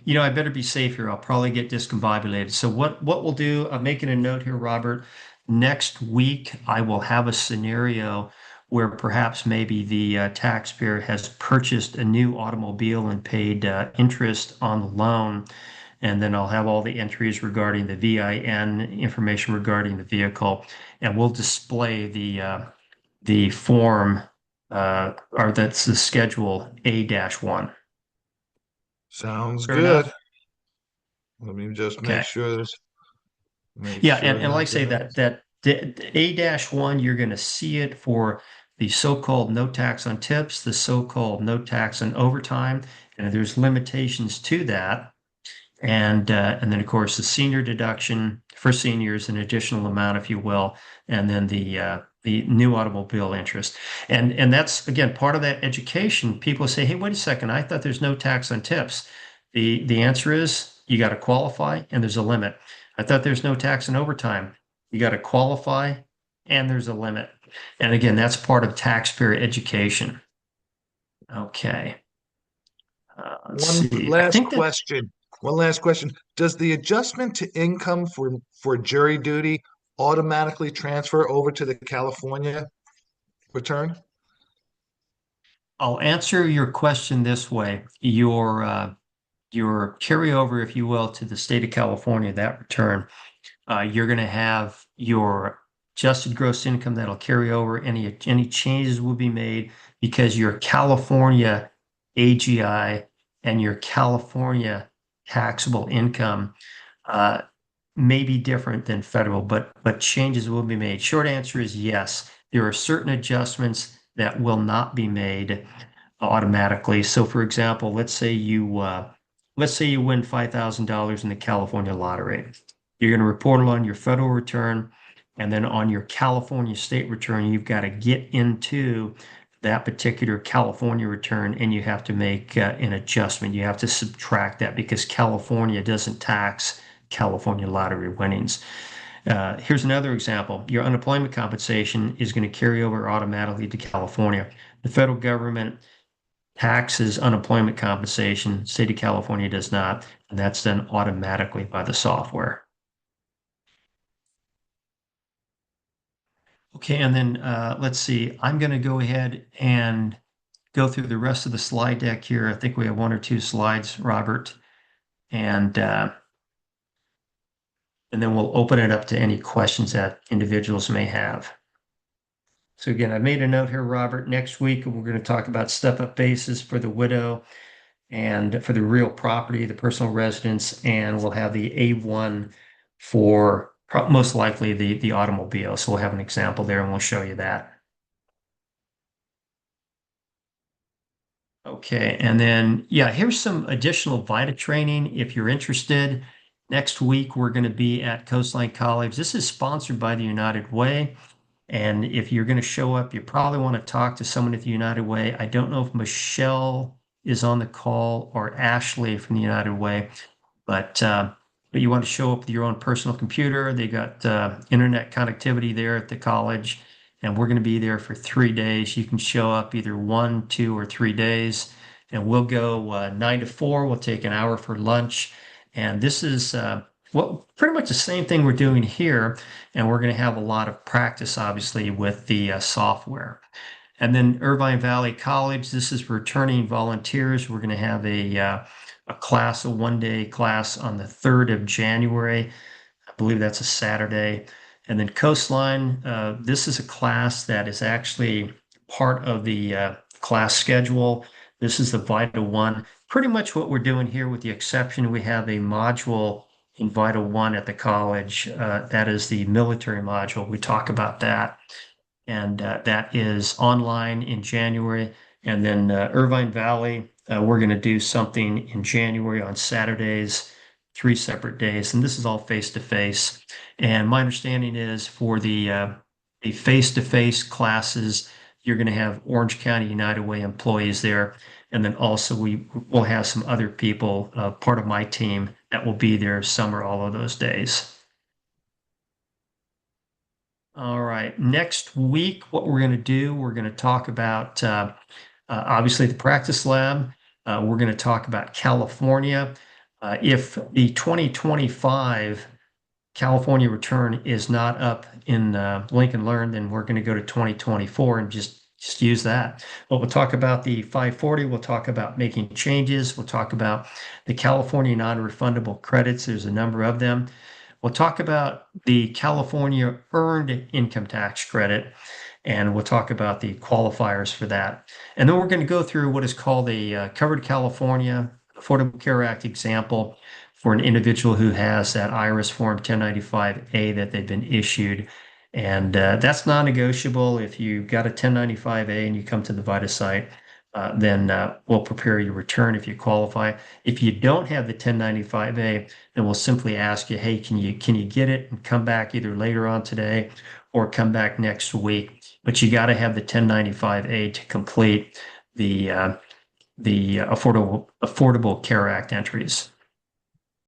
better be safe here. I'll probably get discombobulated. So what we'll do, I'm making a note here, Robert. Next week, I will have a scenario where perhaps maybe the taxpayer has purchased a new automobile and paid interest on the loan. And then I'll have all the entries regarding the VIN, information regarding the vehicle, and we'll display the form, or that's the schedule A-1. Sounds Fair good. enough? Let me just Okay. make Yeah, sure and like I that say, that the A-1, you're going to see it for the so-called no tax on tips, the so-called no tax on overtime, and there's limitations to that. And then of course the senior deduction for seniors, an additional amount, if you will, and then the new automobile interest. And that's again part of that education. People say, hey, wait a second, I thought there's no tax on tips. The answer is you got to qualify and there's a limit. I thought there's no tax on overtime. You got to qualify and there's a limit. And again, that's part of taxpayer education. Okay. Let's one see. I last think that question. One last question. Does the adjustment to income for jury duty automatically transfer over to the California return? I'll answer your question this way. Your carryover, if you will, to the state of California, that return, you're going to have your adjusted gross income that'll carry over. Any changes will be made because your California AGI and your California taxable income uh, may be different than federal, but changes will be made. Short answer is yes. There are certain adjustments that will not be made automatically. So, for example, let's say you win $5,000 in the California lottery. You're going to report it on your federal return, and then on your California state return, you've got to get into that particular California return, and you have to make an adjustment. You have to subtract that because California doesn't tax California lottery winnings. Here's another example. Your unemployment compensation is going to carry over automatically to California. The federal government taxes unemployment compensation. State of California does not, and that's done automatically by the software. Okay, and then let's see. I'm going to go ahead and go through the rest of the slide deck here. I think we have one or two slides, Robert, and uh, and then we'll open it up to any questions that individuals may have. So again, I made a note here, Robert. Next week, we're going to talk about step-up basis for the widow and for the real property, the personal residence, and we'll have the A1 for most likely the automobile. So we'll have an example there and we'll show you that. Okay, and then yeah, here's some additional VITA training if you're interested. Next week, we're going to be at Coastline College. This is sponsored by the United Way. And if you're going to show up, you probably want to talk to someone at the United Way. I don't know if Michelle is on the call or Ashley from the United Way, but you want to show up with your own personal computer. They got internet connectivity there at the college, and we're going to be there for 3 days. You can show up either 1, 2, or 3 days, and we'll go 9 to 4. We'll take an hour for lunch, and this is Well, pretty much the same thing we're doing here, and we're going to have a lot of practice, obviously, with the software. And then Irvine Valley College, this is returning volunteers. We're going to have a class, a one-day class on the 3rd of January. I believe that's a Saturday. And then Coastline, this is a class that is actually part of the class schedule. This is the VITA 1. Pretty much what we're doing here, with the exception we have a module in VITA 1 at the college. That is the military module. We talk about that, and that is online in January. And then Irvine Valley, we're going to do something in January on Saturdays, 3 separate days, and this is all face to face. And my understanding is for the face to face classes, you're going to have Orange County United Way employees there, and then also we will have some other people, part of my team, that will be there some or all of those days. All right. Next week, what we're going to do, we're going to talk about obviously the practice lab. We're going to talk about California. If the 2025 California return is not up in Lincoln Learn, then we're going to go to 2024 and just use that. But we'll talk about the 540. We'll talk about making changes. We'll talk about the California non-refundable credits. There's a number of them. We'll talk about the California earned income tax credit, and we'll talk about the qualifiers for that. And then we're going to go through what is called a Covered California Affordable Care Act example for an individual who has that IRS Form 1095A that they've been issued. And that's non-negotiable. If you got a 1095A and you come to the VITA site, then we'll prepare your return if you qualify. If you don't have the 1095A, then we'll simply ask you, hey, can you get it and come back either later on today or come back next week? But you got to have the 1095A to complete the Affordable Care Act entries.